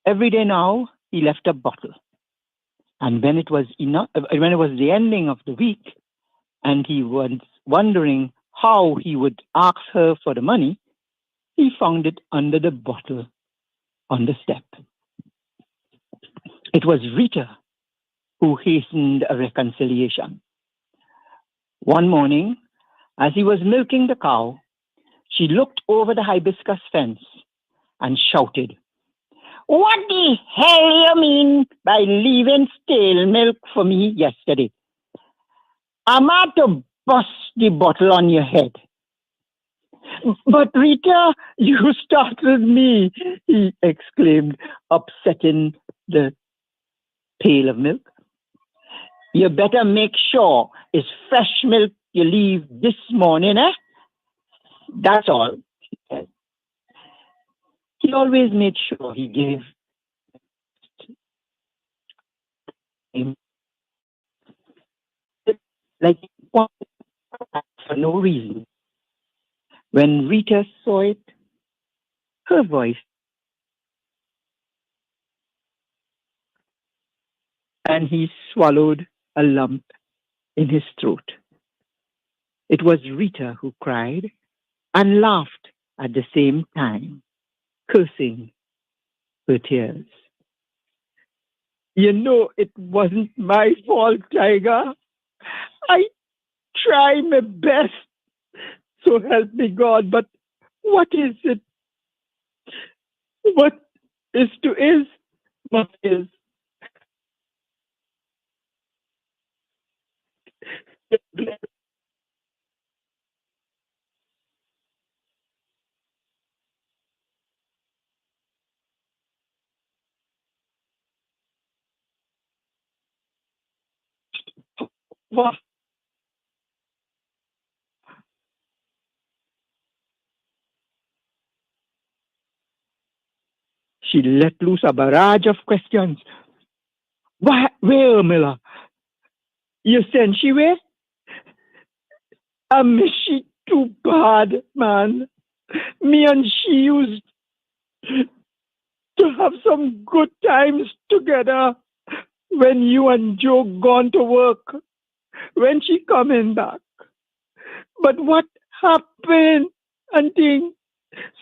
Every day now, he left a bottle. And when it was the ending of the week, and he was wondering how he would ask her for the money, he found it under the bottle on the step. It was Rita who hastened a reconciliation. One morning, as he was milking the cow, she looked over the hibiscus fence and shouted, "What the hell you mean by leaving stale milk for me yesterday? I'm out to bust the bottle on your head." "But Rita, you startled me," he exclaimed, upsetting the pail of milk. "You better make sure it's fresh milk you leave this morning, eh? That's all." He always made sure he gave him like for no reason. When Rita saw it, her voice, and he swallowed a lump in his throat. It was Rita who cried and laughed at the same time, cursing her tears. "You know, it wasn't my fault, Tiger. I try my best, so help me God, but what is it? What is to is, must is." What? She let loose a barrage of questions. Where, Miller? You sent she way? I miss she too bad, man. Me and she used to have some good times together when you and Joe gone to work, when she coming back. But what happened, auntie?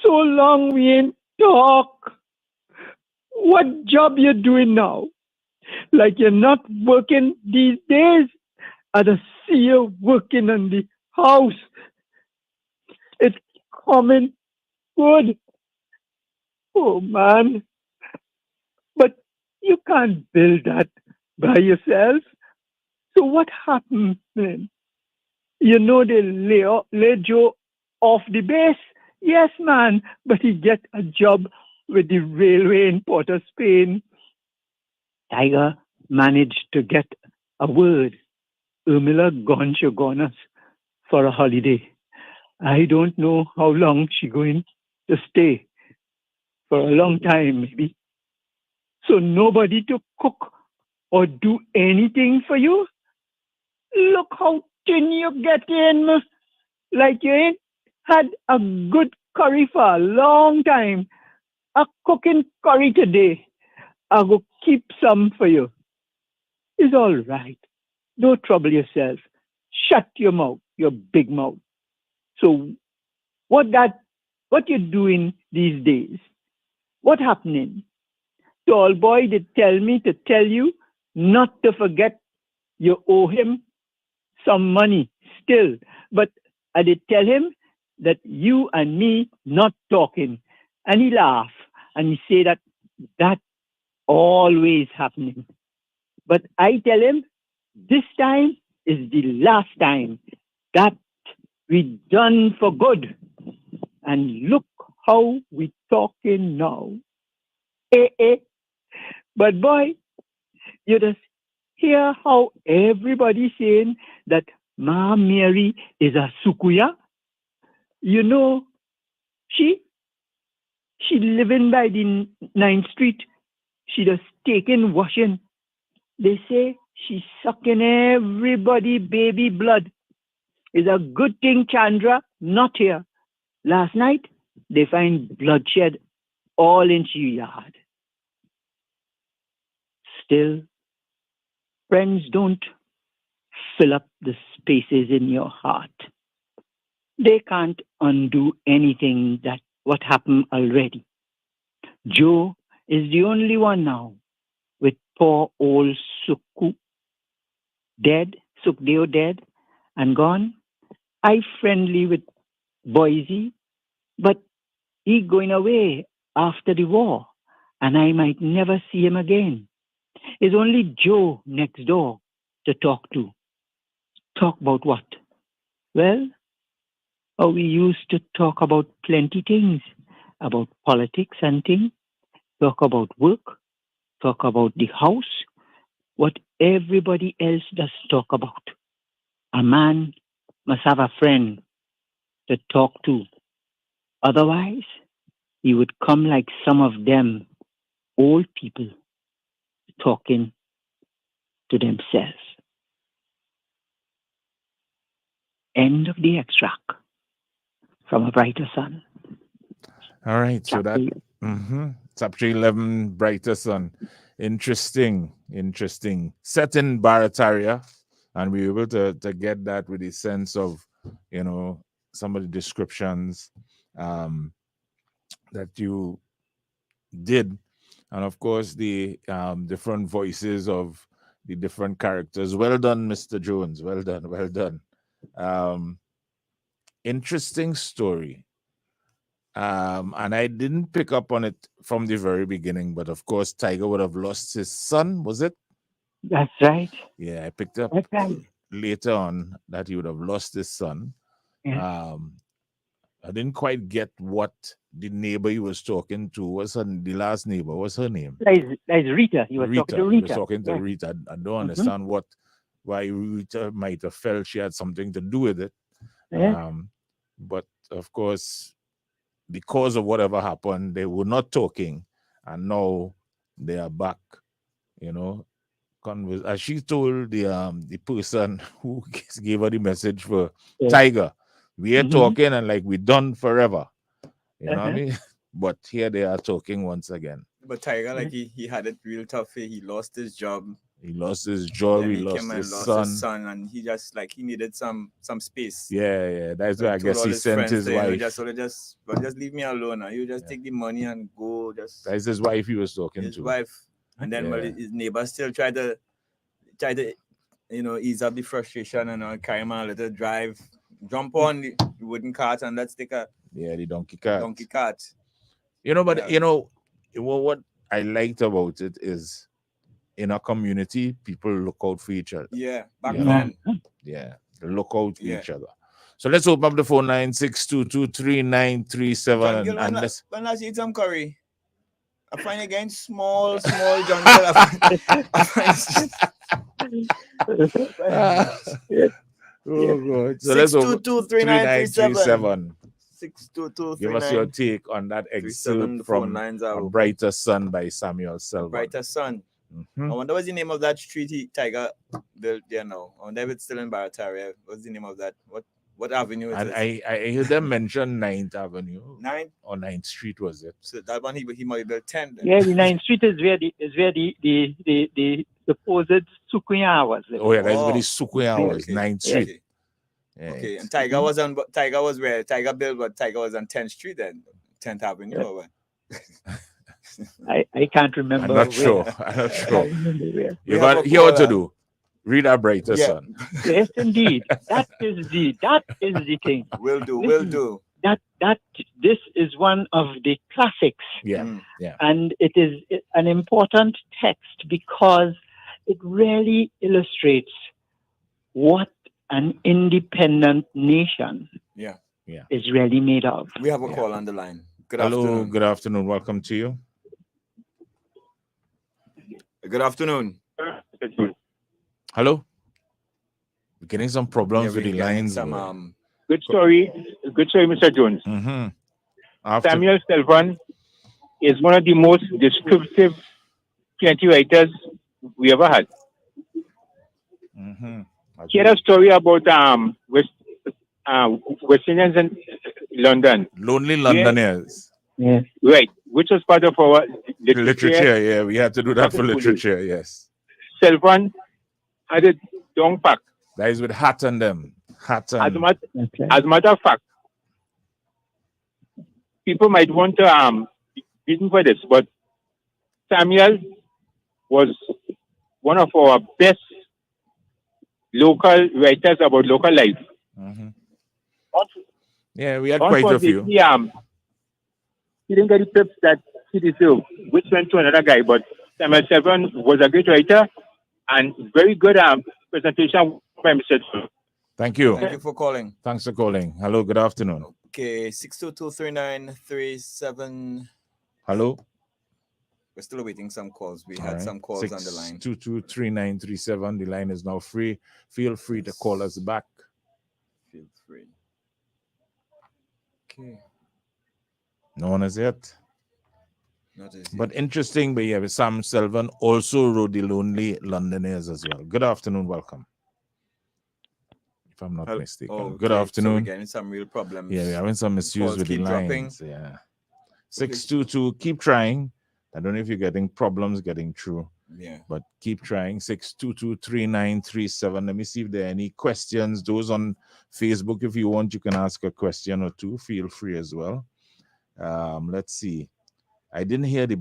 So long we ain't talk. What job you doing now? Like you're not working these days? I just see you working on the house. It's coming good. Oh man. But you can't build that by yourself. So what happened then? You know they lay Joe off the base? Yes, man, but he get a job with the railway in Port of Spain. Tiger managed to get a word. Urmila gone us for a holiday. I don't know how long she going to stay. For a long time, maybe. So nobody to cook or do anything for you? Look how thin you get in. Like you ain't had a good curry for a long time. A cooking curry today. I will keep some for you. It's all right. Don't trouble yourself. Shut your mouth, your big mouth. So what you doing these days? What happening? Tall boy did tell me to tell you not to forget you owe him some money still. But I did tell him that you and me not talking. And he laughed and he said that always happening. But I tell him this time is the last time that we done for good. And look how we talking now. But boy, you just hear how everybody saying that Ma Mary is a sukuya. You know, she living by the 9th Street. She just taking washing. They say she's sucking everybody baby blood. It's a good thing Chandra not here. Last night, they find bloodshed all in she yard. still, friends don't fill up the spaces in your heart. They can't undo anything that what happened already. Joe is the only one now with poor old Suku dead, Sukdeo dead and gone. I friendly with Boise, but he going away after the war, and I might never see him again. It's only Joe next door to talk to. Talk about what? Well, we used to talk about plenty things, about politics and things, talk about work, talk about the house, what everybody else does talk about. A man must have a friend to talk to. Otherwise, he would come like some of them old people talking to themselves. End of the extract from A Brighter Sun. All right, so that Chapter chapter 11, Brighter Sun. Interesting. Set in Barataria, and we were able to get that with the sense of, some of the descriptions um, that you did, and of course the different voices of the different characters. Well done, Mr. Jones. Well done, well done. Um, Interesting story. And I didn't pick up on it from the very beginning, but of course, Tiger would have lost his son, was it? That's right. Yeah, I picked up That's right. later on that he would have lost his son. Yeah. Um, I didn't quite get what the neighbor he was talking to was the last neighbor. What's her name? That is Rita. He was talking to Rita. He was Rita. talking to Right. Rita. I don't Mm-hmm. understand why Rita might have felt she had something to do with it. Yes. But of course, because of whatever happened, they were not talking, and now they are back. You know, as she told the person who gave her the message for Yes. Tiger, we are Mm-hmm. talking and like we done forever. You know what I Uh-huh. mean? But here they are talking once again. But Tiger, like he had it real tough. He lost his job. He lost his job. Then He he lost came and his lost his son. son, and he just like he needed some space. Yeah. That's So why he I told guess all he his sent friends his to, wife. just leave me alone. Now you just Yeah. take the money and go. Just That's his wife he was talking his to. wife, and then Yeah. his neighbor still tried to ease up the frustration and carry him a little drive, jump on the wooden cart and let's take a Yeah, the donkey cart. donkey cart. But Yeah. what I liked about it is in our community, people look out for each other. Yeah, back You know? then. Yeah, they look out for Yeah. each other. So let's open up the phone line 6223937 John Gill, and let's. when last you eat some curry? I find again small John Gill. I find Yes. Oh God! So let's open 6223937. 3937. Give us your take on that excerpt The phone from lines A are open. Brighter Sun by Samuel A Selvon. Brighter Sun. Mhm. I wonder what's the name of that street Tiger built there now. I wonder if it's still in Barataria. What's the name of that? What avenue it And is? I heard them mention 9th Avenue 9th. or 9th Street, was it? So that one he might build 10 then. Yeah, the 9th Street is where the supposed Sukuya was living. Oh yeah, that's Oh, where the Sukuya was, okay. 9th Street. Okay. Yeah. Okay. And Tiger was where? Tiger built, but Tiger was on 10th Street then. 10th Avenue or what? I can't remember. I'm not where. sure. I'm not I sure. can't remember where. You got here what to do. Read A Brighter Sun. Yes, indeed. That is the thing. Will do. That this is one of the classics, Yeah. and it is an important text because it really illustrates what an independent nation is really made of. We have a call on the line. Good Hello, afternoon. good afternoon. Welcome to you. Good afternoon. Hello. We're getting some problems with the we're getting lines. some Good story, Mr. Jones. Mm-hmm. Samuel Selvon is one of the most descriptive plenty writers we ever had. Mm-hmm. He had a story about West Indians in London. Lonely Londoners. Yes. Right, which was part of our literature. Yeah, we had to do that for literature, yes. Selvon had it down pack. That is with Hatton them. Hatton. Okay. As a matter of fact, people might want to beaten for this, but Samuel was one of our best local writers about local life. Mhm. Yeah, we had quite a Unfortunately, few. he didn't get the tips that he deserved, which went to another guy. But Samuel Selvon was a great writer and very good presentation by Mr. Thank you. Thank you for calling. Thanks for calling. Hello, good afternoon. Okay, 6223937. Hello. We're still awaiting some calls. We All had right. some calls on the line. 6223937. The line is now free. Feel free to call us back. Feel free. Okay. No one has yet. Not as But yet. interesting, but yeah, Sam Selvon also wrote The Lonely Londoners as well. Good afternoon, welcome. If I'm not mistaken. Oh, Good okay. So afternoon. we're getting some real problems. Yeah, we're having some issues Calls with the keep dropping. lines. Yeah. 622, keep trying. I don't know if you're getting problems getting through. Yeah. But keep trying. 6223937. Let me see if there are any questions. Those on Facebook, if you want, you can ask a question or two. Feel free as well. Let's see. I didn't hear the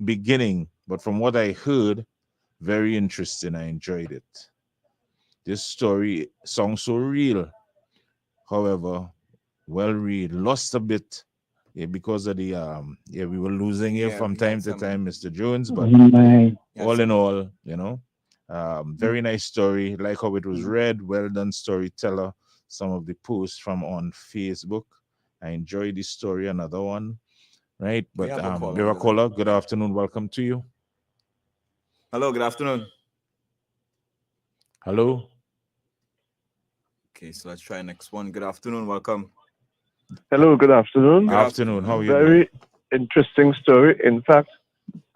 beginning, but from what I heard, very interesting. I enjoyed it. This story sounds so real. However, well read. Lost a bit. Yeah, because of the we were losing it from time to time, Mr. Jones. But all in all, very nice story. Like how it was read. Well done, storyteller. Some of the posts from on Facebook. I enjoyed this story. Another one, right? But we have a caller. Good afternoon. Welcome to you. Hello. Good afternoon. Hello. Okay, so let's try next one. Good afternoon. Welcome. Hello, good afternoon. Good afternoon. How are you Very doing? interesting story. In fact,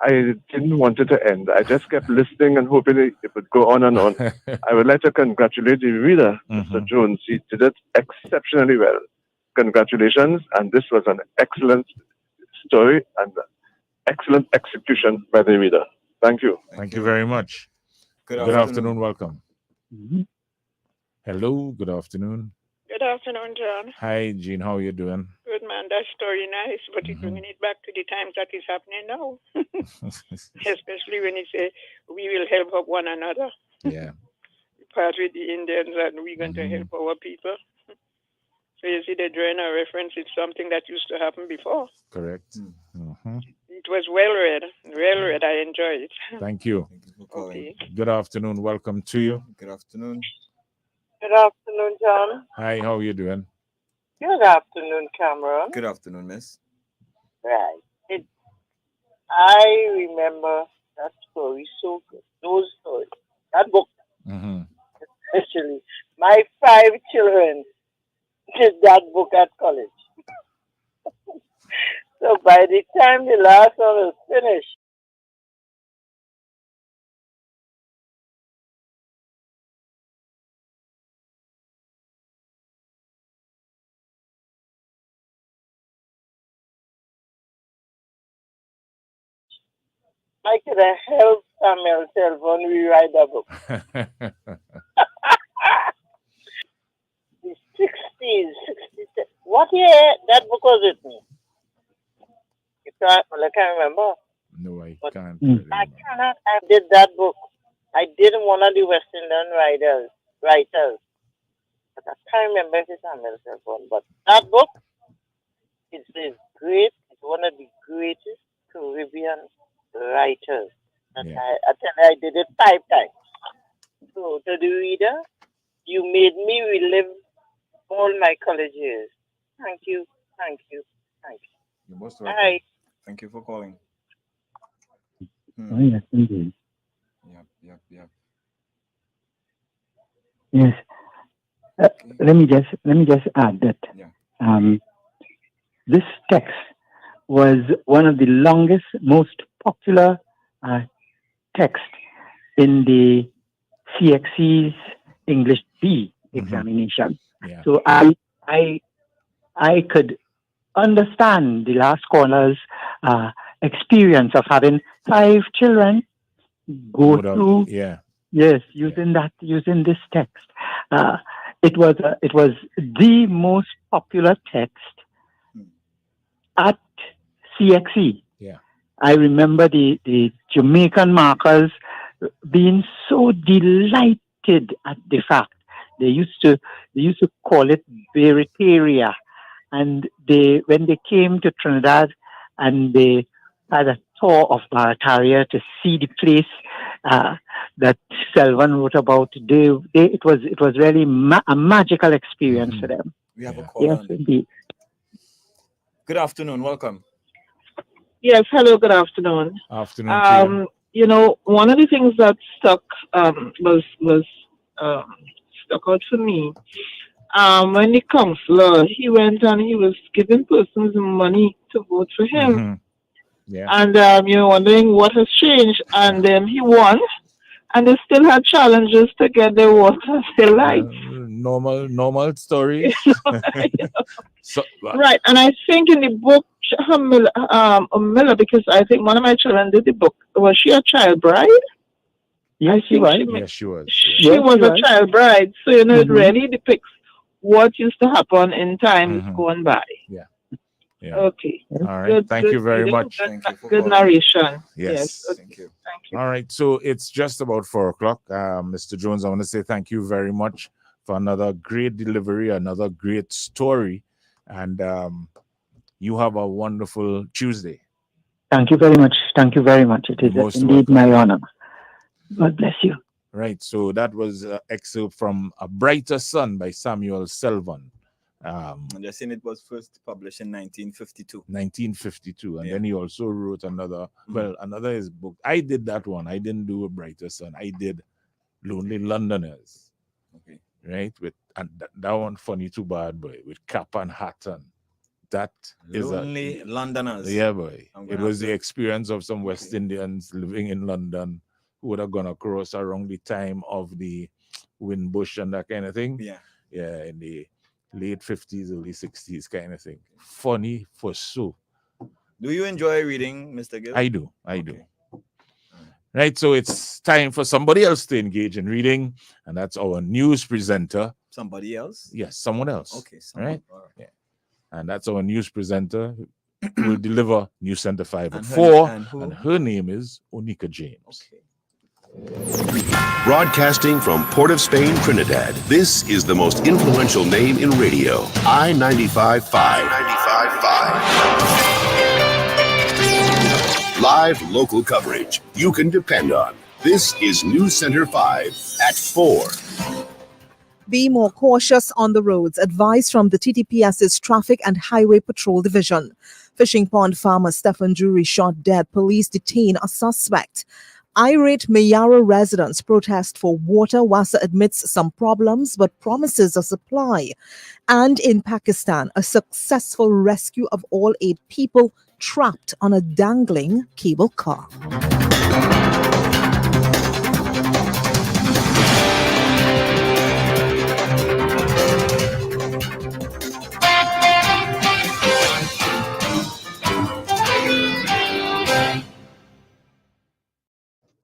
I didn't want it to end. I just kept listening and hoping it would go on and on. I would like to congratulate the reader, Mr. Jones. He did it exceptionally well. Congratulations. And this was an excellent story and excellent execution by the reader. Thank you. Thank you very much. Good afternoon. Welcome. Hello. Good afternoon. Good afternoon, John. Hi, Jean. How are you doing? Good, man. That story nice, but it's bringing it back to the times that is happening now. Especially when you say, we will help up one another. Yeah. Part with the Indians and we're going to help our people. So you see, they're drawing a reference. It's something that used to happen before. Correct. It was well read. Well read. I enjoyed it. Thank you. Okay. Good afternoon. Welcome to you. Good afternoon. Good afternoon, John. Hi, how are you doing? Good afternoon, Cameron. Good afternoon, miss. Right. I remember that story so good. Those stories. That book, especially. My 5 children did that book at college. So by the time the last one was finished, I could have helped Samuel Selvon rewrite that book. The 60s, 60s. What year that book was written? I can't remember. No, I can't. I cannot. I did that book. I did one of the West Indian writers. But I can't remember if it's Samuel Selvon. But that book is great. It's one of the greatest Caribbean writers. And I tell you, I did it 5 times. So to the reader, you made me relive all my college years. Thank you. Thank you. Thank you. You're most welcome. Bye. Thank you for calling. Oh, yes, indeed. Yep. Yes. Let me just add that this text was one of the longest, most popular text in the CXC's English B examination. Yeah. So I could understand the last caller's experience of having 5 children go through. Yeah. Yes, using this text. It was the most popular text at CXE. Yeah. I remember the Jamaican markers being so delighted at the fact they used to call it Beretaria, and when they came to Trinidad and they had a tour of Barataria to see the place that Selvan wrote about. It was really a magical experience for them. We have a call. Yes, indeed. Good afternoon. Welcome. Yes, hello, good afternoon. Afternoon to you. One of the things that stuck was stuck out for me. When the counselor, he went and he was giving persons money to vote for him. Mm-hmm. Yeah. And you're wondering what has changed. And he won. And they still had challenges to get their water still light. Normal story. So, right. And I think in the book, Miller, because I think one of my children did the book. Was she a child bride? Yes, she was. Yes, she was. She was a child bride. So, it really depicts what used to happen in times gone by. Yeah. Okay. All right. Thank you very much. Good narration. Yes. Okay. Thank you. All right. So it's just about 4:00. Mr. Jones, I want to say thank you very much for another great delivery, another great story. And you have a wonderful Tuesday. Thank you very much. Thank you very much. It is indeed my honor. God bless you. Right. So that was an excerpt from A Brighter Sun by Samuel Selvan. And just saying it was first published in 1952. 1952. And then he also wrote another his book. I did that one. I didn't do A Brighter Sun. I did Lonely Londoners. Okay. Right? And that one funny too bad, boy, with cap and hat and that Lonely Londoners. Yeah, boy. It was the experience of some West Indians living in London who would have gone across around the time of the Windbush and that kind of thing. Yeah. Yeah, in the late 50s, early 60s kind of thing. Funny for so. Do you enjoy reading, Mr. Gill? I do. Right, so it's time for somebody else to engage in reading, and that's our news presenter. Somebody else? Yes, someone else. Okay, right? Yeah. And that's our news presenter who will deliver News Center 5 at 4, and her name is Onika James. Okay. Broadcasting from Port of Spain, Trinidad, this is the most influential name in radio, I-95.5. Live local coverage you can depend on. This is News Center 5 at 4. Be more cautious on the roads. Advice from the TTPS's Traffic and Highway Patrol Division. Fishing Pond farmer Stephen Drury shot dead. Police detain a suspect. Irate Mayara residents protest for water. WASA admits some problems but promises a supply. And in Pakistan, a successful rescue of all 8 people trapped on a dangling cable car.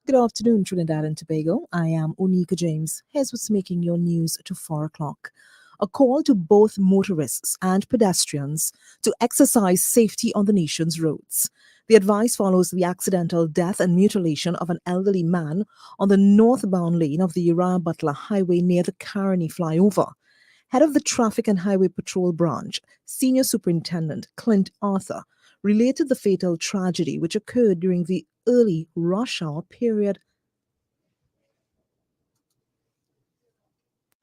Good afternoon, Trinidad and Tobago. I am Onika James. Here's what's making your news to 4 o'clock. A call to both motorists and pedestrians to exercise safety on the nation's roads. The advice follows the accidental death and mutilation of an elderly man on the northbound lane of the Uriah Butler Highway near the Carney flyover. Head of the Traffic and Highway Patrol Branch, Senior Superintendent Clint Arthur, related the fatal tragedy which occurred during the early rush hour period.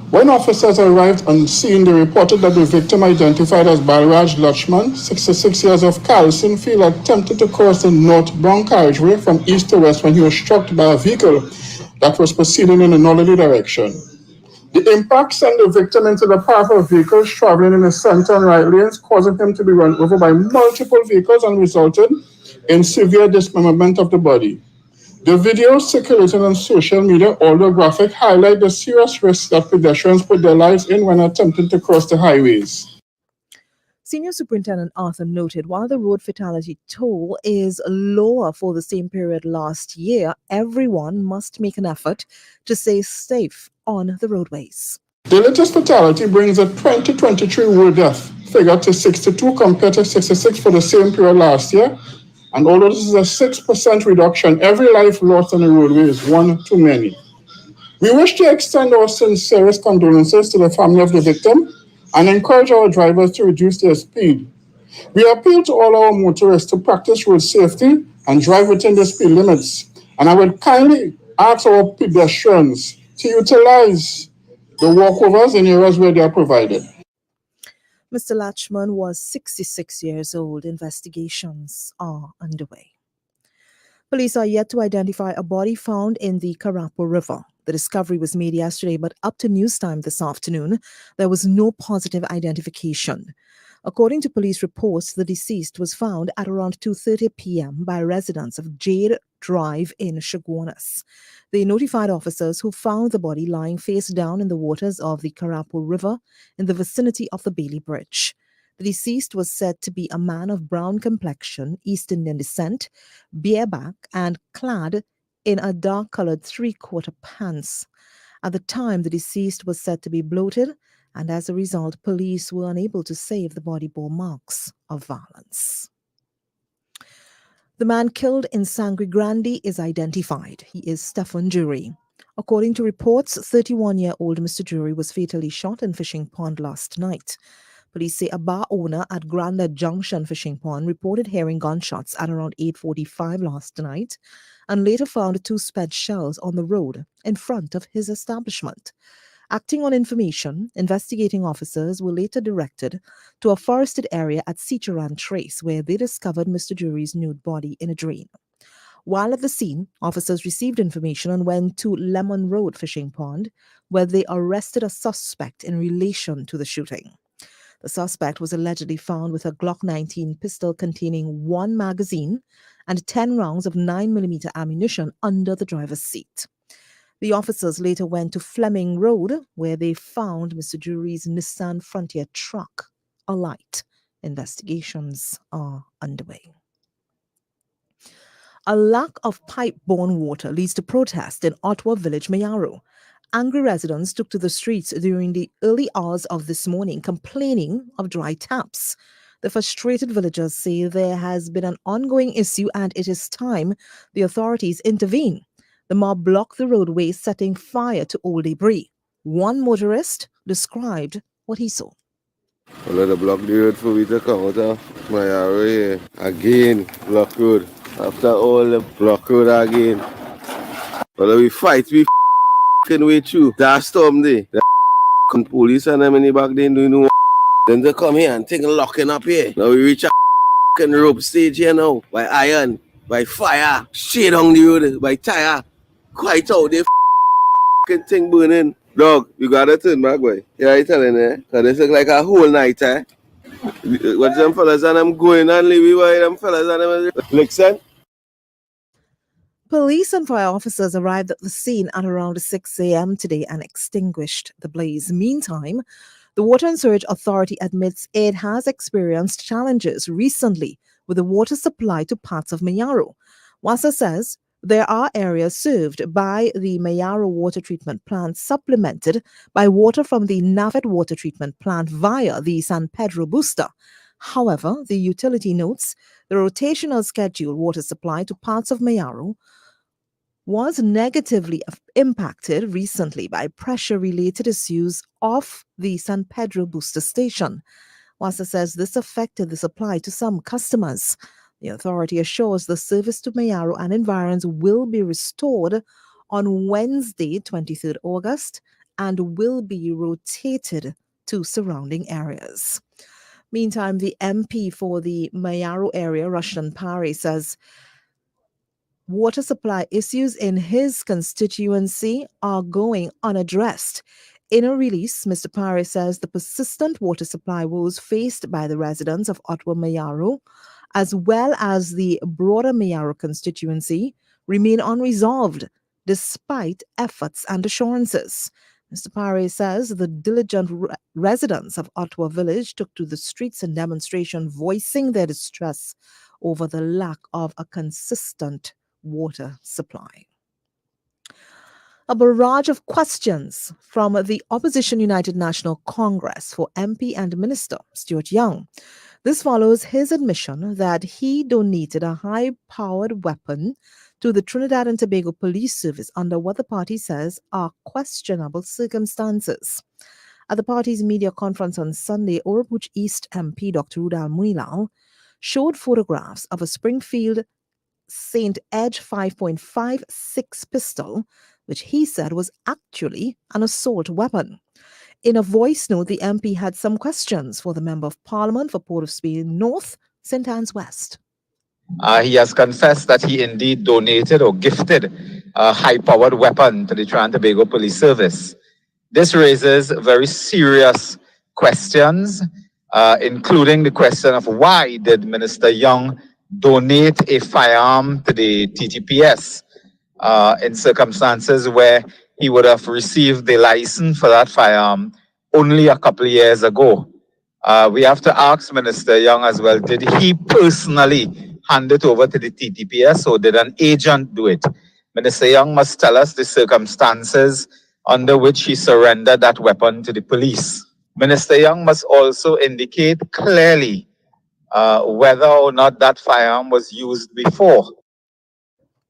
When officers arrived on scene, they reported that the victim, identified as Balraj Lachman, 66 years of Carlsonfield, attempted to cross the northbound carriageway from east to west when he was struck by a vehicle that was proceeding in a northerly direction. The impact sent the victim into the path of vehicles traveling in the center and right lanes, causing him to be run over by multiple vehicles and resulted in severe dismemberment of the body. The videos circulating on social media, although graphic, highlight the serious risks that pedestrians put their lives in when attempting to cross the highways. Senior Superintendent Arthur noted while the road fatality toll is lower for the same period last year, everyone must make an effort to stay safe on the roadways. The latest fatality brings the 2023 world death figure to 62 compared to 66 for the same period last year. And although this is a 6% reduction, every life lost on the roadway is one too many. We wish to extend our sincerest condolences to the family of the victim and encourage our drivers to reduce their speed. We appeal to all our motorists to practice road safety and drive within the speed limits. And I would kindly ask our pedestrians to utilize the walkovers in areas where they are provided. Mr. Latchman was 66 years old. Investigations are underway. Police are yet to identify a body found in the Carapo River. The discovery was made yesterday, but up to news time this afternoon, there was no positive identification. According to police reports, the deceased was found at around 2:30 p.m. by residents of Jade Drive in Chaguanas. They notified officers who found the body lying face down in the waters of the Carapo River in the vicinity of the Bailey Bridge. The deceased was said to be a man of brown complexion, East Indian descent, bareback, and clad in a dark-colored three-quarter pants. At the time, the deceased was said to be bloated, and as a result, police were unable to say if the body bore marks of violence. The man killed in Sangre Grande is identified. He is Stephen Jury. According to reports, 31-year-old Mr. Jury was fatally shot in Fishing Pond last night. Police say a bar owner at Granda Junction Fishing Pond reported hearing gunshots at around 8:45 last night and later found two sped shells on the road in front of his establishment. Acting on information, investigating officers were later directed to a forested area at Sichuran Trace where they discovered Mr. Jury's nude body in a drain. While at the scene, officers received information and went to Lemon Road Fishing Pond where they arrested a suspect in relation to the shooting. The suspect was allegedly found with a Glock 19 pistol containing one magazine and 10 rounds of 9mm ammunition under the driver's seat. The officers later went to Fleming Road, where they found Mr. Jury's Nissan Frontier truck alight. Investigations are underway. A lack of pipe-borne water leads to protest in Ottawa Village, Mayaro. Angry residents took to the streets during the early hours of this morning, complaining of dry taps. The frustrated villagers say there has been an ongoing issue and it is time the authorities intervene. The mob blocked the roadway, setting fire to old debris. One motorist described what he saw. Well, they block the road for me to come out of my area. Again, block road. After all the block road again. Well, we fight, we f***ing way through. That storm day. The police and them in the back, they don't know. Then they come here and take a locking up here. Now we reach a f***ing rope stage here now. By iron, by fire, straight on the road, by tire. Quite out there, f***ing thing burning. Dog, you gotta turn back, boy. Yeah, I telling you, cause this look like a whole night, eh? What them fellas and them going and leave why them fellas and them listen. Police and fire officers arrived at the scene at around 6 a.m. today and extinguished the blaze. Meantime, the Water and Sewage Authority admits it has experienced challenges recently with the water supply to parts of Mayaro. WASA says there are areas served by the Mayaro water treatment plant supplemented by water from the Navet water treatment plant via the San Pedro booster. However, the utility notes the rotational scheduled water supply to parts of Mayaro was negatively impacted recently by pressure-related issues off the San Pedro booster station. WASA says this affected the supply to some customers. The authority assures the service to Mayaro and environs will be restored on Wednesday, 23rd August, and will be rotated to surrounding areas. Meantime, the MP for the Mayaro area, Rushdan Pare, says water supply issues in his constituency are going unaddressed. In a release, Mr. Pare says the persistent water supply woes faced by the residents of Ottawa Mayaro, as well as the broader Mayaro constituency, remain unresolved despite efforts and assurances. Mr. Pare says the diligent residents of Ottawa Village took to the streets in demonstration, voicing their distress over the lack of a consistent water supply. A barrage of questions from the Opposition United National Congress for MP and Minister Stuart Young. This follows his admission that he donated a high-powered weapon to the Trinidad and Tobago Police Service under what the party says are questionable circumstances. At the party's media conference on Sunday, Orabooch East MP Dr. Rudal Muilal showed photographs of a Springfield St. Edge 5.56 pistol, which he said was actually an assault weapon. In a voice note, the MP had some questions for the Member of Parliament for Port of Spain North, St. Anne's West. He has confessed that he indeed donated or gifted a high-powered weapon to the Trinidad and Tobago Police Service. This raises very serious questions, including the question of why did Minister Young donate a firearm to the TTPS in circumstances where he would have received the license for that firearm only a couple of years ago. We have to ask Minister Young as well, did he personally hand it over to the TTPS or did an agent do it? Minister Young must tell us the circumstances under which he surrendered that weapon to the police. Minister Young must also indicate clearly whether or not that firearm was used before.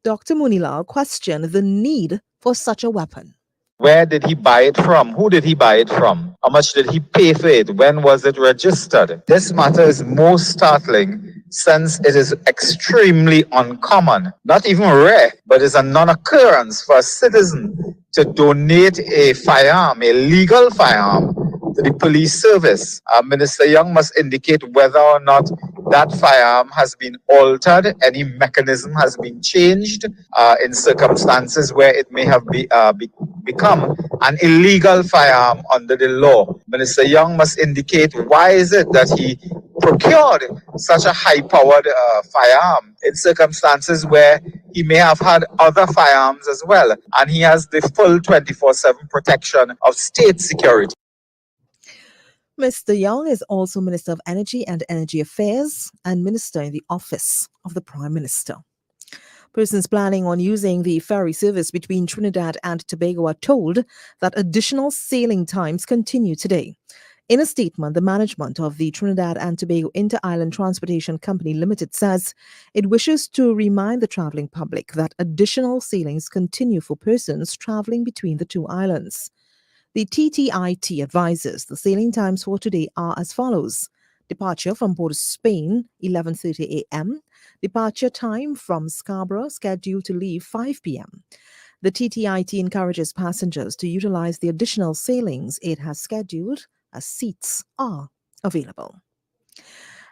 Dr. Munilal questioned the need for such a weapon. Where did he buy it from? Who did he buy it from? How much did he pay for it? When was it registered? This matter is most startling since it is extremely uncommon, not even rare, but is a non-occurrence for a citizen to donate a firearm, a legal firearm, to the police service. Minister Young must indicate whether or not that firearm has been altered, any mechanism has been changed in circumstances where it may have become an illegal firearm under the law. Minister Young must indicate why is it that he procured such a high-powered firearm in circumstances where he may have had other firearms as well, and he has the full 24/7 protection of state security. Mr. Young is also Minister of Energy and Energy Affairs and Minister in the Office of the Prime Minister. Persons planning on using the ferry service between Trinidad and Tobago are told that additional sailing times continue today. In a statement, the management of the Trinidad and Tobago Inter-Island Transportation Company Limited says it wishes to remind the travelling public that additional sailings continue for persons travelling between the two islands. The TTIT advises the sailing times for today are as follows. Departure from Port of Spain, 11:30 a.m. Departure time from Scarborough, scheduled to leave 5 p.m. The TTIT encourages passengers to utilize the additional sailings it has scheduled as seats are available.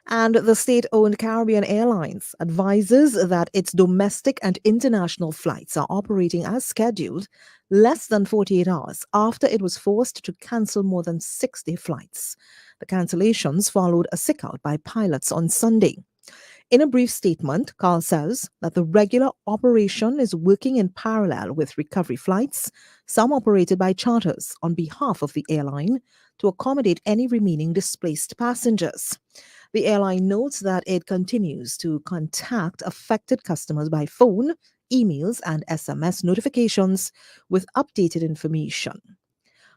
And the state-owned Caribbean Airlines advises that its domestic and international flights are operating as scheduled less than 48 hours after it was forced to cancel more than 60 flights. The cancellations followed a sick-out by pilots on Sunday. In a brief statement, CAL says that the regular operation is working in parallel with recovery flights, some operated by charters on behalf of the airline, to accommodate any remaining displaced passengers. The airline notes that it continues to contact affected customers by phone, emails, and SMS notifications with updated information.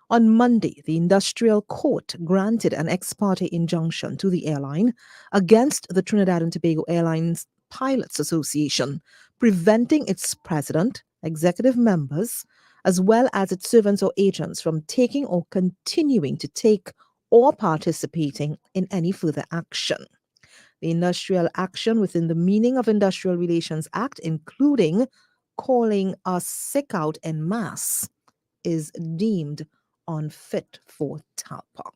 On Monday, the Industrial Court granted an ex parte injunction to the airline against the Trinidad and Tobago Airlines Pilots Association, preventing its president, executive members, as well as its servants or agents from taking or continuing to take or participating in any further action. The industrial action within the meaning of Industrial Relations Act, including calling a sick out en masse, is deemed unfit for TAPA.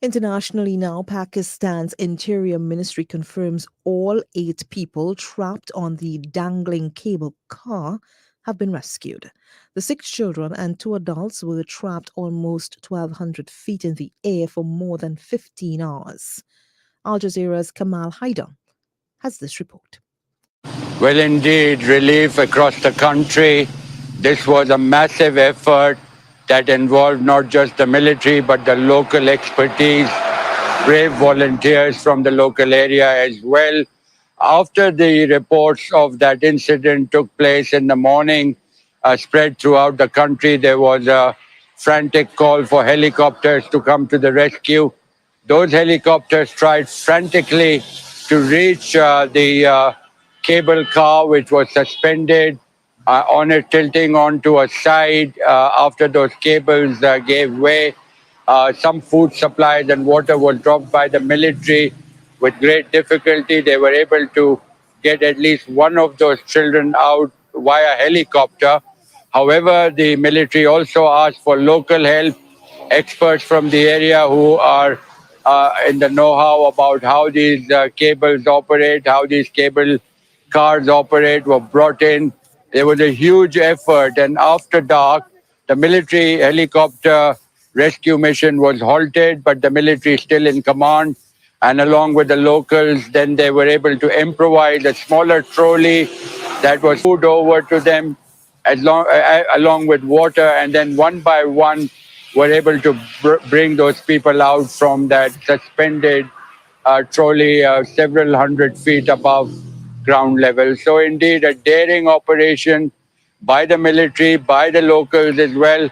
Internationally now, Pakistan's Interior Ministry confirms all 8 people trapped on the dangling cable car have been rescued. The 6 children and 2 adults were trapped almost 1,200 feet in the air for more than 15 hours. Al Jazeera's Kamal Haider has this report. Well, indeed, relief across the country This was a massive effort that involved not just the military, but the local expertise, brave volunteers from the local area as well. After the reports of that incident took place in the morning, spread throughout the country, there was a frantic call for helicopters to come to the rescue. Those helicopters tried frantically to reach the cable car, which was suspended on it, tilting onto a side after those cables gave way. Some food supplies and water was dropped by the military with great difficulty. They were able to get at least one of those children out via helicopter. However, the military also asked for local help. Experts from the area who are in the know-how about how these cables operate, how these cable cars operate, were brought in. There was a huge effort, and after dark, the military helicopter rescue mission was halted, but the military is still in command. And along with the locals, then they were able to improvise a smaller trolley that was put over to them along with water, and then one by one were able to bring those people out from that suspended trolley several hundred feet above ground level. So indeed, a daring operation by the military, by the locals as well.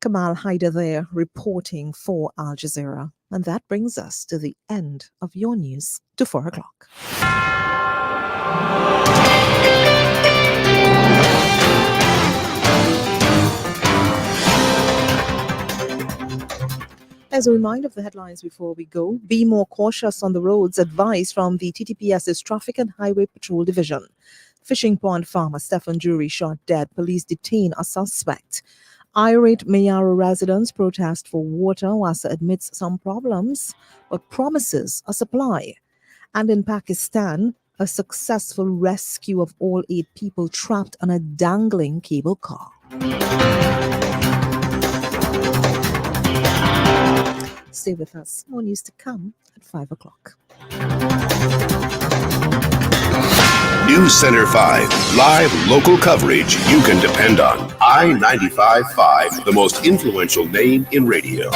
Kamal Haider there reporting for Al Jazeera. And that brings us to the end of your news to 4 o'clock. As a reminder of the headlines before we go, be more cautious on the roads, advice from the TTPS's Traffic and Highway Patrol Division. Fishing pond farmer Stephen Jury shot dead. Police detain a suspect. Irate Mayaro residents protest for water. WASA admits some problems, but promises a supply. And in Pakistan, a successful rescue of all 8 people trapped on a dangling cable car. Stay with us. More news to come at 5 o'clock. News Center 5, live local coverage you can depend on. I-95.5, the most influential name in radio.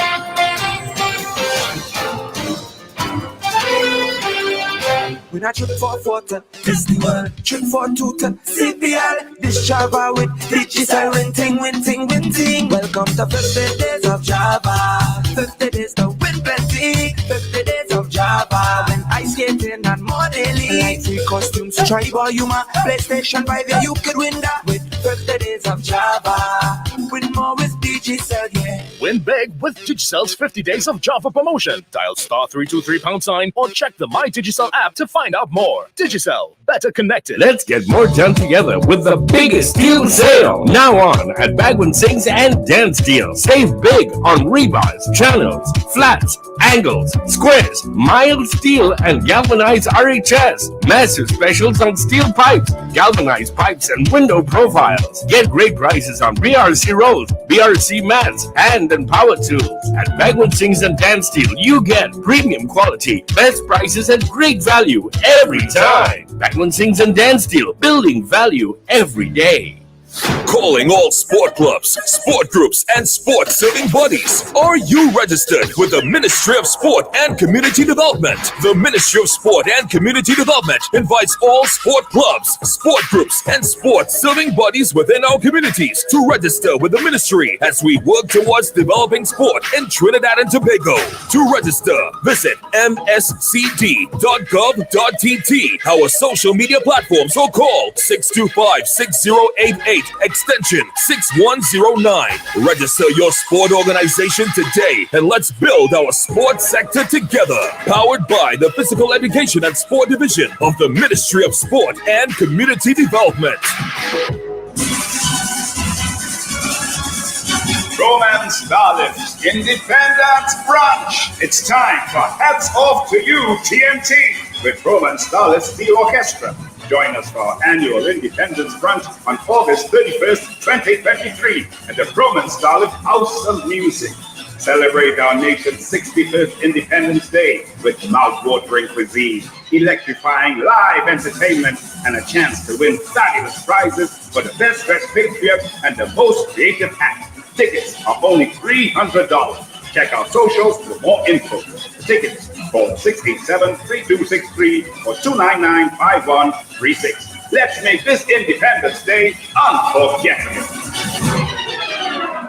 When I trip for 4-ton, Disney World, trip for 2-ton, CPL, this Java with digital winting. Welcome to 50 days of Java, 50 days to win plenty, 50 days of Java, when ice skating and modeling, like free costumes, tribal humor, PlayStation 5, yeah, you could win that with 50 days of Java, win more with digital, yeah. Win big with Digicel's 50 Days of Java promotion. Dial *323# or check the My Digicel app to find out more. Digicel, better connected. Let's get more done together with the biggest steel sale now on at Bagwin Sings and Dance Steel. Save big on rebars, channels, flats, angles, squares, mild steel, and galvanized RHS. Massive specials on steel pipes, galvanized pipes, and window profiles. Get great prices on BRC rolls, BRC mats, and power tools. At Bagwin Sings and Dance Steel, you get premium quality, best prices, and great value every time. Bagwin Sings and Dance Steel, building value every day. Calling all sport clubs, sport groups, and sports serving bodies. Are you registered with the Ministry of Sport and Community Development? The Ministry of Sport and Community Development invites all sport clubs, sport groups, and sports serving bodies within our communities to register with the ministry as we work towards developing sport in Trinidad and Tobago. To register, visit mscd.gov.tt, our social media platforms, or call 625-6088. Extension 6109. Register your sport organization today and let's build our sports sector together. Powered by the Physical Education and Sport Division of the Ministry of Sport and Community Development. Romance Darlings Independence Branch. It's time for Hats Off to You TNT with Romance Darlings the Orchestra. Join us for our annual Independence Brunch on August 31st, 2023 at the Romance Darling House of Music. Celebrate our nation's 65th Independence Day with mouth-watering cuisine, electrifying live entertainment, and a chance to win fabulous prizes for the best dressed patriot and the most creative act. Tickets are only $300. Check our socials for more info. For tickets, call 687-3263 or 299-5136. Let's make this Independence Day unforgettable.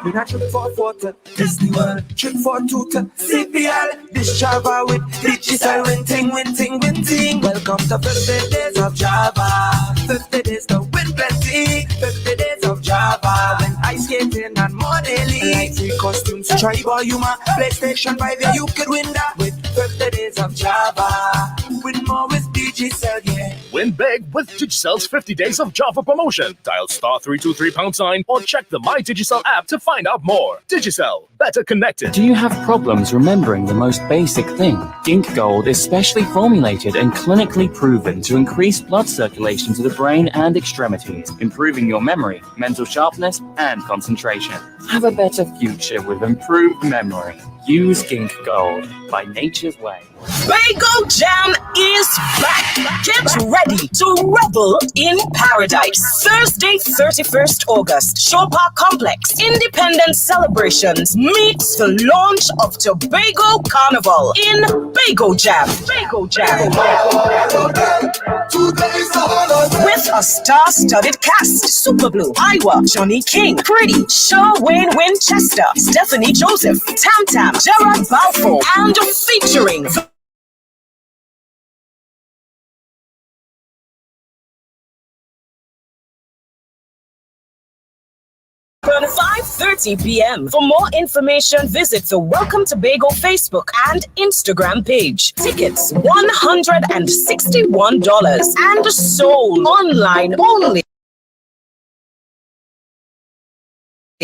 When I trip for water, Disney World, trip for tutor, CPL, this Java with digital winting. Welcome to 50 days of Java, 50 days to win plenty, 50 days of Java, when ice skating and more daily, free costumes, tribal humor, PlayStation 5, yeah, you could win that with 50 days of Java, win more with Digicel, yeah. Win big with Digicel's 50 Days of Java promotion. Dial *323# or check the My Digicel app to find out more. Digicel, better connected. Do you have problems remembering the most basic thing? Gink Gold is specially formulated and clinically proven to increase blood circulation to the brain and extremities, improving your memory, mental sharpness, and concentration. Have a better future with improved memory. Use Gink Gold by Nature's Way. Bagel Jam is back. Get ready to revel in paradise. Thursday, 31st August, Shore Park Complex. Independence celebrations meets the launch of Tobago Carnival in Bagel Jam. Bagel Jam. With a star-studded cast: Super Blue, Iowa, Johnny King, Pretty, Wayne Winchester, Stephanie Joseph, Tam Tam, Gerard Balfour, and featuring from 5:30 p.m. For more information, visit the Welcome to Bagel Facebook and Instagram page. Tickets $161 and sold online only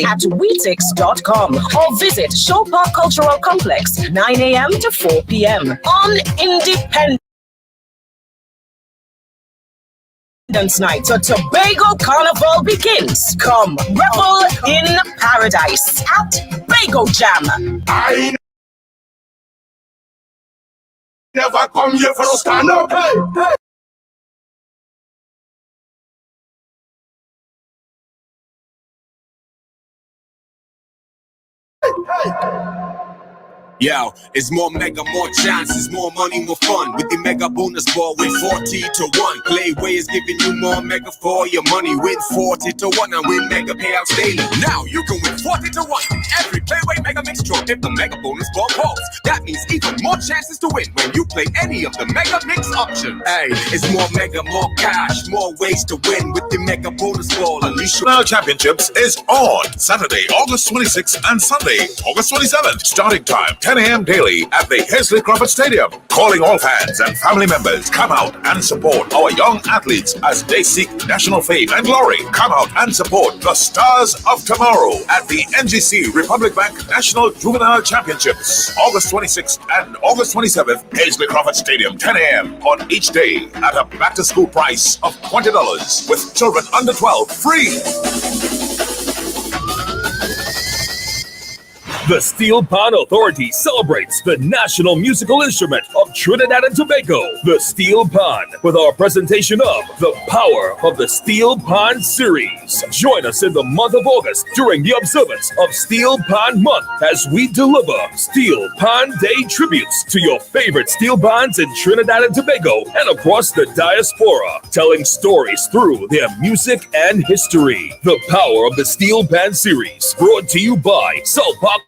at Weetix.com or visit Shore Park Cultural Complex, 9 a.m. to 4 p.m. on Independence Night. So Tobago Carnival begins. Come revel in paradise at Bagel Jam. I never come here for no stand up. Hey. Yo, it's more mega, more chances, more money, more fun. With the mega bonus ball, win 40-1. Playway is giving you more mega for your money. Win 40-1 and win mega payouts daily. Now you can win 40-1 in every Playway mega mix draw if the mega bonus ball falls. That means even more chances to win when you play any of the mega mix options. Hey, it's more mega, more cash, more ways to win with the mega bonus ball. Unleash National Championships is on Saturday, August 26th and Sunday, August 27th. Starting time 10 a.m. daily at the Hesley Crawford Stadium. Calling all fans and family members, come out and support our young athletes as they seek national fame and glory. Come out and support the stars of tomorrow at the NGC Republic Bank National Juvenile Championships, August 26th and August 27th, Hesley Crawford Stadium, 10 a.m. on each day at a back-to-school price of $20 with children under 12 free. The Steel Pan Authority celebrates the national musical instrument of Trinidad and Tobago, the Steel Pan, with our presentation of The Power of the Steel Pan series. Join us in the month of August during the observance of Steel Pan Month as we deliver Steel Pan Day tributes to your favorite steel pans in Trinidad and Tobago and across the diaspora, telling stories through their music and history. The Power of the Steel Pan series, brought to you by South Park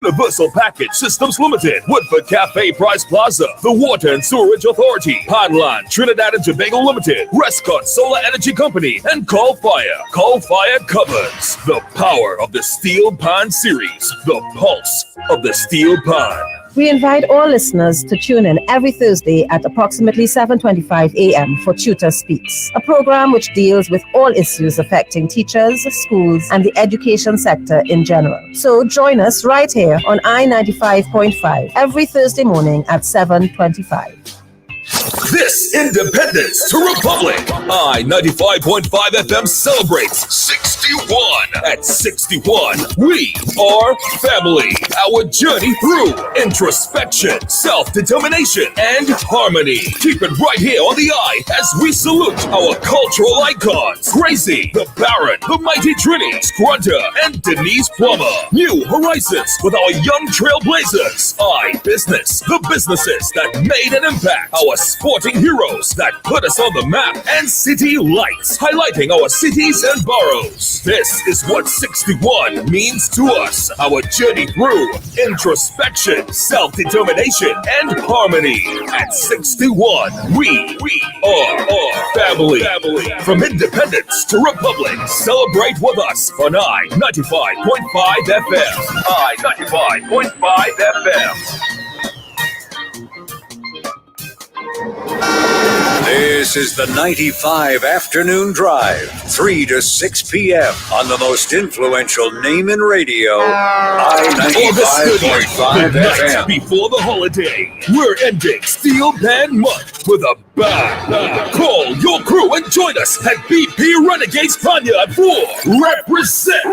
Universal Package Systems Limited, Woodford Cafe Price Plaza, the Water and Sewerage Authority, Panland Trinidad and Tobago Limited, Rescott Solar Energy Company, and Call Fire. Call Fire covers the power of the Steel Pan series, the pulse of the Steel Pan. We invite all listeners to tune in every Thursday at approximately 7:25 a.m. for Tutor Speaks, a program which deals with all issues affecting teachers, schools, and the education sector in general. So join us right here on I-95.5 every Thursday morning at 7:25. This Independence to Republic, I-95.5 FM celebrates 61. At 61, we are family. Our journey through introspection, self-determination, and harmony. Keep it right here on the Eye as we salute our cultural icons. Crazy, the Baron, the Mighty Trini, Squanter, and Denise Plummer. New horizons with our young trailblazers. Business, the businesses that made an impact. Our sporting heroes that put us on the map. And city lights, highlighting our cities and boroughs. This is what 61 means to us. Our journey through introspection, self-determination, and harmony. At 61, we are family. From independence to republic, celebrate with us on I-95.5 FM. I-95.5 FM. This is the 95 Afternoon Drive, 3 to 6 p.m. on the most influential name in radio, I-95.5 the night FM. before the holiday, we're ending Steel Pan Month with a bang. Call your crew and join us at BP Renegades Panyard for Represent.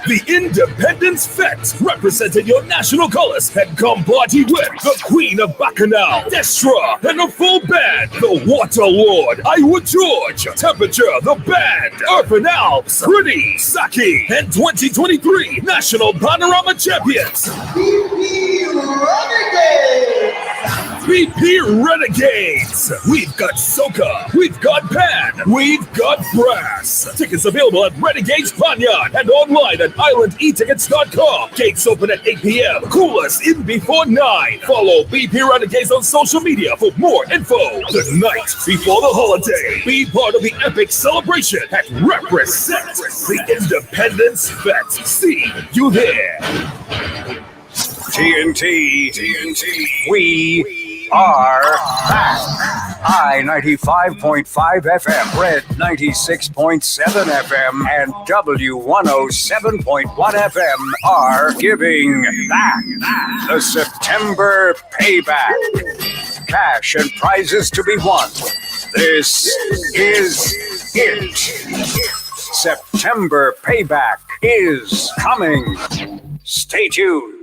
The Independence Fete, representing your national colors, and come party with the Queen of Bacchanal, Destra, and a full band, the Water Lord, Iowa George, Temperature, the Band, Urban Alps, Pretty, Saki, and 2023 National Panorama Champions. BP Renegades! We've got soca, we've got pan, we've got brass. Tickets available at Renegades Panyard and online at islandetickets.com. Gates open at 8 p.m. Cool us in before 9. Follow BP Renegades on social media for more info. The night before the holiday. Be part of the epic celebration at Represent, the Independence Fete. See you there. TNT, we are back. I-95.5 FM, Red 96.7 FM, and W107.1 FM are giving back the September payback. Cash and prizes to be won. This is it. September payback is coming. Stay tuned.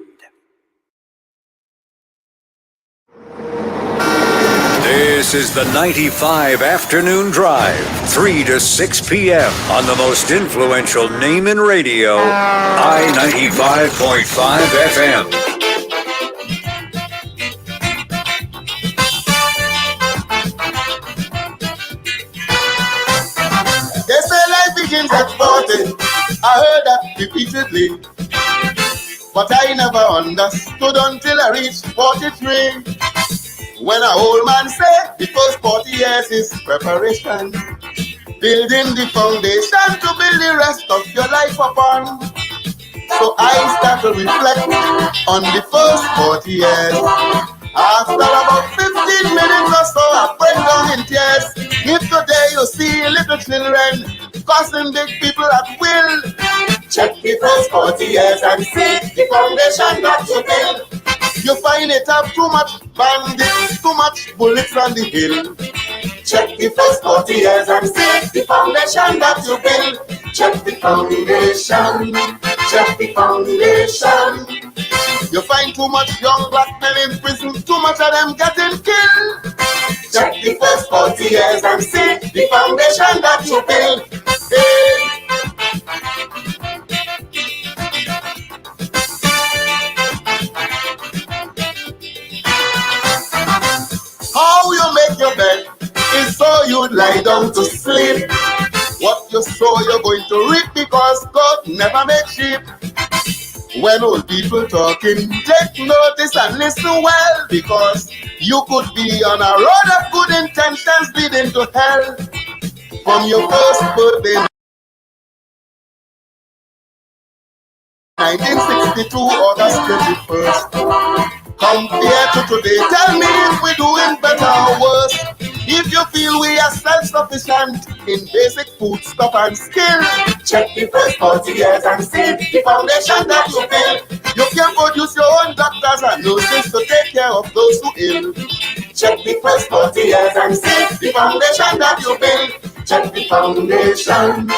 This is the 95 Afternoon Drive, 3 to 6 p.m. on the most influential name in radio, I-95.5 FM. They say life begins at 40. I heard that repeatedly. But I never understood until I reached 43. When an old man said the first 40 years is preparation, building the foundation to build the rest of your life upon. So I start to reflect on the first 40 years. After about 15 minutes or so, I break down in tears. If today you see little children causing big people at will, check the first 40 years and see the foundation that you build. You find it have too much bandits, too much bullets on the hill. Check the first 40 years and see the foundation that you build. Check the foundation, check the foundation. You find too much young black men in prison, too much of them getting killed. Check the first 40 years and see the foundation that you build. Hey. How you make your bed is so you'd lie down to sleep. What you sow you're going to reap, because God never makes sheep. When old people talking, take notice and listen well, because you could be on a road of good intentions leading to hell. From your first birthday 1962, August 21st. Compared to today, tell me if we're doing better or worse. If you feel we are self-sufficient in basic food stuff and skill, check the first 40 years and see the foundation that you build. You can produce your own doctors and nurses to take care of those who ill. Check the first 40 years and see the foundation that you build. Check the foundation.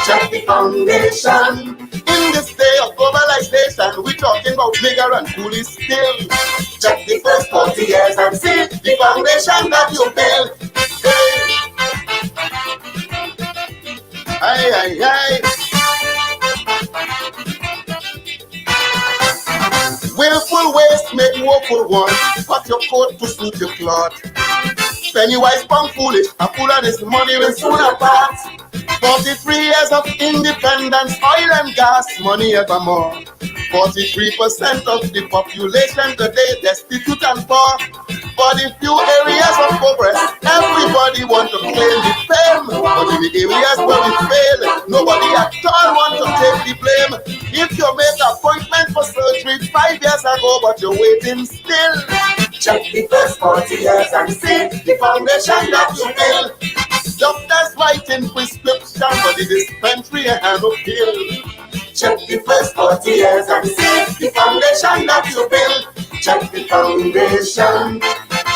Check the foundation. In this day of globalization, we're talking about nigger and coolie still. Check the first 40 years and see the foundation that you build. Hey. Aye, aye, aye. Willful waste make woeful one. Cut your coat to suit your cloth. Pennywise punk foolish, a fool and his money will soon apart. 43 years of independence, oil and gas, money evermore. 43% of the population today destitute and poor. For the few areas of progress, everybody want to claim the fame. But in the areas where we fail, nobody at all want to take the blame. If you make an appointment for surgery 5 years ago, but you're waiting still, check the first 40 years and see the foundation that you build. Doctors writing prescription for the dispensary and no pill. Check the first 40 years and see the foundation that you build. Check the foundation.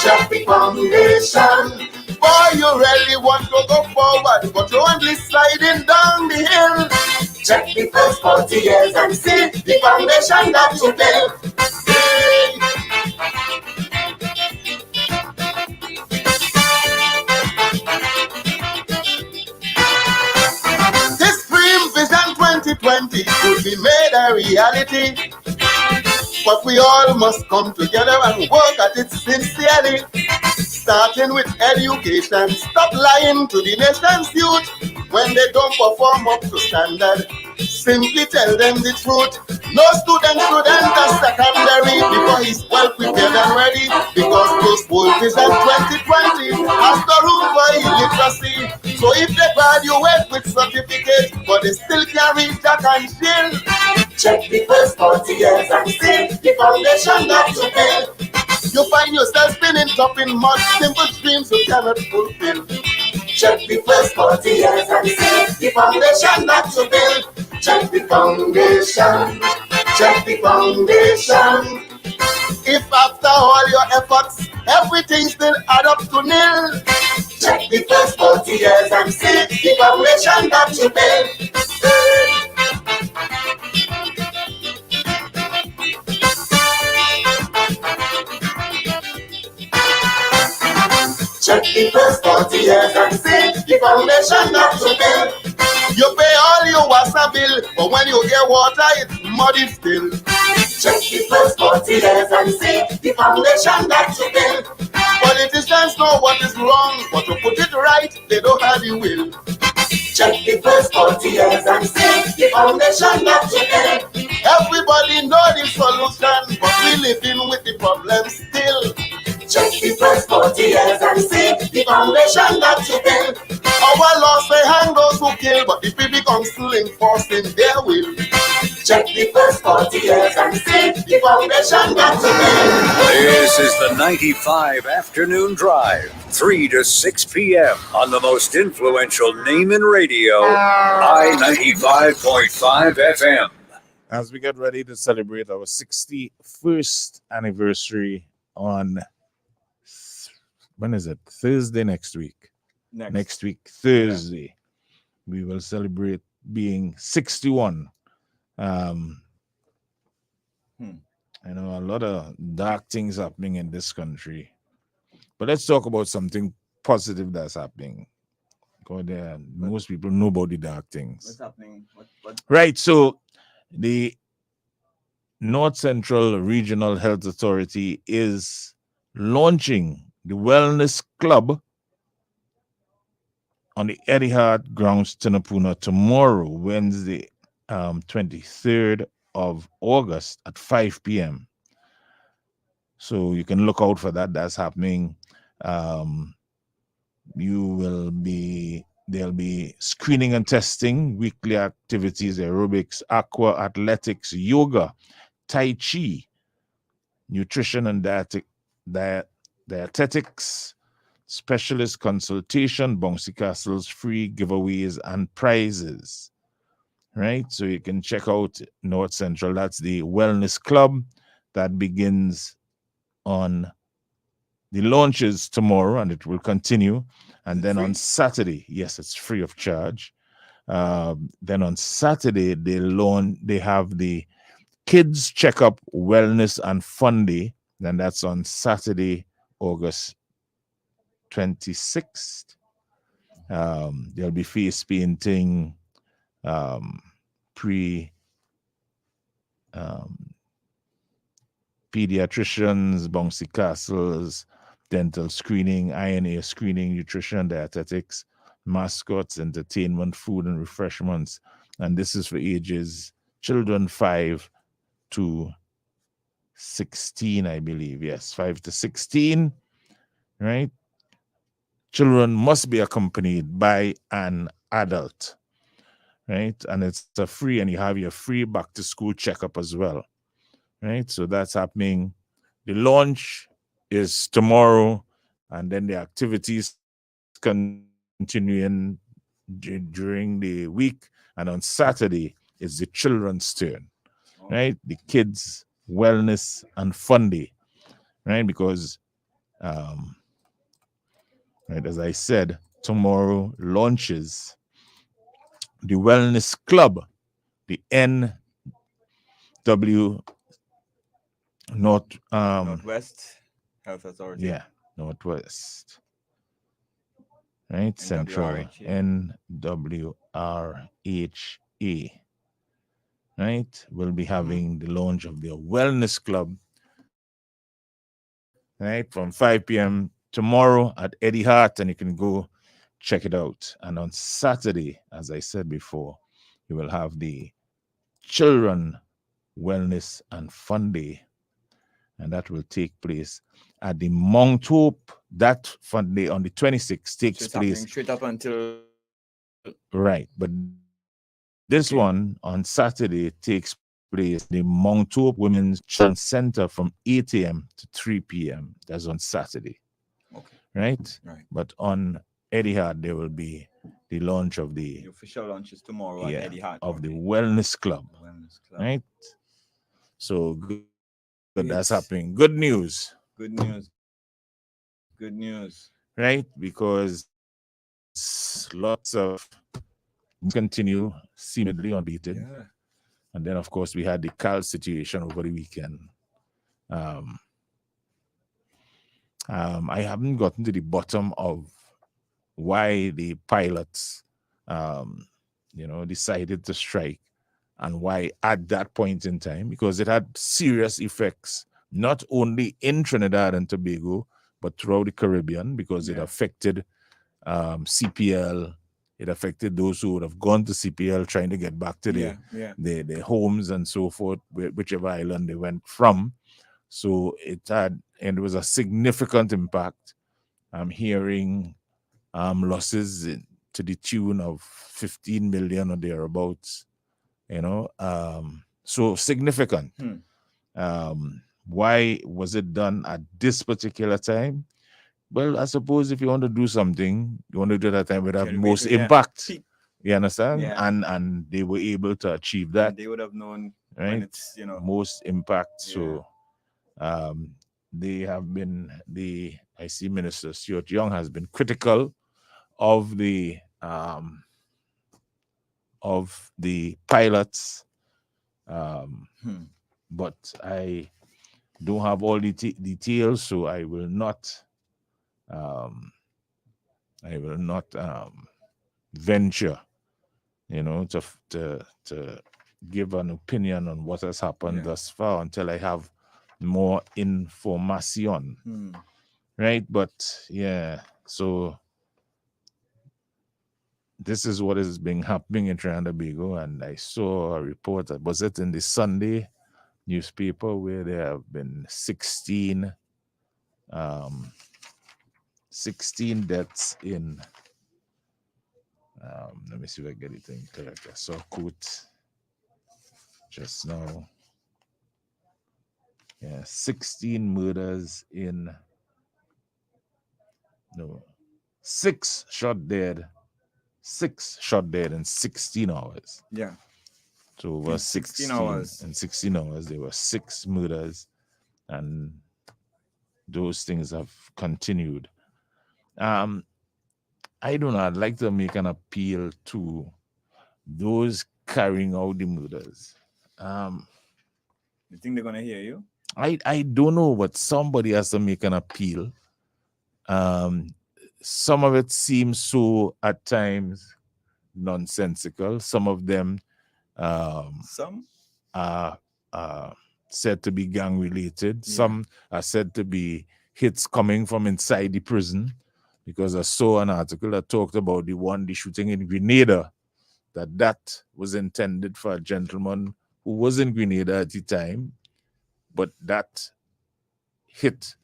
Check the foundation. Boy, you really want to go forward, but you're only sliding down the hill. Check the first 40 years and see the foundation that you build. Hey. This Dream Vision 2020 could be made a reality, but we all must come together and work at it sincerely. Starting with education, stop lying to the nation's youth when they don't perform up to standard. Simply tell them the truth. No student should enter secondary before he's well prepared and ready, because those World Vision 2020 has the room for illiteracy. So if they graduate with certificate, but they still can't read Jack and Jill, check the first 40 years and see the foundation that you build. You find yourself spinning top in mud, simple dreams you cannot fulfill. Check the first 40 years and see the foundation that you build. Check the foundation. Check the foundation. If after all your efforts, everything still add up to nil, check the first 40 years and see the foundation that you build. Check the first 40 years and see the foundation that you build. You pay all your water bill, but when you get water, it's muddy still. Check the first 40 years and see the foundation that you build. Politicians know what is wrong, but to put it right, they don't have the will. Check the first 40 years and see the foundation that you build. Everybody know the solution, but we living with the problem still. Check the first 40 years and see the foundation that you build. Our laws say hang those who kill, but if we become still enforcing their will. Check the first 40 years and see the foundation that you build. This is the 95 Afternoon Drive, 3 to 6 p.m. on the most influential name in radio, I-95.5 FM. As we get ready to celebrate our 61st anniversary on, when is it? Thursday next week. Next week, Thursday, we will celebrate being 61. I know a lot of dark things happening in this country, but let's talk about something positive that's happening. Because most people know about the dark things. What's happening? What? Right, so the North Central Regional Health Authority is launching the Wellness Club on the Etihad grounds, Tunapuna, tomorrow, Wednesday, 23rd of August at 5 p.m. So you can look out for that. That's happening. There'll be screening and testing, weekly activities, aerobics, aqua, athletics, yoga, tai chi, nutrition and dietetics, specialist consultation, bouncy castles, free giveaways and prizes. Right? So you can check out North Central. That's the Wellness Club that begins on the launch is tomorrow and it will continue. And then on Saturday, yes, it's free of charge. Then on Saturday, they have the Kids Checkup Wellness and Fun Day. Then that's on Saturday, August 26th. There'll be face painting, pediatricians, bouncy castles, dental screening, INA screening, nutrition, dietetics, mascots, entertainment, food and refreshments. And this is for ages children 5 to 16, I believe. Yes, 5 to 16, right? Children must be accompanied by an adult, right? And it's a free, and you have your free back to school checkup as well, right? So that's happening. The launch is tomorrow, and then the activities continuing during the week. And on Saturday is the children's turn, right? The kids' wellness and fun day, right? Because, right, as I said, tomorrow launches the Wellness Club, the NW Northwest Health Authority. Yeah, Northwest. Right, Central NWRHA. Right, we'll be having the launch of their Wellness Club, right, from 5 p.m. tomorrow at Eddie Hart, and you can go check it out. And on Saturday, as I said before, you will have the Children Wellness and Fun Day, and that will take place at the Mount Hope. That Fun Day on the 26th takes place straight up until right, but this one on Saturday takes place the Mount Hope Women's Children's Center from 8 a.m. to 3 p.m. That's on Saturday. Okay. Right? But on Eddie Hart, there will be the launch of the official launch is tomorrow at Eddie Hart. of the Wellness Club. Right? So good. That's happening. Good news. Good news. Good news. Right? Because lots of continue seemingly unbeaten. Yeah. And then, of course, we had the Cal situation over the weekend. I haven't gotten to the bottom of why the pilots, decided to strike, and why at that point in time, because it had serious effects, not only in Trinidad and Tobago, but throughout the Caribbean, because it affected CPL. It affected those who would have gone to CPL trying to get back to their homes and so forth, whichever island they went from. So it was a significant impact. I'm hearing losses to the tune of 15 million or thereabouts, so significant. Why was it done at this particular time? Well, I suppose if you want to do something, you want to do it at a time where it have most impact. You understand? Yeah. And they were able to achieve that. And they would have known right? when it's, Most impact. So they have been I see Minister Stuart Young has been critical of the pilots. But I don't have all the details, so I will not venture, to give an opinion on what has happened thus far until I have more information. Right? But so this is what has been happening in Trinidad and Tobago, and I saw a report, was it in the Sunday newspaper, where there have been 16 deaths in let me see if I get it in correct. I saw a quote just now. 16 murders in 6 shot dead in 16 hours. Yeah. So over 16 hours. In 16 hours, there were 6 murders, and those things have continued. I don't know. I'd like to make an appeal to those carrying out the murders. You think they're gonna hear you? I don't know, but somebody has to make an appeal. Some of it seems so at times nonsensical. Some of them Some are said to be gang related. Some are said to be hits coming from inside the prison, because I saw an article that talked about the shooting in Grenada, that was intended for a gentleman who was in Grenada at the time, but that hit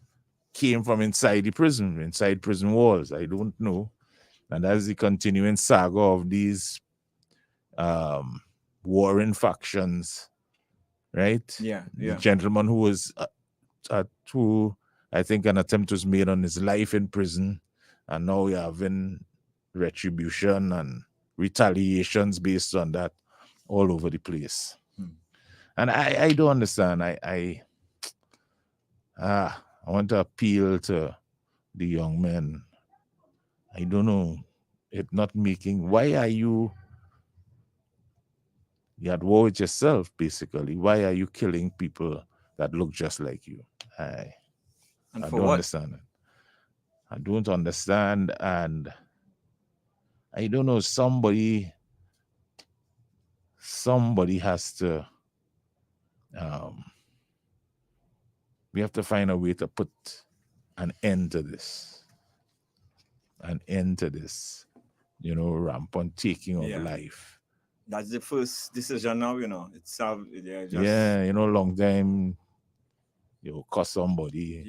came from inside the prison, inside prison walls. I don't know. And that's the continuing saga of these warring factions, right? The gentleman who was who I think an attempt was made on his life in prison, and now we're having retribution and retaliations based on that all over the place. And I don't understand. I want to appeal to the young men. I don't know. It not making. Why are you at war with yourself, basically? Why are you killing people that look just like you? I don't understand it. I don't understand, and I don't know. Somebody has to. We have to find a way to put an end to this. An end to this, rampant taking of life. That's the first decision now, It's long time you cuss somebody,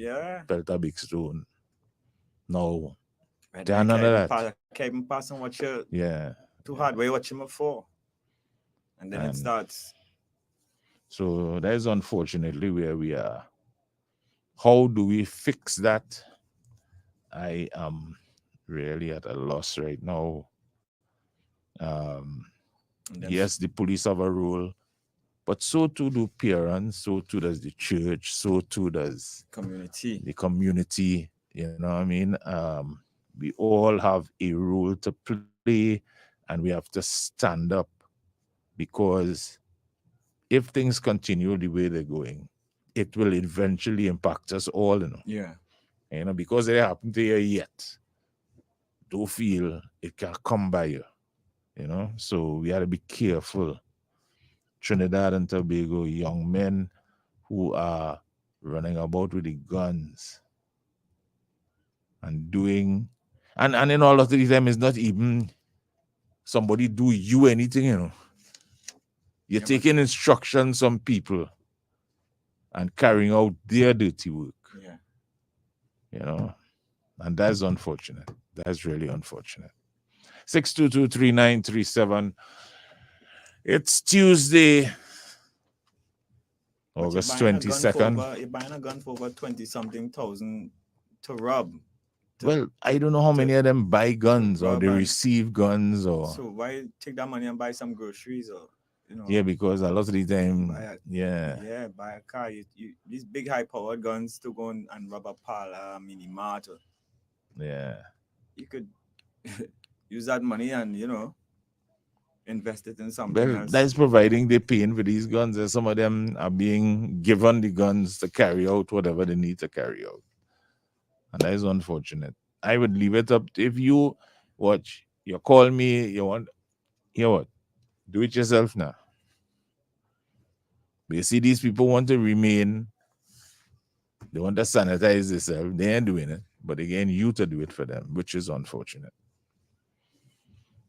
belt a big stone. No. None of that. Can't pass and watch you. Too Yeah. hard. Where you watching him for? And then it starts. So that is unfortunately where we are. How do we fix that? I am really at a loss right now. Yes, the police have a role, but so too do parents, so too does the church, so too does the community. You know what I mean? We all have a role to play, and we have to stand up, because if things continue the way they're going, it will eventually impact us all, because it happened to you yet. Don't feel it can come by you, So we have to be careful. Trinidad and Tobago, young men who are running about with the guns and doing, and in all of the time, it's not even somebody do you anything, You're taking instructions from people and carrying out their dirty work. And that's unfortunate. That's really unfortunate. 622-3937. It's Tuesday, August 22nd. You're buying a gun for over 20-something thousand to rob. Well, I don't know how many of them buy guns or they receive guns or. So why take that money and buy some groceries or, Yeah, because a lot of the time, buy a car. You these big high-powered guns to go and rob a parlor, mini mart. You could use that money and invest it in something else. That's providing they're paying for these guns, and some of them are being given the guns to carry out whatever they need to carry out. And that is unfortunate. I would leave it up if you watch. You call me. You want. You know what? Do it yourself now. But you see, these people want to remain. They want to sanitize themselves. They ain't doing it. But again, you to do it for them, which is unfortunate.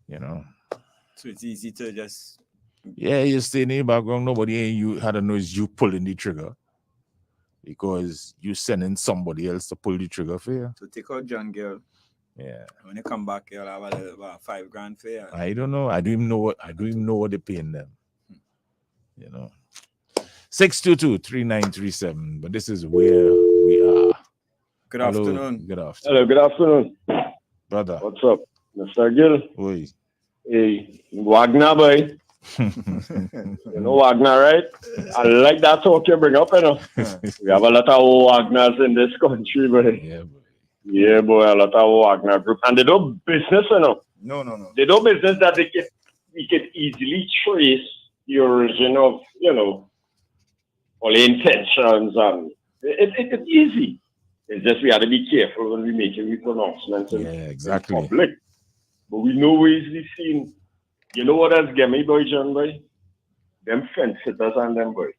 So it's easy to just. Yeah, you stay in the background. Nobody ain't you had to know it's you pulling the trigger, because you sending somebody else to pull the trigger for you. So take out John girl. Yeah. When you come back, you'll have about $5,000 for you. I don't know. I don't even know what they're paying them. 622-3937. But this is where we are. Good afternoon. Good afternoon. Hello, good afternoon. Brother. What's up? Mr. Gill? Oi. Hey, Wagner boy. You know Wagner, right? I like that talk you bring up, you know. We have a lot of Wagners in this country, but yeah, boy, a lot of Wagner group. And they do business, you know. No. They do business that we can easily trace the origin of, you know, all the intentions, and it's easy. It's just we have to be careful when we make any pronouncements in public. But we know we're easily seen. You know what else get me, boy, John, boy? Them fence sitters and them, boy.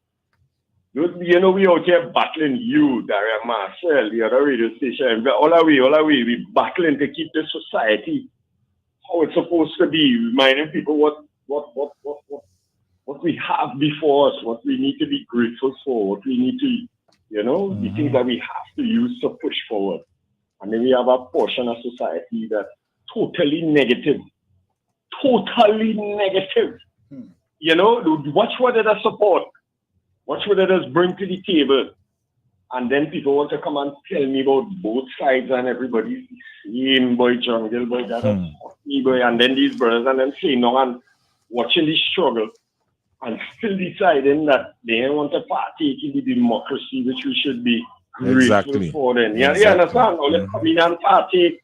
You know, we out here battling you, Darian Marcel, the other radio station. All the way, we battling to keep this society how it's supposed to be, reminding people what we have before us, what we need to be grateful for, what we need to, you know, the things that we have to use to push forward. And then we have a portion of society that's totally negative. You know, watch what it is support. Watch what it is bring to the table. And then people want to come and tell me about both sides and everybody's the same, boy, jungle, boy, that is me, boy. And then these brothers and them saying no and watching this struggle and still deciding that they don't want to partake in the democracy which we should be grateful for them. You understand? Let's come in and partake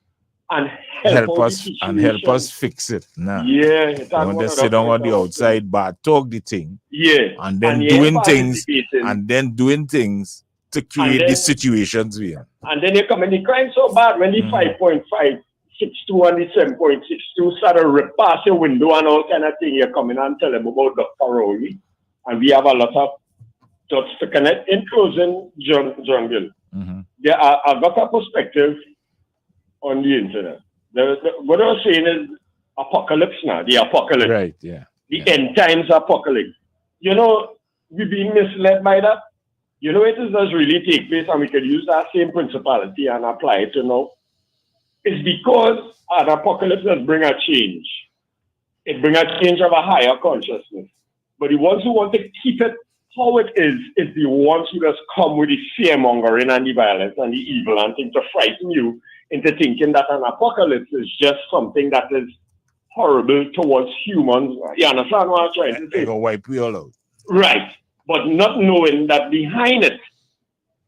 and help us fix it. Nah. Yeah. They want to sit down on the outside bar, talk the thing. Yeah. And then doing things to create the situations we are. And then they come and they crying so bad when the 5.562 and the 7.62 start to rip past your window and all kind of thing. You come in and tell them about Dr. Rowley. And we have a lot of dots to connect. In closing, John Gill, I've got a perspective on the internet. What I was saying is apocalypse now, the apocalypse. Right, yeah. The end times apocalypse. You know, we've been misled by that. You know, it does really take place, and we could use that same principality and apply it to now. It's because an apocalypse does bring a change. It brings a change of a higher consciousness. But the ones who want to keep it how it is the ones who just come with the fear-mongering and the violence and the evil and things to frighten you into thinking that an apocalypse is just something that is horrible towards humans. You understand what I'm trying to say? They're going to wipe you all out. Right. But not knowing that behind it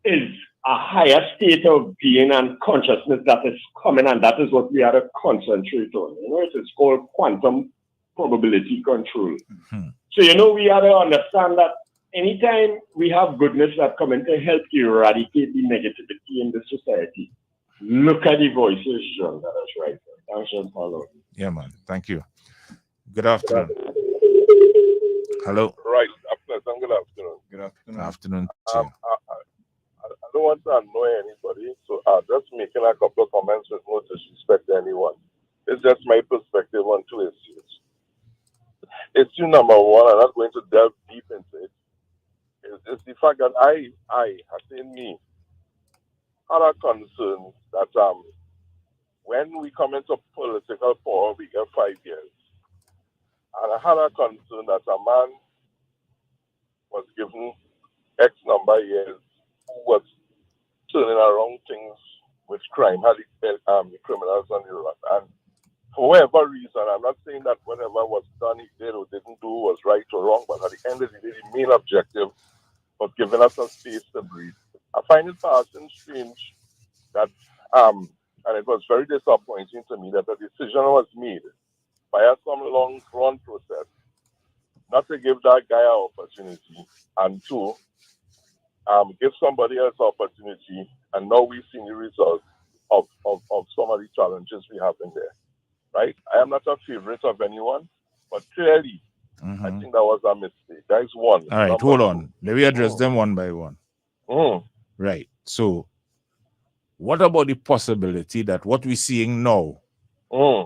is a higher state of being and consciousness that is coming, and that is what we are to concentrate on. You know, it is called quantum probability control. So, you know, we are to understand that anytime we have goodness that come in to help eradicate the negativity in the society, look at the voices, John, that is right. Thanks, John Paulo. Yeah, man. Thank you. Good afternoon. Hello. Right. Good afternoon. Good afternoon. I don't want to annoy anybody, so I'm just making a couple of comments with no disrespect to anyone. It's just my perspective on two issues. Issue number one, I'm not going to delve deep into it, is the fact that I say me, had a concern that when we come into political power, we get 5 years. And I had a concern that a man was given X number of years who was turning around things with crime, had the criminals on the run. And for whatever reason, I'm not saying that whatever was done, he did or didn't do was right or wrong, but at the end of the day, the main objective was giving us a space to breathe. I find it passing strange that, and it was very disappointing to me that the decision was made by some long-run process not to give that guy an opportunity, and two, give somebody else opportunity, and now we've seen the results of some of the challenges we have in there, right? I am not a favorite of anyone, but clearly, I think that was a mistake. That is one. All right, hold on. Let me address them one by one. Right. So, what about the possibility that what we're seeing now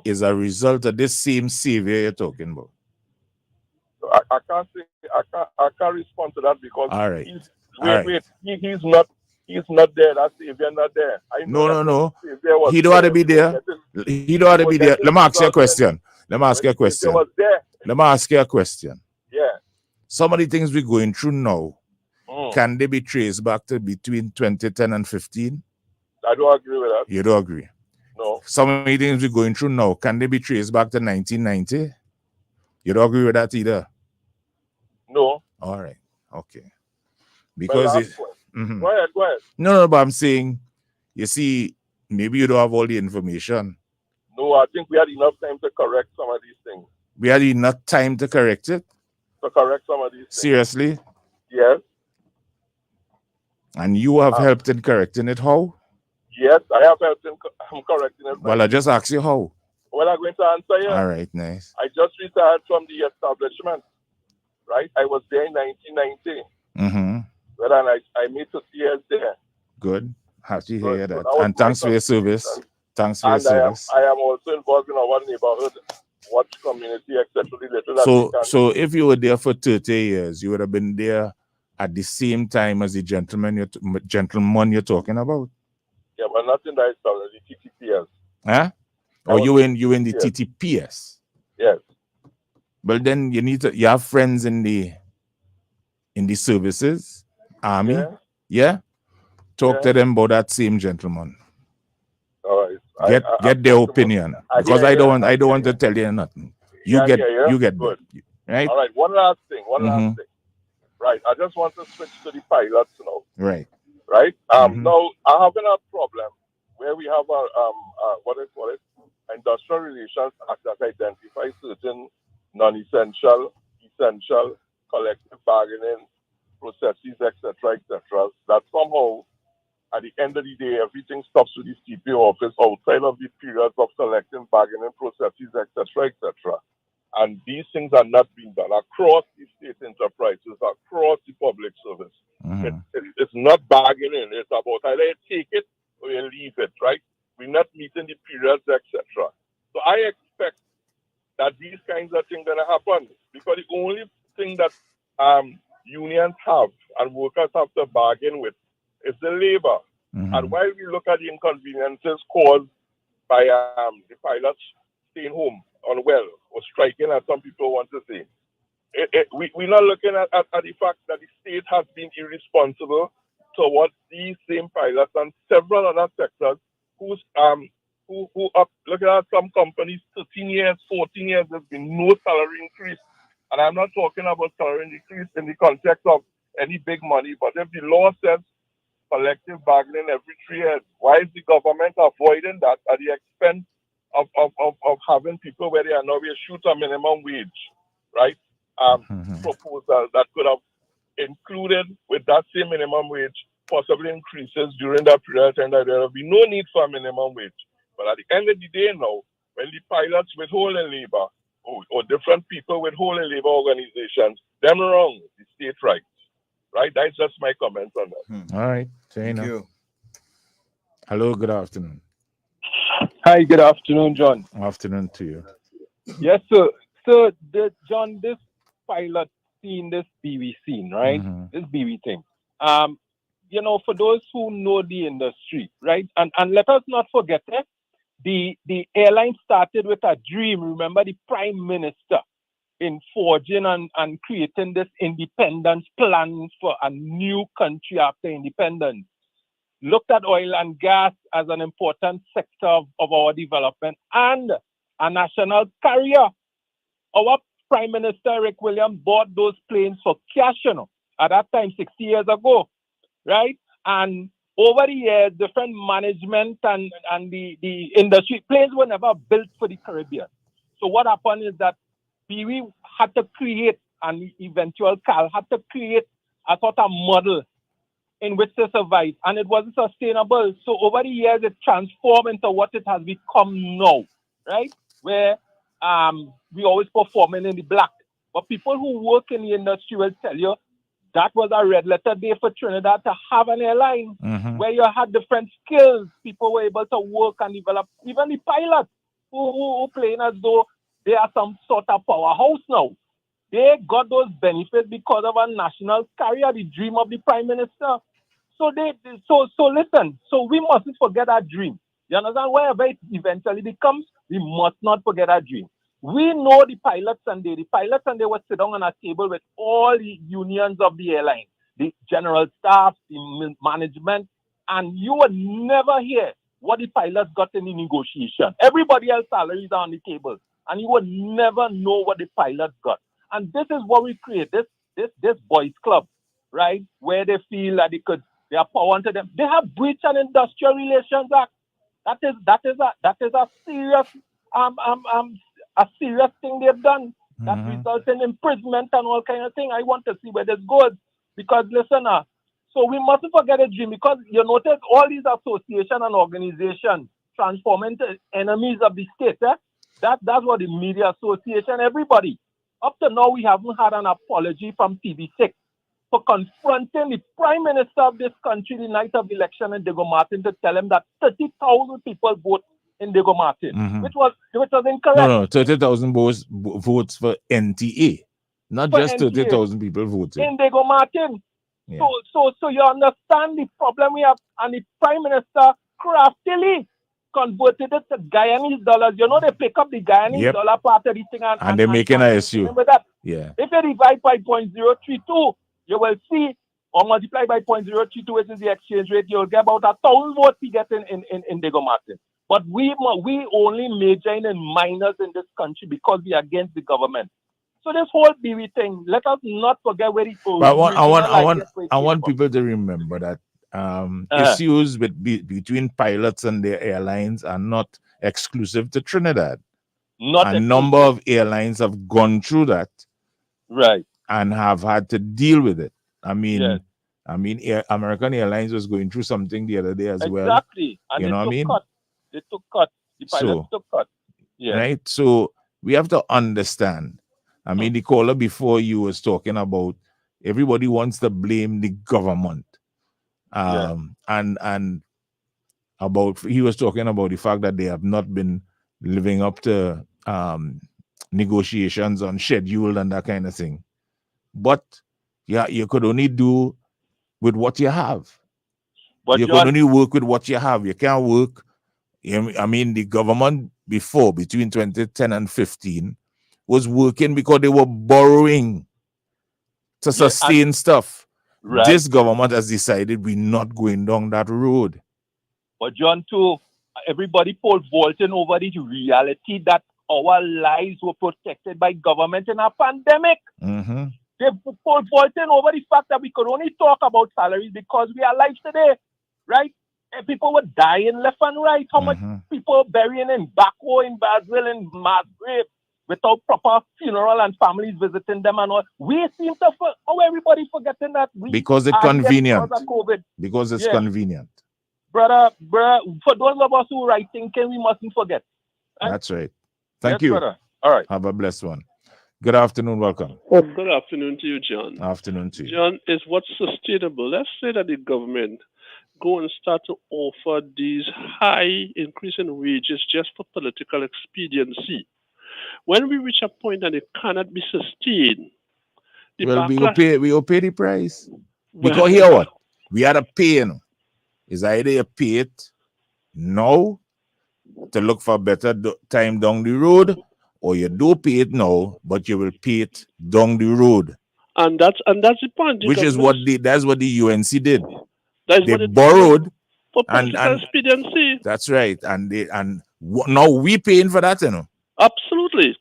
is a result of this same savior you're talking about? I can't say I can't respond to that because he's not there. That savior not there. No. He don't want to be there. He don't want to be there. Let me ask you a question. Let me ask you a question. Yeah. Some of the things we're going through now, can they be traced back to between 2010 and 15? I don't agree with that. You don't agree? No. Some of the things we're going through now, can they be traced back to 1990? You don't agree with that either? No. All right. Okay. My Because last it. point. Mhm. Go ahead, go ahead. No, but I'm saying, you see, maybe you don't have all the information. No, I think we had enough time to correct some of these things. We had enough time to correct it. To correct some of these things. Seriously? Yes. And you have helped in correcting it. How? Yes, I have helped in correcting it. Well, I just asked you how. Well, I'm going to answer you. All right, nice. I just retired from the establishment, right? I was there in 1990. Mm-hmm. Well, and I made 50 years there. Good. Happy to So hear that. that was And my thanks for your service. contribution. Thanks for your And service. I am also involved in our neighborhood watch community, etc. So if you were there for 30 years, you would have been there at the same time as the gentleman you're talking about. Yeah, but not in that establishment, the TTPS. Huh? Or you in the TTPS? Yes. Well, then you have friends in the services, army. Yeah. Talk to them about that same gentleman. All right. Get their opinion, because I don't want to tell you nothing. You get good. that, right? All right. One last thing. Right. I just want to switch to the pilots now. Right. Right. Now I have a problem where we have what I call it, Industrial Relations Act that identifies certain non-essential, essential, collective bargaining processes, etc., that somehow, at the end of the day, everything stops with the CPO office outside of the periods of collective bargaining processes, etc., etc. And these things are not being done across the state enterprises, across the public service. It's not bargaining. It's about either you take it or you leave it, right? We're not meeting the periods, etc. So I expect that these kinds of things are going to happen, because the only thing that unions have and workers have to bargain with is the labor. And while we look at the inconveniences caused by the pilots staying home unwell or striking, as some people want to say, we're not looking at the fact that the state has been irresponsible towards these same pilots and several other sectors who are looking at some companies 13 years, 14 years, there's been no salary increase. And I'm not talking about salary increase in the context of any big money, but if the law says collective bargaining every 3 years, why is the government avoiding that at the expense of having people where they are now, we shoot a minimum wage, right? Proposal that could have included with that same minimum wage possibly increases during that period of time, that there will be no need for a minimum wage. But at the end of the day now, when the pilots withholding labor or different people withholding labor organizations, them wrong, the state right. Right? That's just my comment on that. All right. Thank you. Hello, good afternoon. Hi, good afternoon, John. Afternoon to you. Yes, sir. So, John, this pilot scene, this BV scene, right? This BV thing. You know, for those who know the industry, right? And let us not forget that the airline started with a dream. Remember the Prime Minister in forging and creating this independence plan for a new country after independence. Looked at oil and gas as an important sector of our development and a national carrier. Our Prime Minister, Rick Williams, bought those planes for cash, you know, at that time, 60 years ago, right? And over the years, different management and the industry, planes were never built for the Caribbean. So what happened is that BW had to create, and the eventual CAL had to create a sort of model in which to survive, and it wasn't sustainable. So over the years, it transformed into what it has become now, right? Where we always performing in the black. But people who work in the industry will tell you that was a red letter day for Trinidad to have an airline where you had different skills. People were able to work and develop. Even the pilots who playing as though they are some sort of powerhouse now. They got those benefits because of a national carrier, the dream of the Prime Minister. So listen, so we mustn't forget our dream. You understand? Wherever it eventually becomes, we must not forget our dream. We know the pilots and they would sit down on a table with all the unions of the airline, the general staff, the management, and you would never hear what the pilots got in the negotiation. Everybody else's salaries are on the table, and you would never know what the pilots got. And this is what we create, this this boys club, right, where they feel that they are power to them. They have breached an industrial relations act. That is a serious a serious thing they've done that results in imprisonment and all kind of thing. I want to see where this goes because listen, so we mustn't forget a dream because you notice all these associations and organizations transform into enemies of the state. That's what the media association, everybody. Up to now, we haven't had an apology from TV6 for confronting the Prime Minister of this country the night of the election in Diego Martin to tell him that 30,000 people vote in Diego Martin, which was incorrect. No, 30,000 votes for NTA, not For just NTA. 30,000 people voted. In Diego Martin. Yeah. So you understand the problem we have, and the Prime Minister craftily converted it to Guyanese dollars. You know, they pick up the Guyanese dollar part of the thing and they're making an issue. Remember that? Yeah. If you divide by 0.032, you will see, or multiply by 0.032, which is the exchange rate, you'll get about 1,000 votes we get in Diego Martin. But we only majoring in minors in this country because we are against the government. So this whole BV thing, let us not forget where it goes. But I want people to remember that issues between pilots and their airlines are not exclusive to Trinidad. A number of airlines have gone through that, right, and have had to deal with it. I mean, American Airlines was going through something the other day as well. Exactly, and you know what I mean? They took cut. The pilots took cut. Yeah. Right. So we have to understand. I mean, the caller before you was talking about everybody wants to blame the government. And about he was talking about the fact that they have not been living up to negotiations on schedule and that kind of thing. But you could only do with what you have. But you could only work with what you have. You can't work. I mean, the government before, between 2010 and 15, was working because they were borrowing to sustain stuff. Right. This government has decided we're not going down that road. But John, too, everybody pole vaulting over the reality that our lives were protected by government in a pandemic. They pole vaulting over the fact that we could only talk about salaries because we are alive today, right? And people were dying left and right. How much people burying in Baco, in Basel, in mass grave without proper funeral and families visiting them and all. We seem to everybody forgetting that because it's convenient. Because it's convenient. Brother, for those of us who are thinking, we mustn't forget. Right? That's right. Thank you. Brother. All right. Have a blessed one. Good afternoon. Welcome. Good afternoon to you, John. Afternoon to you. John, is what's sustainable? Let's say that the government go and start to offer these high increase in wages just for political expediency. When we reach a point that it cannot be sustained, we will pay the price. Because here what? We had to pay, you know. It's either you pay it now to look for a better time down the road, or you don't pay it now, but you will pay it down the road. And that's the point. Which is what that's what the UNC did. They borrowed for political expediency. That's right. And now we paying for that, you know. Absolutely.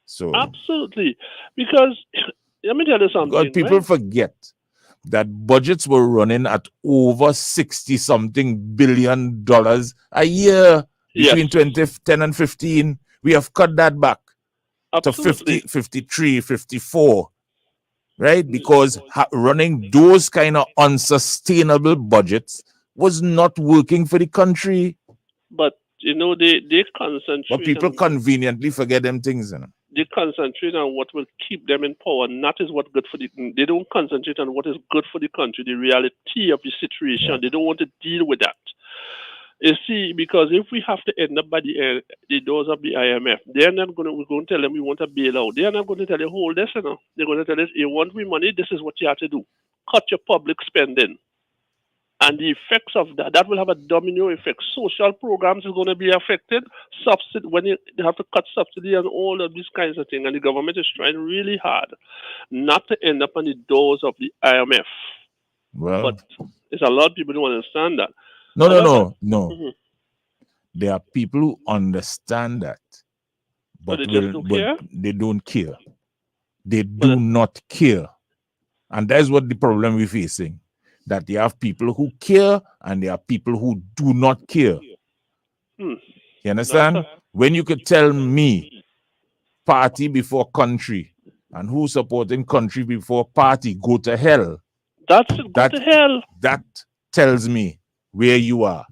So absolutely. Because let me tell you something. God, people forget that budgets were running at over $60-something billion a year between 2010 and 15. We have cut that back to 50, 53, 54. Right? Because running those kind of unsustainable budgets was not working for the country. But, you know, they concentrate. But people conveniently forget them things, you know. They concentrate on what will keep them in power, and that is what good for they don't concentrate on what is good for the country, the reality of the situation. Yeah. They don't want to deal with that. You see, because if we have to end up by the doors of the IMF, we're going to tell them we want a bailout. They're not going to tell you, hold this, you know. They're going to tell us, you want we money, this is what you have to do. Cut your public spending. And the effects of that will have a domino effect. Social programs is going to be affected. When they have to cut subsidy and all of these kinds of things. And the government is trying really hard not to end up on the doors of the IMF. Well, but there's a lot of people who don't understand that. No. Mm-hmm. There are people who understand that, but they don't care. They do not care. And that's what the problem we're facing. That you have people who care and there are people who do not care. You understand? When you could tell me party before country and who supporting country before party, go to hell. Go to hell. That tells me where you are.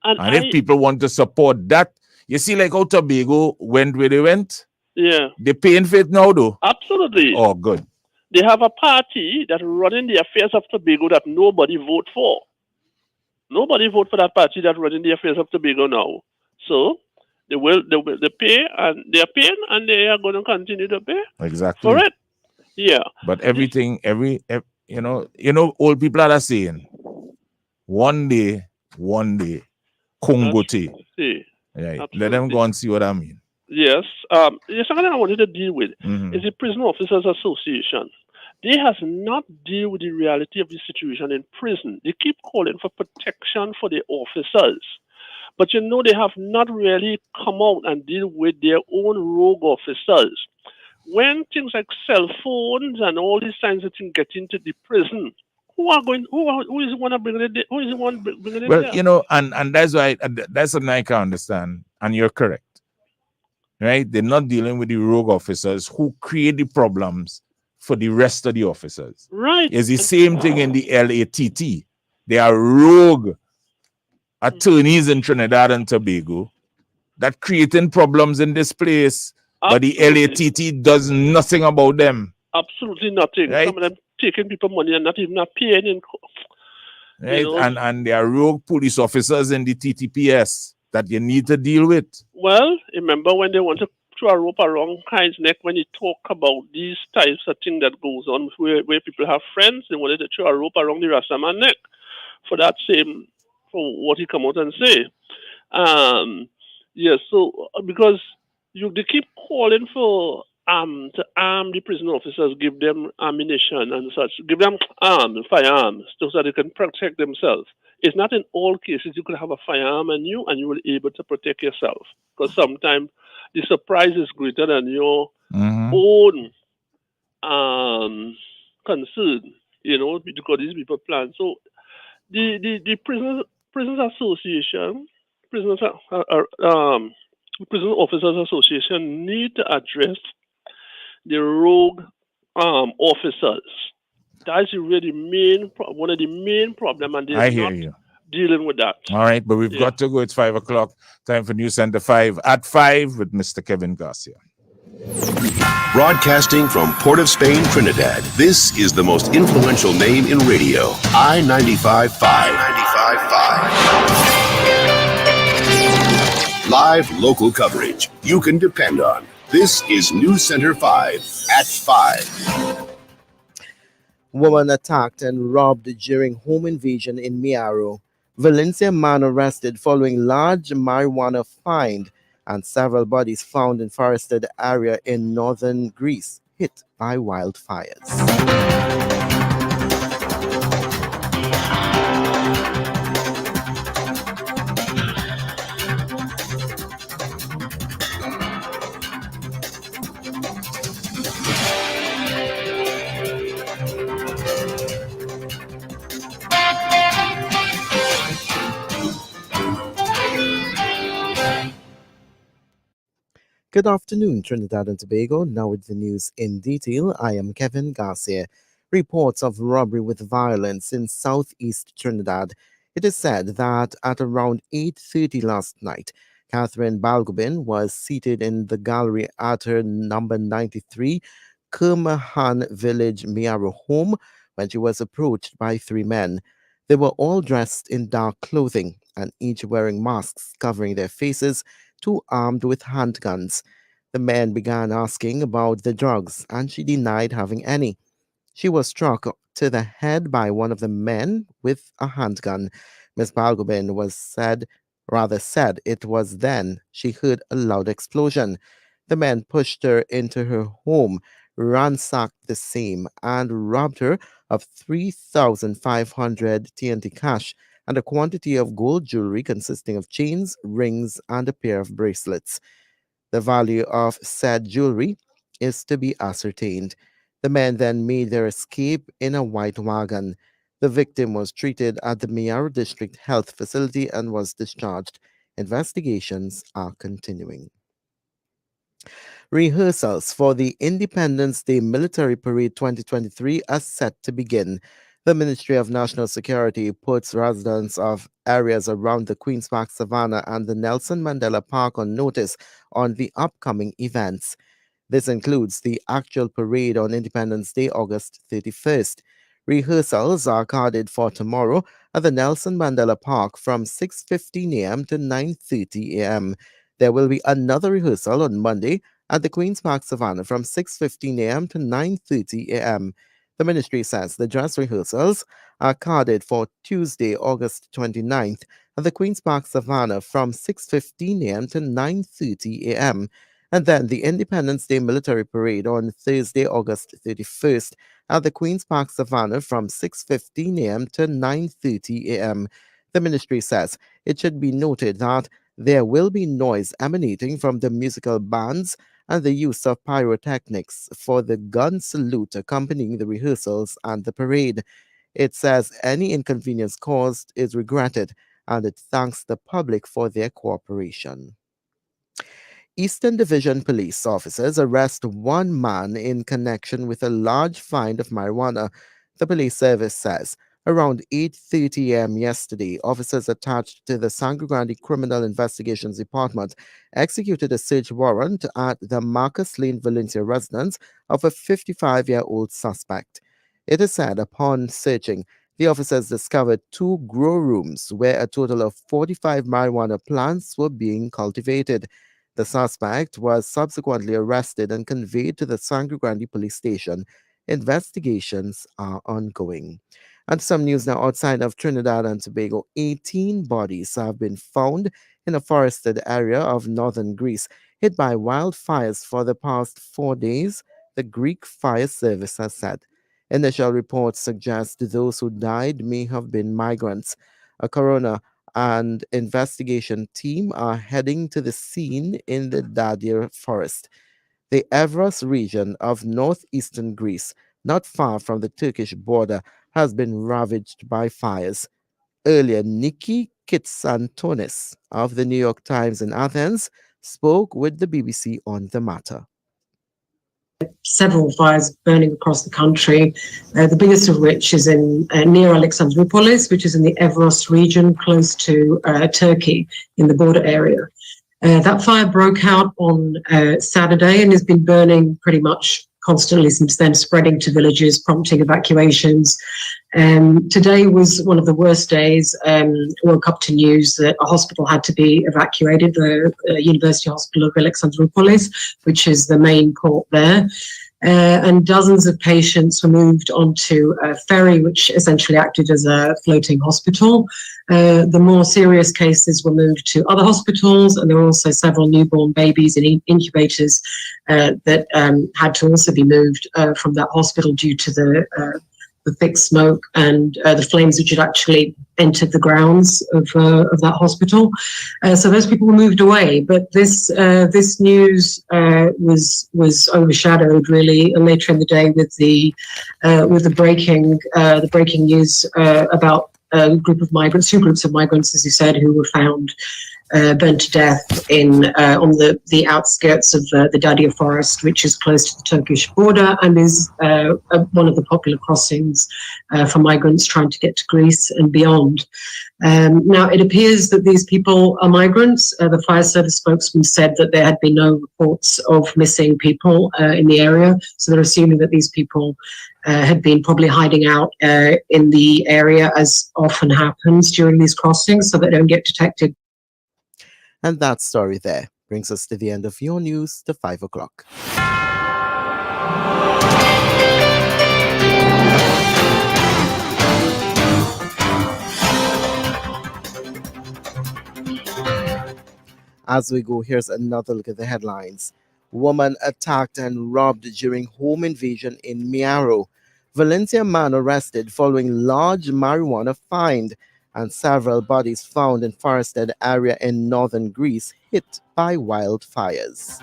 And if people want to support that, you see like how Tobago went where they went? Yeah. They're paying for it now though? Absolutely. Oh, good. They have a party that running the affairs of Tobago that nobody vote for. Nobody vote for that party that running the affairs of Tobago now. So they pay and they are paying and they are going to continue to pay exactly for it. Yeah. But everything, you know, old people are saying, one day, Congo tea. Right. Let them go and see what I mean. Yes. There's something I wanted to deal with is the Prison Officers Association. They has not dealt with the reality of the situation in prison. They keep calling for protection for the officers. But you know, they have not really come out and deal with their own rogue officers. When things like cell phones and all these kinds of things get into the prison, who is the one bringing it? Who is the one bringing it? Well, there? you know, and that's why that's something I can understand, and you're correct, right? They're not dealing with the rogue officers who create the problems for the rest of the officers. Right. It's the same thing in the LATT. They are rogue attorneys in Trinidad and Tobago that creating problems in this place. Absolutely. But the LATT does nothing about them. Absolutely nothing. Right? Some of them taking people money and not even paying in. Right, you know? and there are rogue police officers in the TTPS that you need to deal with. Well, remember when they want to throw a rope around Heinz neck when you talk about these types of things that goes on where people have friends, they wanted to throw a rope around the Rastaman neck for that same, for what he come out and say. Yes, so because they keep calling for to arm the prison officers, give them ammunition and such, give them firearms, so that they can protect themselves. It's not in all cases you could have a firearm on you and you will be able to protect yourself. Because sometimes the surprise is greater than your own concern, you know, because these people plan. So the Prisons Association, Prison Officers Association need to address the rogue officers. That's really one of the main problems, and they're not dealing with that. All right, but we've got to go. It's 5 o'clock. Time for News Center 5 at 5 with Mr. Kevin Garcia. Broadcasting from Port of Spain, Trinidad, this is the most influential name in radio, I-95.5. Live local coverage you can depend on. This is News Center 5 at 5. Woman attacked and robbed during home invasion in Miaro. Valencia man arrested following large marijuana find, and several bodies found in forested area in northern Greece hit by wildfires. Good afternoon, Trinidad and Tobago. Now with the news in detail, I am Kevin Garcia. Reports of robbery with violence in southeast Trinidad. It is said that at around 8:30 last night, Catherine Balgobin was seated in the gallery at her number 93 Kermahan Village Miaro home when she was approached by three men. They were all dressed in dark clothing and each wearing masks covering their faces, two armed with handguns. The men began asking about the drugs, and she denied having any. She was struck to the head by one of the men with a handgun. Miss Balgobin said it was then she heard a loud explosion. The men pushed her into her home, ransacked the same, and robbed her of 3,500 TNT cash and a quantity of gold jewelry consisting of chains, rings, and a pair of bracelets. The value of said jewelry is to be ascertained. The men then made their escape in a white wagon. The victim was treated at the Miaro District Health Facility and was discharged. Investigations are continuing. Rehearsals for the Independence Day Military Parade 2023 are set to begin. The Ministry of National Security puts residents of areas around the Queen's Park Savannah and the Nelson Mandela Park on notice on the upcoming events. This includes the actual parade on Independence Day, August 31st. Rehearsals are carded for tomorrow at the Nelson Mandela Park from 6:15 a.m. to 9:30 a.m. There will be another rehearsal on Monday at the Queen's Park Savannah from 6:15 a.m. to 9:30 a.m. The ministry says the dress rehearsals are carded for Tuesday, August 29th at the Queen's Park Savannah from 6:15 a.m. to 9:30 a.m. And then the Independence Day Military Parade on Thursday, August 31st at the Queen's Park Savannah from 6:15 a.m. to 9:30 a.m. The ministry says it should be noted that there will be noise emanating from the musical bands and the use of pyrotechnics for the gun salute accompanying the rehearsals and the parade. It says any inconvenience caused is regretted and it thanks the public for their cooperation. Eastern Division police officers arrest one man in connection with a large find of marijuana, the police service says. Around 8:30 a.m. yesterday, officers attached to the Sangre Grande Criminal Investigations Department executed a search warrant at the Marcus Lane, Valencia residence of a 55-year-old suspect. It is said upon searching, the officers discovered 2 grow rooms where a total of 45 marijuana plants were being cultivated. The suspect was subsequently arrested and conveyed to the Sangre Grande police station. Investigations are ongoing. And some news now outside of Trinidad and Tobago. 18 bodies have been found in a forested area of northern Greece, hit by wildfires for the past 4 days, the Greek Fire Service has said. Initial reports suggest those who died may have been migrants. A coroner and investigation team are heading to the scene in the Dadir forest, the Evros region of northeastern Greece, not far from the Turkish border, has been ravaged by fires. Earlier, Nikki Kitsantonis of the New York Times in Athens spoke with the BBC on the matter. Several fires burning across the country, the biggest of which is in near Alexandroupolis, which is in the Evros region, close to Turkey, in the border area. That fire broke out on Saturday and has been burning pretty much constantly since then, spreading to villages, prompting evacuations. Today was one of the worst days. Woke up to news that a hospital had to be evacuated, the University Hospital of Alexandroupolis, which is the main port there. And dozens of patients were moved onto a ferry, which essentially acted as a floating hospital. The more serious cases were moved to other hospitals, and there were also several newborn babies in incubators that had to also be moved from that hospital due to the thick smoke and the flames which had actually entered the grounds of that hospital. So those people were moved away. But this news was overshadowed really later in the day with the breaking news about a group of migrants, 2 groups of migrants, as you said, who were found burnt to death on the outskirts of the Dadia forest, which is close to the Turkish border and is one of the popular crossings for migrants trying to get to Greece and beyond. Now, it appears that these people are migrants. The fire service spokesman said that there had been no reports of missing people in the area, so they're assuming that these people had been probably hiding out in the area, as often happens during these crossings, so that they don't get detected. And that story there brings us to the end of your news, to 5 o'clock. As we go, here's another look at the headlines. Woman attacked and robbed during home invasion in Miaro. Valencia man arrested following large marijuana find. And several bodies found in forested area in northern Greece hit by wildfires.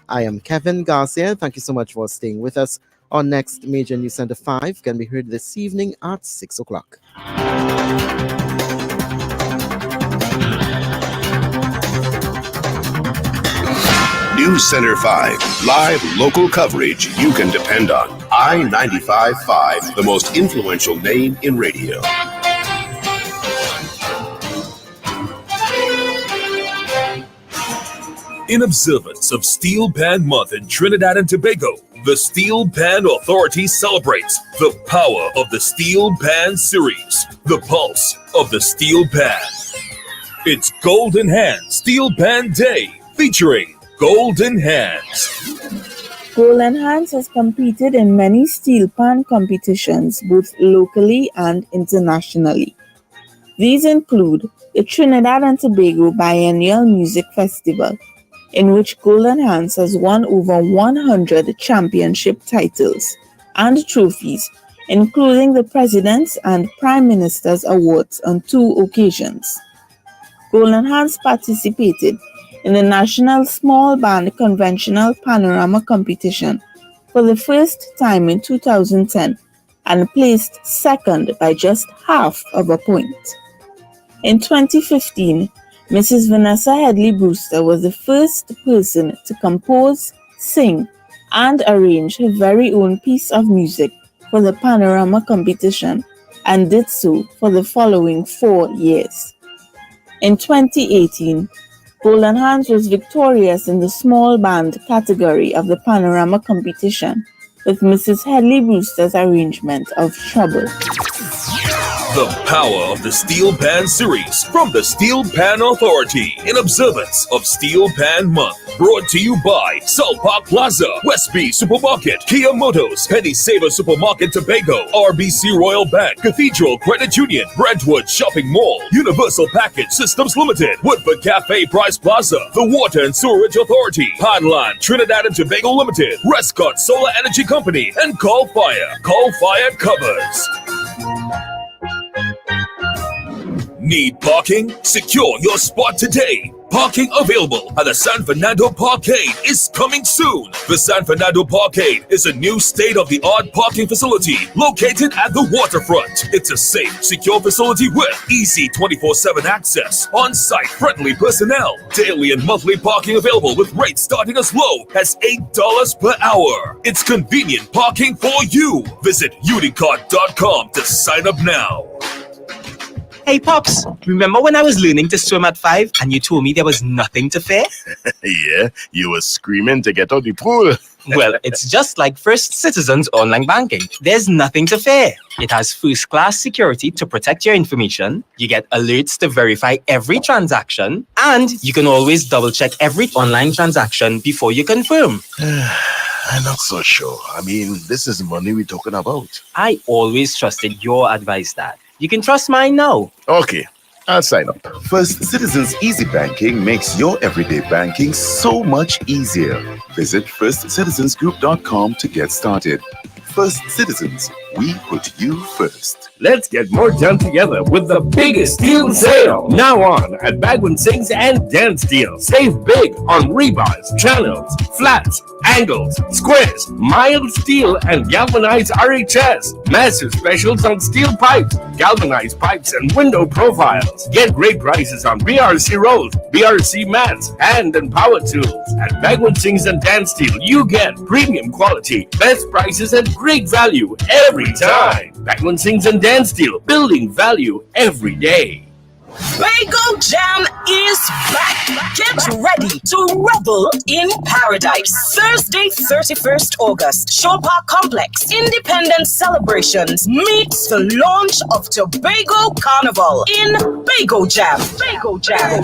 I am Kevin Garcia. Thank you so much for staying with us. Our next Major News Center 5 can be heard this evening at 6 o'clock. News Center 5, live local coverage you can depend on. I-95.5, the most influential name in radio. In observance of Steel Pan Month in Trinidad and Tobago, the Steel Pan Authority celebrates the power of the Steel Pan series, the pulse of the Steel Pan. It's Golden Hands Steel Pan Day, featuring Golden Hands. Golden Hands has competed in many steel pan competitions, both locally and internationally. These include the Trinidad and Tobago Biennial Music Festival, in which Golden Hands has won over 100 championship titles and trophies, including the President's and Prime Minister's awards on 2 occasions. Golden Hands participated in the National Small Band Conventional Panorama Competition for the first time in 2010 and placed second by just half of a point. In 2015, Mrs. Vanessa Headley Brewster was the first person to compose, sing, and arrange her very own piece of music for the Panorama competition, and did so for the following 4 years. In 2018, Golden Hands was victorious in the small band category of the Panorama competition with Mrs. Headley Brewster's arrangement of Trouble. The power of the Steel Pan series from the Steel Pan Authority in observance of Steel Pan Month. Brought to you by South Park Plaza, Westby Supermarket, Kia Motors, Penny Saver Supermarket Tobago, RBC Royal Bank, Cathedral Credit Union, Brentwood Shopping Mall, Universal Package Systems Limited, Woodford Cafe Price Plaza, the Water and Sewerage Authority, Padland Trinidad and Tobago Limited, Rescott Solar Energy Company, and Call Fire. Call Fire covers. Need parking? Secure your spot today. Parking available at the San Fernando Parkade is coming soon. The San Fernando Parkade is a new state-of-the-art parking facility located at the waterfront. It's a safe, secure facility with easy 24/7 access, on-site friendly personnel, daily and monthly parking available with rates starting as low as $8 per hour. It's convenient parking for you. Visit unicart.com to sign up now. Hey, Pops, remember when I was learning to swim at 5 and you told me there was nothing to fear? Yeah, you were screaming to get out the pool. Well, it's just like First Citizens online banking. There's nothing to fear. It has first-class security to protect your information. You get alerts to verify every transaction. And you can always double-check every online transaction before you confirm. I'm not so sure. I mean, this is money we're talking about. I always trusted your advice, Dad. You can trust mine now. Okay, I'll sign up. First Citizens Easy Banking makes your everyday banking so much easier. Visit firstcitizensgroup.com to get started. First Citizens, we put you first. Let's get more done together with the biggest steel sale now on at Bagwin Sings and Dan Steel. Save big on rebars, channels, flats, angles, squares, mild steel, and galvanized RHS. Massive specials on steel pipes, galvanized pipes, and window profiles. Get great prices on BRC rolls, BRC mats, hand and power tools. At Bagwin Sings and Dan Steel, you get premium quality, best prices, and great value every time. Bagwin Sings and Dan Steel, building value every day. Bagel Jam is back. Get ready to revel in paradise. Thursday, 31st August, Shore Park Complex, Independence Celebrations meets the launch of Tobago Carnival in Bagel Jam. Bagel Jam.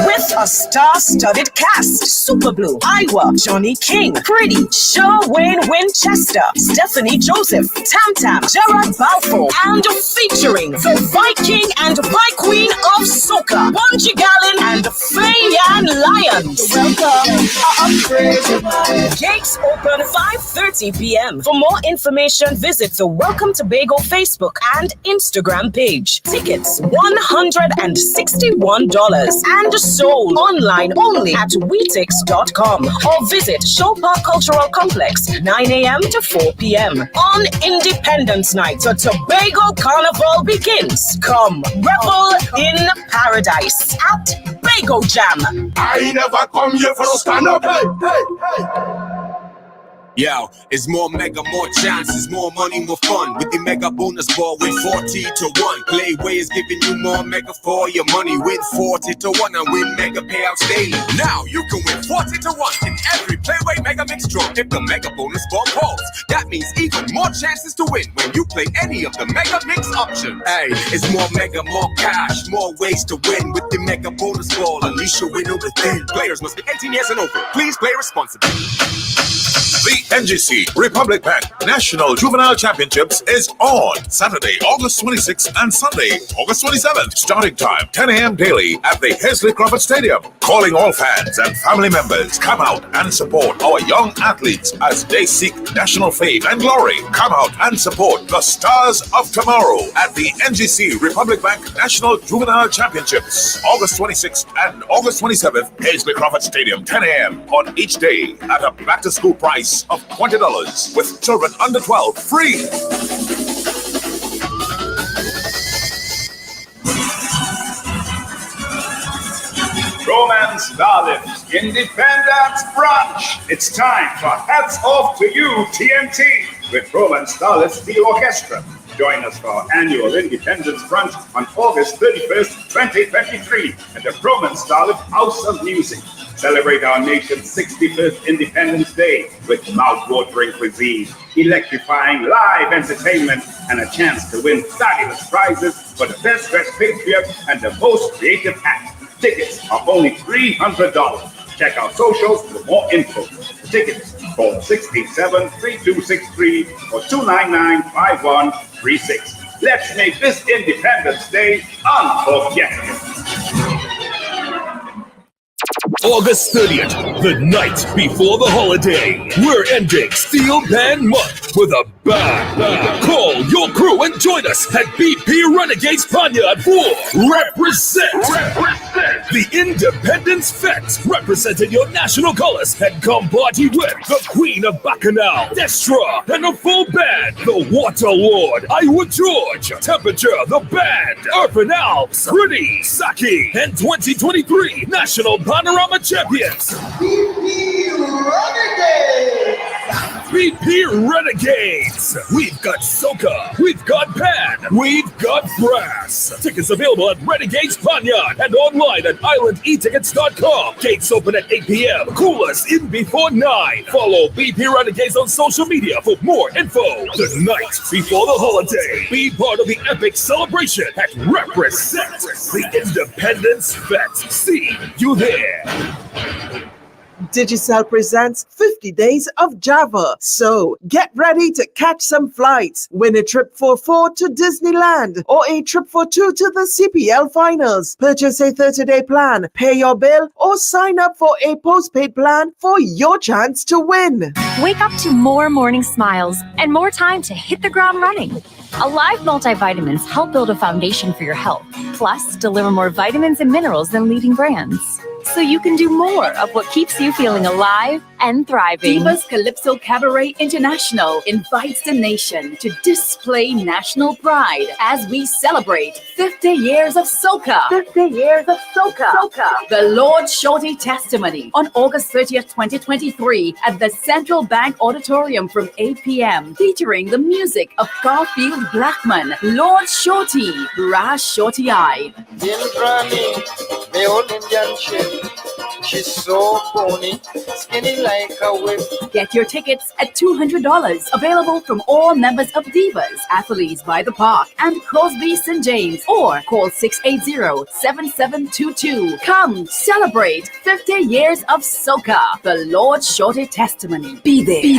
With a star-studded cast: Super Blue, Iowa, Johnny King, Pretty, Sherwayne Winchester, Stephanie Joseph, Tam Tam, Gerard Balfour, and featuring the Viking and Vi-Queen of Soca, Bungie Gallon and Fayan Lyons. Welcome. Gates open 5:30 p.m. For more information, visit the Welcome to Tobago Facebook and Instagram page. Tickets $160 $31 and sold online only at Weetix.com or visit Show Park Cultural Complex 9 a.m. to 4 p.m. On Independence Night, the Tobago Carnival begins. Come revel in paradise at Bago Jam. I never come here for no stand up. Hey, hey, hey. Yo, it's more mega, more chances, more money, more fun. With the mega bonus ball, win 40 to 1. Playway is giving you more mega for your money. Win 40 to 1 and win mega payouts daily. Now you can win 40 to 1 in every Playway Mega Mix draw if the mega bonus ball calls. That means even more chances to win when you play any of the mega mix options. Hey, it's more mega, more cash, more ways to win with the mega bonus ball. Unleash your winner within. Players must be 18 years and over. Please play responsibly. The NGC Republic Bank National Juvenile Championships is on Saturday, August 26th and Sunday, August 27th. Starting time, 10 a.m. daily at the Hesley Crawford Stadium. Calling all fans and family members, come out and support our young athletes as they seek national fame and glory. Come out and support the stars of tomorrow at the NGC Republic Bank National Juvenile Championships, August 26th and August 27th, Hesley Crawford Stadium, 10 a.m. on each day at a back-to-school price of $20 with children under 12 free. Romance Darlings Independence Branch. It's time for Hats Off to You TNT with Romance Darlings the Orchestra. Join us for our annual Independence Brunch on August 31st, 2023 at the Romance Darlings House of Music. Celebrate our nation's 61st Independence Day with mouth-watering cuisine, electrifying live entertainment, and a chance to win fabulous prizes for the best dressed patriot and the most creative act. Tickets are only $300. Check our socials for more info. Tickets, call 687-3263 or 299-5136. Let's make this Independence Day unforgettable. August 30th, the night before the holiday. We're ending Steel Pan Month with a bang. Call your crew and join us at BP Renegades Panyard for Represent. The Independence Fete, representing your national colors, and come party with the Queen of Bacchanal, Destra, and a full band, the Water Lord, Iowa George, Temperature, the band, Urban Alps, Pretty, Saki, and 2023 National Panorama Champions. BP Renegades. We've got soca, we've got pan, we've got brass. Tickets available at Renegades Panyard and online at islandetickets.com. Gates open at 8 p.m. Cool us in before 9. Follow BP Renegades on social media for more info. The night before the holiday. Be part of the epic celebration at Represent, the Independence Fete. See you there. Digicel presents 50 Days of Java. So get ready to catch some flights. Win a trip for 4 to Disneyland or a trip for 2 to the CPL finals. Purchase a 30-day plan, pay your bill, or sign up for a postpaid plan for your chance to win. Wake up to more morning smiles and more time to hit the ground running. Alive multivitamins help build a foundation for your health. Plus, deliver more vitamins and minerals than leading brands. So you can do more of what keeps you feeling alive and thriving. Divas Calypso Cabaret International invites the nation to display national pride as we celebrate 50 years of soca. 50 years of soca. The Lord Shorty Testimony on August 30th, 2023 at the Central Bank Auditorium from 8 p.m. featuring the music of Garfield Blackman, Lord Shorty, Brass Shorty Eye. The old Indian chick. She's so bony, skinny like a whip. Get your tickets at $200. Available from all members of Divas, Athletes by the Park, and Crosby St. James. Or call 680-7722. Come celebrate 50 years of soca. The Lord Shorty Testimony. Be there.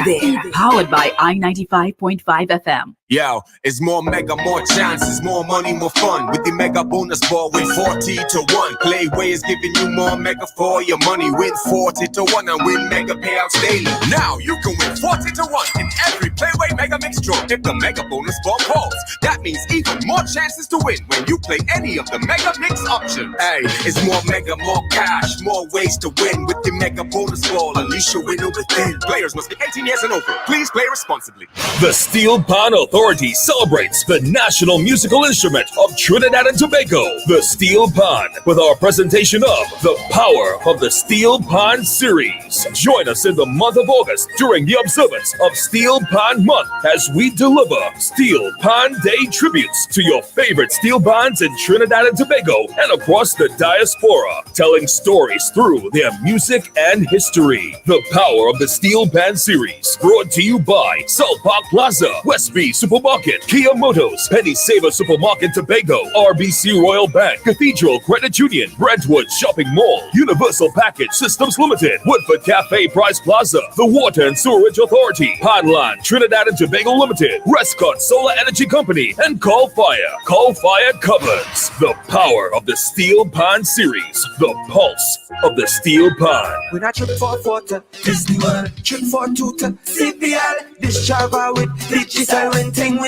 Powered by I-95.5 FM. Yo, it's more mega, more chances, more money, more fun. With the mega bonus ball, win 40 to 1. Playway is giving you more mega for your money. Win 40 to 1 and win mega payouts daily. Now you can win 40 to 1 in every Playway mega mix draw if the mega bonus ball falls. That means even more chances to win when you play any of the mega mix options. Hey, it's more mega, more cash, more ways to win with the mega bonus ball. Unleash your winner within. Players must be 18 years and over. Please play responsibly. The Steel Pan Authority celebrates the national musical instrument of Trinidad and Tobago, the Steel Pan, with our presentation of The Power of the Steel Pan series. Join us in the month of August during the observance of Steel Pan Month as we deliver Steel Pan Day tributes to your favorite steel bands in Trinidad and Tobago and across the diaspora, telling stories through their music and history. The Power of the Steel Pan series, brought to you by South Park Plaza, Westby Supermarket, Kia Motors, Penny Saver Supermarket Tobago, RBC Royal Bank, Cathedral Credit Union, Brentwood Shopping Mall, Universal Package Systems Limited, Woodford Cafe Price Plaza, the Water and Sewerage Authority, Panland Trinidad and Tobago Limited, Rescott Solar Energy Company, and Call Fire. Call Fire covers the Power of the Steel Pan series, the pulse of the Steel Pan. When I trip for water, Disney World, trip for tutor, CPL, this Java with digital winting.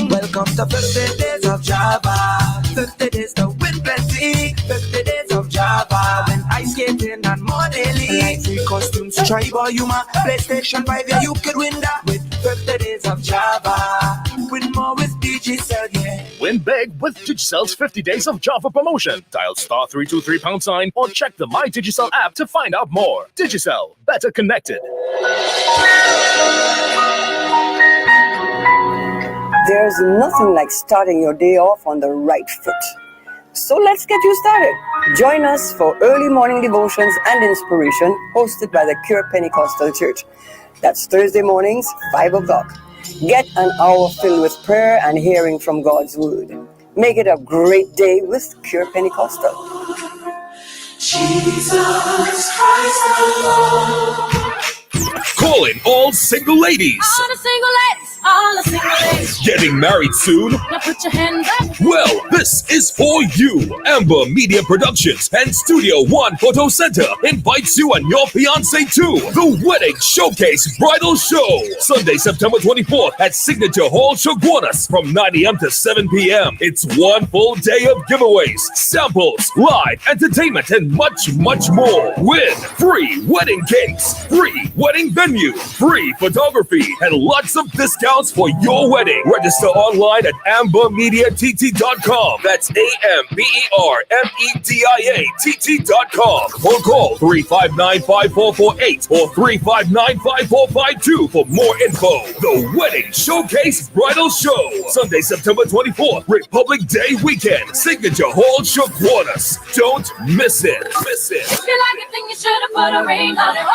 Welcome to 50 days of Java, 50 days to win plenty, 50 days of Java, when ice skating and more daily. Like free costumes, tribe or Yuma, PlayStation 5, yeah, you could win that with 50 days of Java. Win more with Digicel, yeah. Win big with Digicel's 50 Days of Java promotion. Dial *323# or check the My Digicel app to find out more. Digicel, better connected. There's nothing like starting your day off on the right foot. So let's get you started. Join us for early morning devotions and inspiration hosted by the Cure Pentecostal Church. That's Thursday mornings, 5 o'clock. Get an hour filled with prayer and hearing from God's Word. Make it a great day with Cure Pentecostal. Jesus Christ alone. Calling all single ladies. All the single ladies. All the single ladies. Getting married soon? Now put your hands up. Well, this is for you. Amber Media Productions and Studio One Photo Center invites you and your fiancé to the Wedding Showcase Bridal Show. Sunday, September 24th at Signature Hall, Chaguanas from 9 a.m. to 7 p.m. It's one full day of giveaways, samples, live entertainment, and much, much more. With free wedding cakes, free wedding venue, free photography, and lots of discounts for your wedding. Register online at ambermediatt.com. That's AMBERMEDIATT.com. Or call 359-5448 or 359-5452 for more info. The Wedding Showcase Bridal Show. Sunday, September 24th, Republic Day weekend. Signature Hall, Chaguanas. Don't miss it. If you like it, then you should have put a ring on it.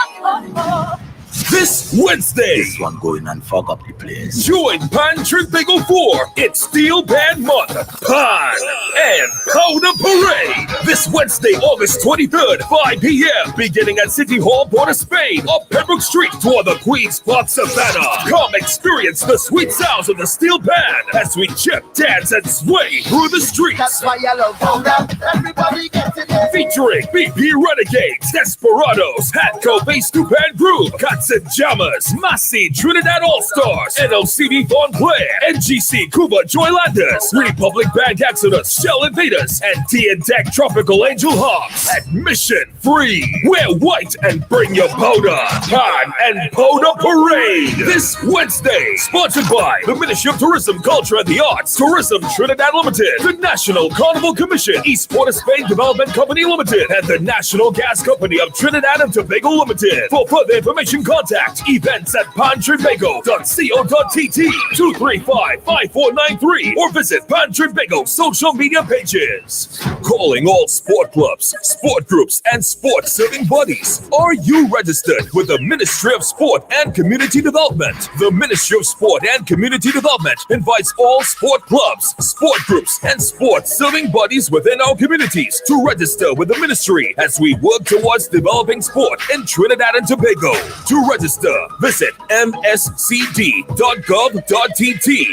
This Wednesday, this one going and fog up the place. Join Pan Trinbago for It's Steel Pan Month, Pan and Powder Parade. This Wednesday, August 23rd, 5 p.m. beginning at City Hall, Port of Spain, up Pembroke Street toward the Queen's Park Savannah. Come experience the sweet sounds of the Steel Pan as we chip, dance, and sway through the streets. That's why I love powder. Everybody gets it. Featuring BP Renegades, Desperados, Hatco Bass Pan Groove, Cuts and Jammers, Massey Trinidad All-Stars, NLCD Von Claire, NGC Cuba Joylanders, Republic Band Exodus, Shell Invaders, and T&Tech Tropical Angel Hawks. Admission free. Wear white and bring your powder. Pan and Powder Parade. This Wednesday, sponsored by the Ministry of Tourism, Culture, and the Arts, Tourism Trinidad Limited, the National Carnival Commission, East Port of Spain Development Company Limited, and the National Gas Company of Trinidad and Tobago Limited. For further information, contact events at pantrinbago.co.tt 235-5493 or visit Pan Trinbago social media pages. Calling all sport clubs, sport groups, and sport serving bodies. Are you registered with the Ministry of Sport and Community Development? The Ministry of Sport and Community Development invites all sport clubs, sport groups, and sport serving bodies within our communities to register with the ministry as we work towards developing sport in Trinidad and Tobago. To register, visit mscd.gov.tt,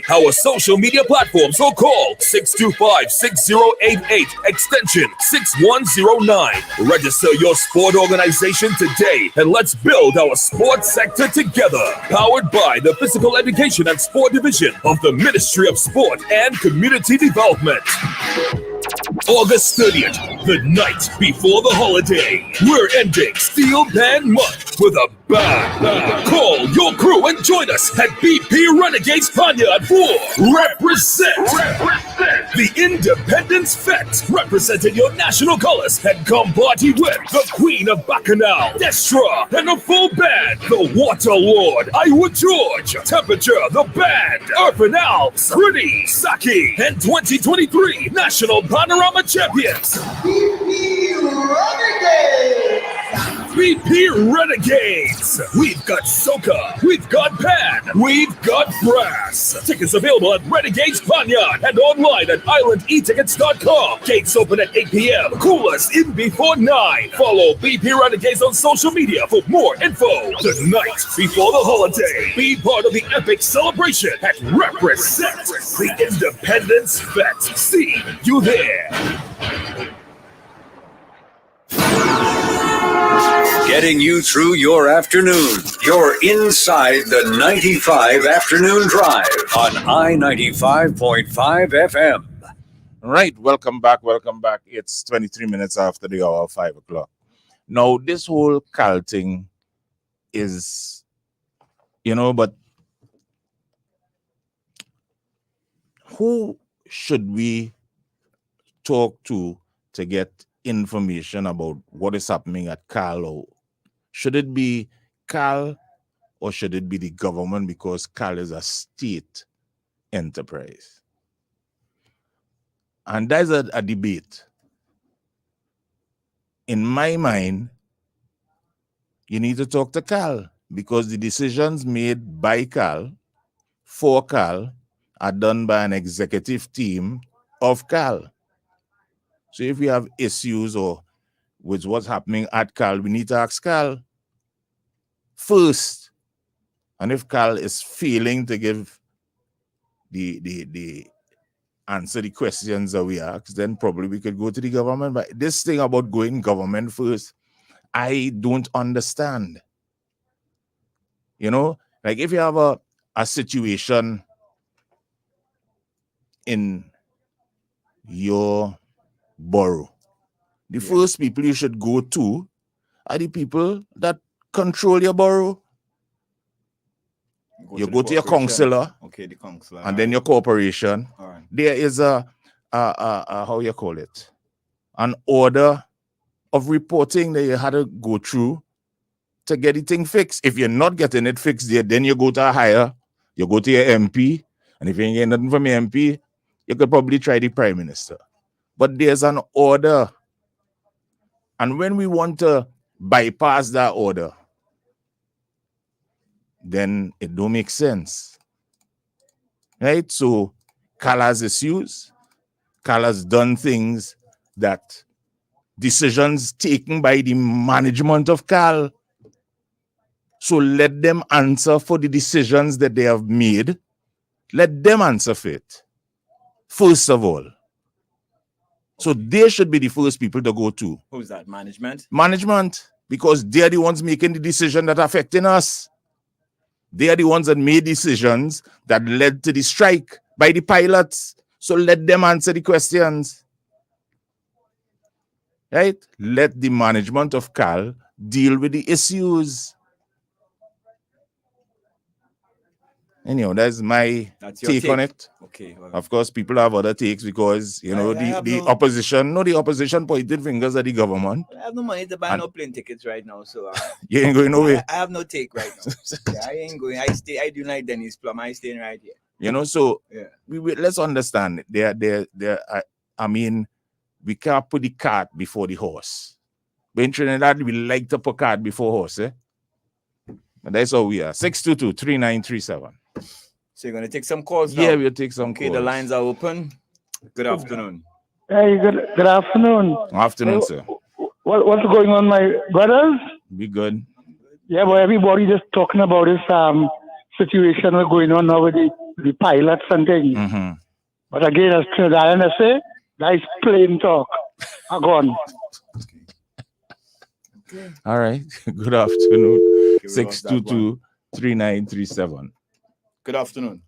our social media platforms, or call 625-6088, extension 6109. Register your sport organization today and let's build our sports sector together. Powered by the Physical Education and Sport Division of the Ministry of Sport and Community Development. August 30th, the night before the holiday. We're ending Steel Band Month with a bang. Call your crew and join us at BP Renegades Panyard for Represent. The Independence Fest, representing your national colors, and come party with the Queen of Bacchanal, Destra, and the full band, the Water Lord, AUG George, Temperature, the band, Urban Alps, Pretty, Saki, and 2023 National Panorama Champions. BP Renegades. We've got soca, we've got band, we've got brass. Tickets available at Renegades Panyard and online at islandetickets.com. Gates open at 8 p.m. Coolers in before 9. Follow BP Renegades on social media for more info. The night before the holiday. Be part of the epic celebration at Represent, the Independence Fest. See you there. Getting you through your afternoon. You're inside the 95 Afternoon Drive on I-95.5 FM. Right, welcome back. It's 23 minutes after the hour of 5 o'clock. Now, this whole Cal thing is, but who should we talk to get information about what is happening at Cal? Or should it be Cal or should it be the government, because Cal is a state enterprise? And there's a debate. In my mind, you need to talk to Cal, because the decisions made by Cal for Cal are done by an executive team of Cal. So if we have issues or with what's happening at Cal, we need to ask Cal first. And if Cal is failing to give the answer the questions that we ask, then probably we could go to the government. But this thing about going government first, I don't understand. Like if you have a situation in your borough, the first people you should go to are the people that control your borough. You go to your councillor, okay, the councillor, and then your corporation. All right. There is a how you call it, an order of reporting that you had to go through to get the thing fixed. If you're not getting it fixed there, then you go to a higher, you go to your MP, and if you ain't getting nothing from your MP, you could probably try the Prime Minister. But there's an order. And when we want to bypass that order, then it don't make sense. Right? So Cal has issues. Cal has done things that decisions taken by the management of Cal. So let them answer for the decisions that they have made. Let them answer for it, first of all. So they should be the first people to go to. Who's that? Management? Management, because they're the ones making the decision that are affecting us. They are the ones that made decisions that led to the strike by the pilots. So let them answer the questions. Right? Let the management of Cal deal with the issues. Anyhow, that's my take on it. Okay. Well, of course, people have other takes because, the opposition pointed fingers at the government. I have no money to buy no plane tickets right now, so you ain't going nowhere. I have no take right now. I ain't going. I do like Dennis Plum. I staying right here. So yeah. we let's understand. we can't put the cart before the horse. But in Trinidad, we like to put cart before horse, eh? And that's how we are. 622-3937. So you're going to take some calls now? Yeah, we'll take some calls. Okay, the lines are open. Good afternoon. Hey, good afternoon. Afternoon, sir. What's going on, my brothers? Be good. Yeah, but everybody just talking about this situation that's going on now with the pilots and things. Mm-hmm. But again, as Trinidad I say, that is plain talk. I'm gone. All right. Good afternoon. 622-3937. Good afternoon.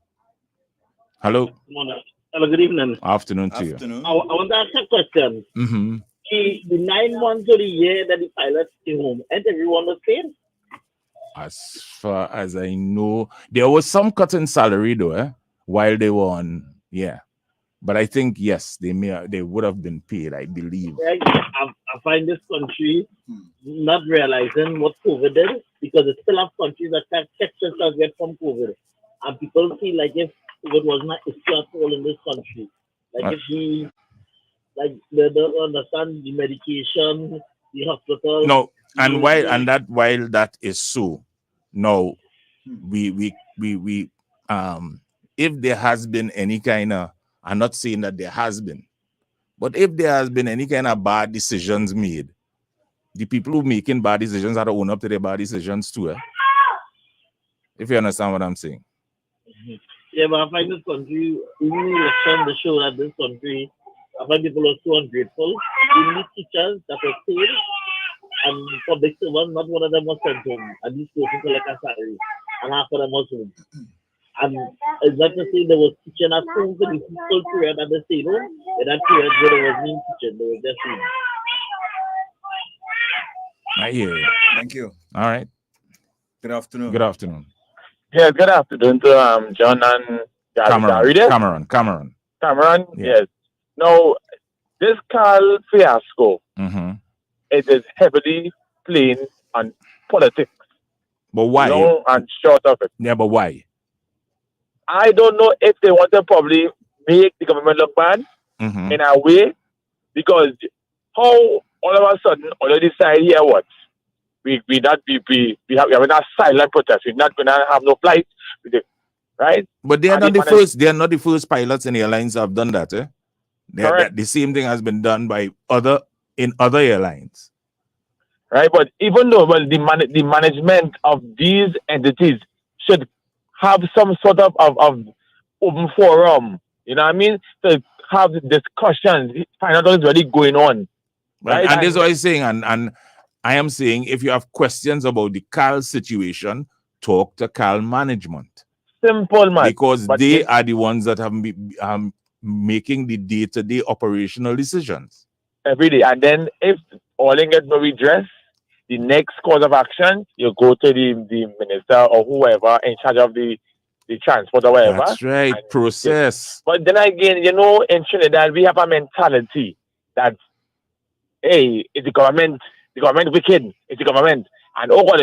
Hello. Hello, good evening. Afternoon to you. I want to ask a question. Mm-hmm. The 9 months of the year that the pilots stay home, and everyone was paid? As far as I know, there was some cut in salary though, while they were on, yeah. But I think yes, they would have been paid, I believe. I find this country not realizing what COVID did, because it's still have countries that can catch themselves get from COVID, and people feel like if COVID was not an issue at all in this country, like if they don't understand the medication, the hospital. No, and while that is so, no, we if there has been any kind of, I'm not saying that there has been, but if there has been any kind of bad decisions made, the people who making bad decisions have to own up to their bad decisions too. If you understand what I'm saying. Yeah, but I find this country, even election, the show that this country, I find people are so ungrateful. Even these teachers that were paid, and public servants, not one of them was sent home, and these people collect a salary, and half of them was home. And it's not to say they were teaching at home for the full period that they stayed home, in that period where they was being teaching, they were just home. I hear you. Thank you. All right. Good afternoon. Good afternoon. Yes, good afternoon to John and Cameron. Cameron, Yeah. yes. Now, this Carl fiasco, Mm-hmm. it is heavily playing on politics. But why? Long and short of it. Yeah, but why? I don't know if they want to probably make the government look bad Mm-hmm. in a way, because how all of a sudden on the side here what? We have a silent protest. We're not gonna have no flights, right? But they are not the first. They are not the first pilots in airlines that have done that. The same thing has been done by other airlines. Right, but even though the management of these entities should have some sort of open forum, you know what I mean, to have discussions, find out what's really going on. Right, And this is what I'm saying, and I am saying, if you have questions about the CAL situation, talk to CAL management. Simple, man. Because they are the ones that have been making the day-to-day operational decisions. Every day. And then if all in get no redress, the next course of action, you go to the minister or whoever in charge of the transport or whatever. That's right. Process. But then again, you know, in Trinidad, we have a mentality that, hey, it's the government wicked, it's the government. And oh God,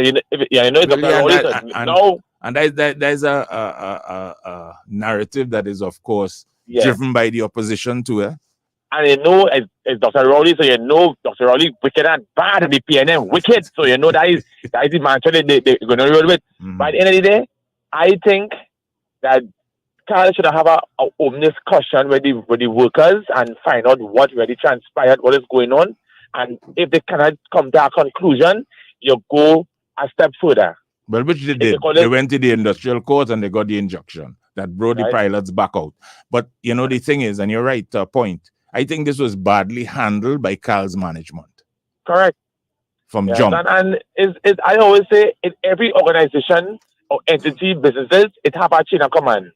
and there's a narrative that is, of course, driven by the opposition too. And you know, it's Dr. Rowley, so you know Dr. Rowley wicked and bad, and the PNM wicked, so you know that is the mantra they're going to roll with. By the end of the day, I think that Carl should have a open discussion with the workers and find out what really transpired, what is going on. And if they cannot come to a conclusion, you go a step further. Well, which they did. They went to the industrial court and they got the injunction that brought the pilots back out. But, you know, the thing is, and you're right, point, I think this was badly handled by Carl's management. Correct. From jump. And I always say, in every organization or entity, businesses, it have a chain of command.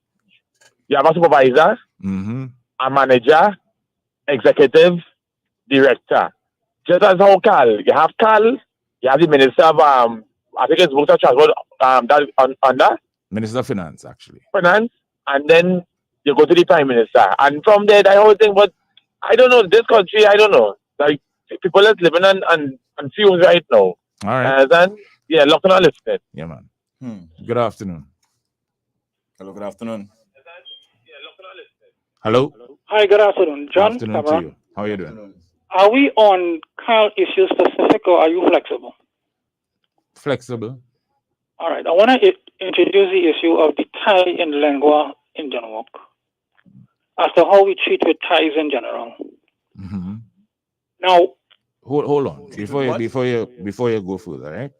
You have a supervisor, a manager, executive, director. Just as how Carl, you have the minister of, I think it's water transport, that under Minister of Finance, actually. Finance, and then you go to the Prime Minister. And from there, I always think, but I don't know, this country, I don't know. Like, people are living on fumes right now. All right. Then, yeah, looking and listening. Yeah, man. Good afternoon. Hello, good afternoon. Hello. Hi, good afternoon. John, Afternoon to you. How are you doing? Are we on Carl issue specific or are you flexible? Flexible. All right. I want to introduce the issue of the Thai in lingua in general, as to how we treat with Thais in general. Mm-hmm. Now, hold on before you go further, right?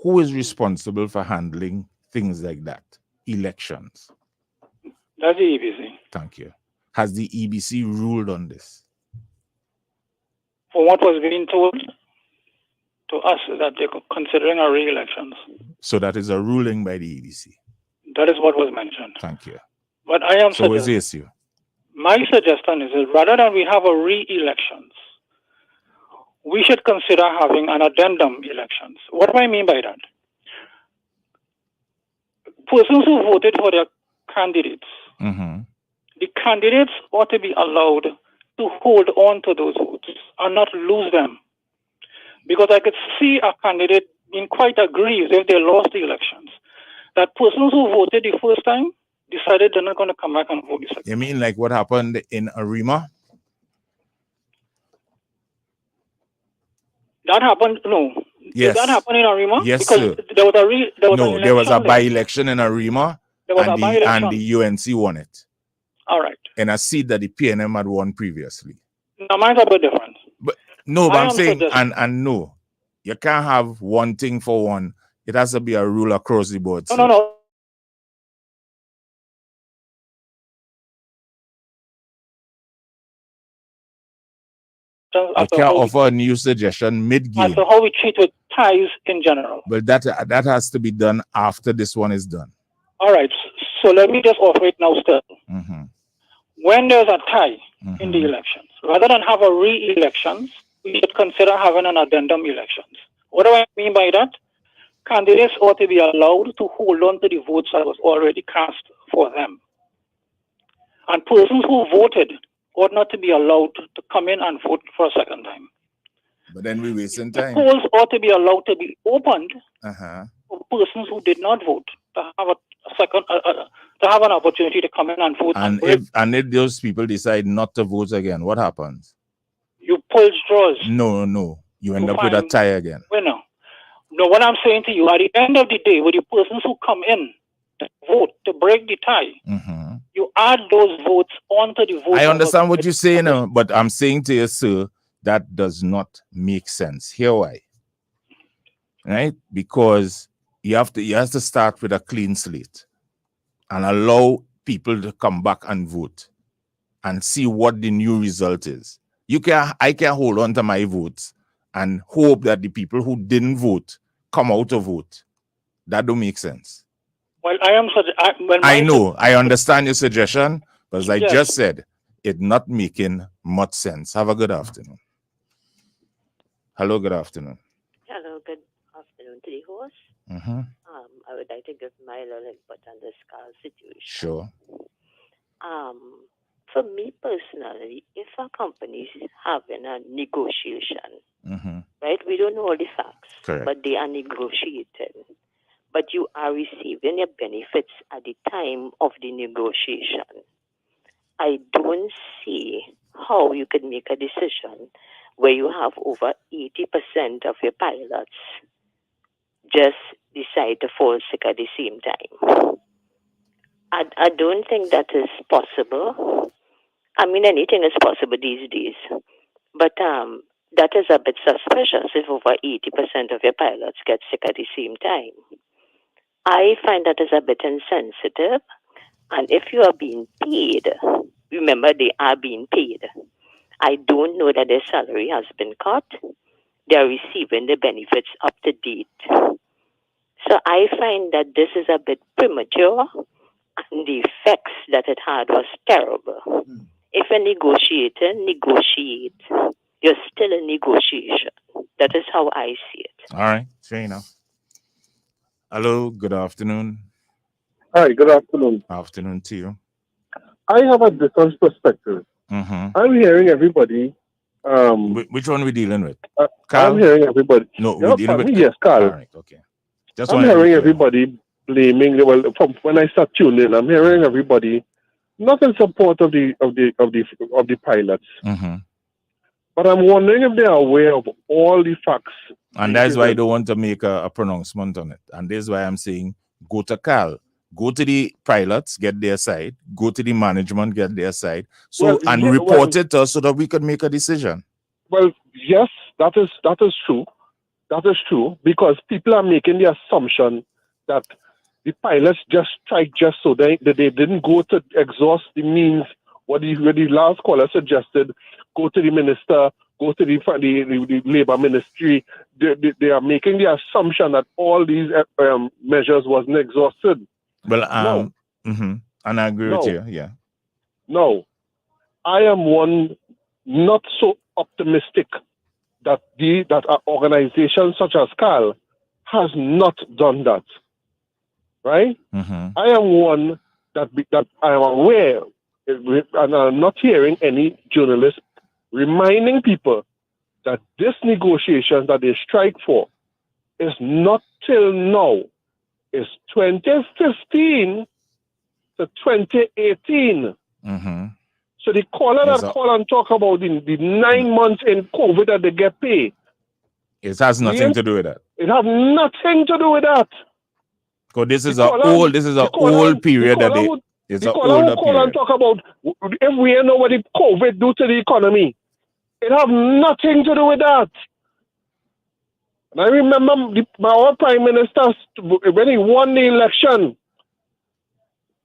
Who is responsible for handling things like that? Elections. That's the EBC. Thank you. Has the EBC ruled on this? For what was being told to us that they're considering our re-elections. So that is a ruling by the EBC. That is what was mentioned. Thank you. But I am so is the issue. My suggestion is that rather than we have a re-elections, we should consider having an addendum elections. What do I mean by that? Persons who voted for their candidates, the candidates ought to be allowed to hold on to those votes and not lose them. Because I could see a candidate being quite aggrieved if they lost the elections. That persons who voted the first time decided they're not going to come back and vote the second. You mean like what happened in Arima? That happened, no. Yes. Did that happen in Arima? Yes, because sir. There was there was a by-election in Arima, and the UNC won it. All right. And a seat that the PNM had won previously. Now, mine's a bit different. But I'm saying, and no, you can't have one thing for one. It has to be a rule across the board. No. You can't offer a new suggestion mid-game. As to how we treat with ties in general. But that has to be done after this one is done. All right. So let me just offer it now still. When there's a tie in the elections, rather than have a re-elections, we should consider having an addendum elections. What do I mean by that? Candidates ought to be allowed to hold on to the votes that was already cast for them. And persons who voted ought not to be allowed to come in and vote for a second time. But then we're wasting time. Polls ought to be allowed to be opened for persons who did not vote to have a second, to have an opportunity to come in and vote. And if those people decide not to vote again, what happens? You pull straws. No. You end up with a tie again. Winner. No, what I'm saying to you, at the end of the day, with the persons who come in to vote to break the tie, you add those votes onto the vote. I understand what you're saying, but I'm saying to you, sir, that does not make sense. Here why? Right? Because you have to start with a clean slate and allow people to come back and vote and see what the new result is. I can hold on to my votes and hope that the people who didn't vote come out to vote. That don't make sense. Well, I know. I understand your suggestion, but as I just said, it's not making much sense. Have a good afternoon. Hello, good afternoon. Hello, good afternoon to the host. I would like to give my little input on this situation. Sure. For me personally, if a company is having a negotiation, right, we don't know all the facts, but they are negotiating. But you are receiving your benefits at the time of the negotiation. I don't see how you could make a decision where you have over 80% of your pilots just decide to fall sick at the same time. I don't think that is possible. I mean, anything is possible these days. But that is a bit suspicious if over 80% of your pilots get sick at the same time. I find that is a bit insensitive. And if you are being paid, remember they are being paid. I don't know that their salary has been cut. They are receiving the benefits up to date. So I find that this is a bit premature, and the effects that it had was terrible. If a negotiator negotiates, you're still in negotiation. That is how I see it. All right, fair enough. Hello, good afternoon. Hi, good afternoon. Afternoon to you. I have a different perspective. I'm hearing everybody. Which one are we dealing with? I'm hearing everybody. No, we're dealing with. Yes, Carl. All right, okay. I'm hearing everybody blaming. Well, from when I start tuning in, I'm hearing everybody not in support of the pilots. But I'm wondering if they are aware of all the facts. And that's why I don't want to make a pronouncement on it. And this is why I'm saying go to Cal. Go to the pilots, get their side. Go to the management, get their side. So report it to us so that we could make a decision. Well, yes, that is true. That is true, because people are making the assumption that the pilots just strike just so they didn't go to exhaust the means. What the last caller suggested, go to the minister, go to the labor ministry. They are making the assumption that all these measures wasn't exhausted. Well, and I agree with you. Yeah. No, I am one not so optimistic that an organization such as CAL has not done that. Right? I am one that I am aware, and I'm not hearing any journalists reminding people that this negotiation that they strike for is not till now. It's 2015 to 2018. So the caller that call and talk about the 9 months in COVID that they get paid. It has nothing to do with that. It has nothing to do with that. Because this is an old period that they. It's an older call period. And talk about if we know what the COVID do to the economy. It have nothing to do with that. And I remember our Prime Minister, when he won the election,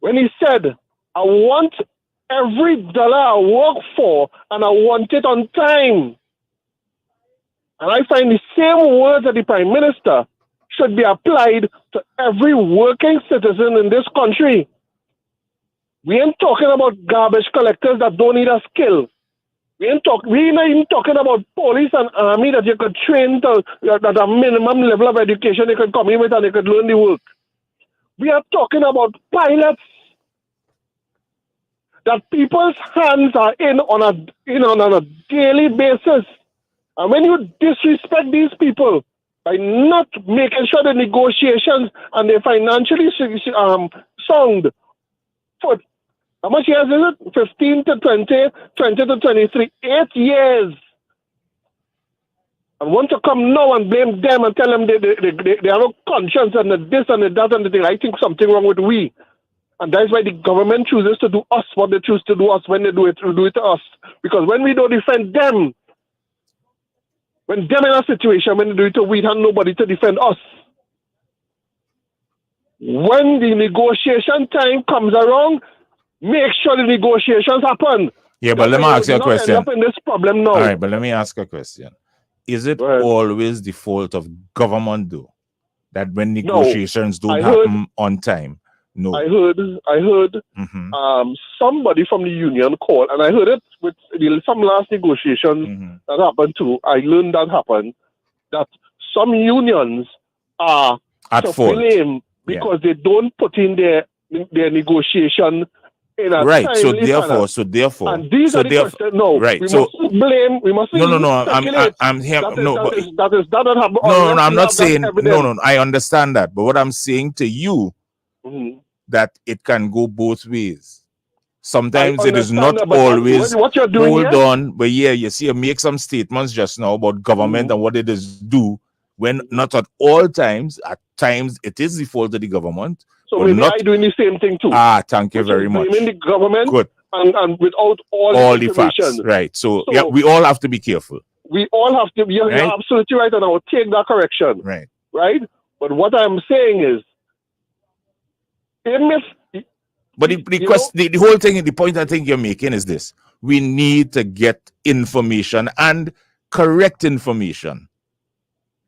when he said, I want every dollar I work for, and I want it on time. And I find the same words of the Prime Minister should be applied to every working citizen in this country. We ain't talking about garbage collectors that don't need a skill. We ain't not even talking about police and army that you could train to at a minimum level of education they could come in with and they could learn the work. We are talking about pilots that people's hands are in on a daily basis. And when you disrespect these people by not making sure the negotiations and they financially sound, for how much years is it? 15 to 20, 20 to 23, 8 years. And want to come now and blame them and tell them they have no conscience and the this and the that and the thing. I think something wrong with we. And that's why the government chooses to do us what they choose to do us when they do it to us. Because when we don't defend them, when them in a situation, when they do it to we, have nobody to defend us. When the negotiation time comes around, make sure the negotiations happen. Yeah, but let me ask you a question. End up in this problem now. All right, but let me ask a question. Is it always the fault of government, though, that when negotiations don't happen on time? No. I heard somebody from the union call, and I heard it with some last negotiations that happened too. I learned that happened, that some unions are at fault. Blame because they don't put in their negotiation in a timely manner. So therefore, and these are the questions. No, right. We mustn't blame. We mustn't. I'm here. That doesn't happen. No, I'm not saying. No. I understand that, but what I'm saying to you, that it can go both ways. Sometimes it is not always. What you're doing hold on, but yeah, you see, you make some statements just now about government and what it is do. When not at all times, at times it is the fault of the government. So maybe I doing the same thing too. Thank you very much. Blaming the government. Good. And without all the facts, right? So yeah, we all have to be careful. We all have to. You're absolutely right, and I will take that correction. Right. Right. But what I'm saying is, but the whole thing, the point I think you're making is this: we need to get information and correct information.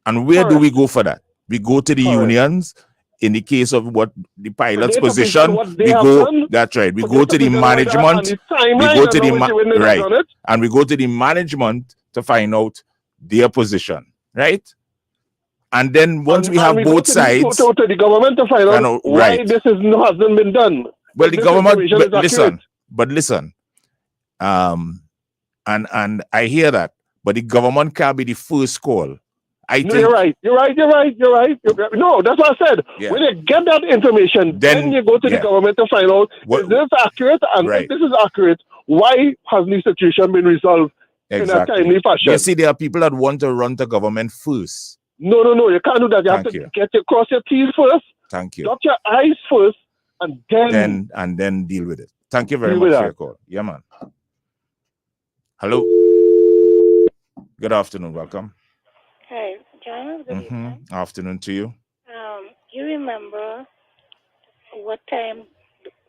And where do we go for that? We go to the unions. In the case of what the pilot's position, we go. That's right. We go to the management. We go to the and we go to the management to find out their position, right? And then once we have both sides, go to the government to find out why this hasn't been done. Well, the government. Listen. And I hear that, but the government can't be the first call You're right. No, that's what I said. Yeah. When you get that information, then you go to the government to find out is this accurate, and if this is accurate, why hasn't the situation been resolved in a timely fashion? You see, there are people that want to run to government first. No, you can't do that. You have to cross your T's first. Thank you. Dot your I's first, and then deal with it. Thank you very much for your call. Yeah, man. Hello. Good afternoon. Welcome. Hi, John. Good evening. Afternoon to you. You remember what time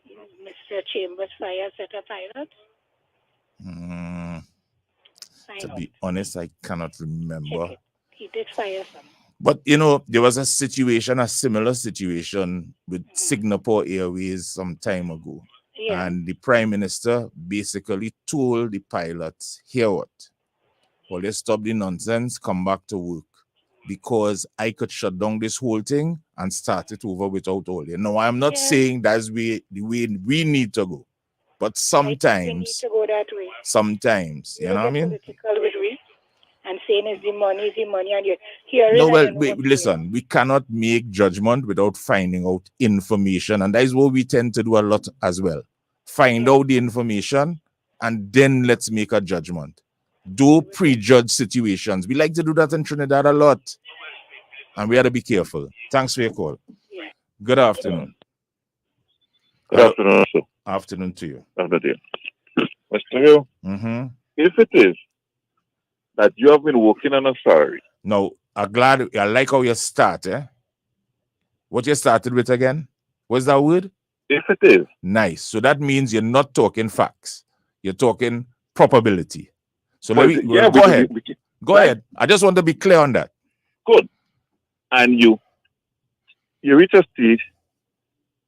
Mr. Chambers fired set a pilot? To be honest, I cannot remember. He did fire some. But, there was a similar situation with Singapore Airways some time ago. Yeah. And the Prime Minister basically told the pilots, hear what? Well, they stop the nonsense, come back to work. Because I could shut down this whole thing and start it over without all. No, I'm not saying that's the way we need to go. But sometimes, we need to go that way. Sometimes, you know what I mean? Political with we and saying is the money, and you're hearing. Listen, we cannot make judgment without finding out information. And that is what we tend to do a lot as well. Find out the information and then let's make a judgment. Do prejudge situations. We like to do that in Trinidad a lot. And we have to be careful. Thanks for your call. Good afternoon. Good afternoon, sir. Afternoon to you. Mr. Hill, if it is that you have been working on a salary. No, I like how you start, eh? What you started with again? What's that word? If it is. Nice. So that means you're not talking facts. You're talking probability. So go ahead. Go ahead. I just want to be clear on that. Good. And you reach a stage,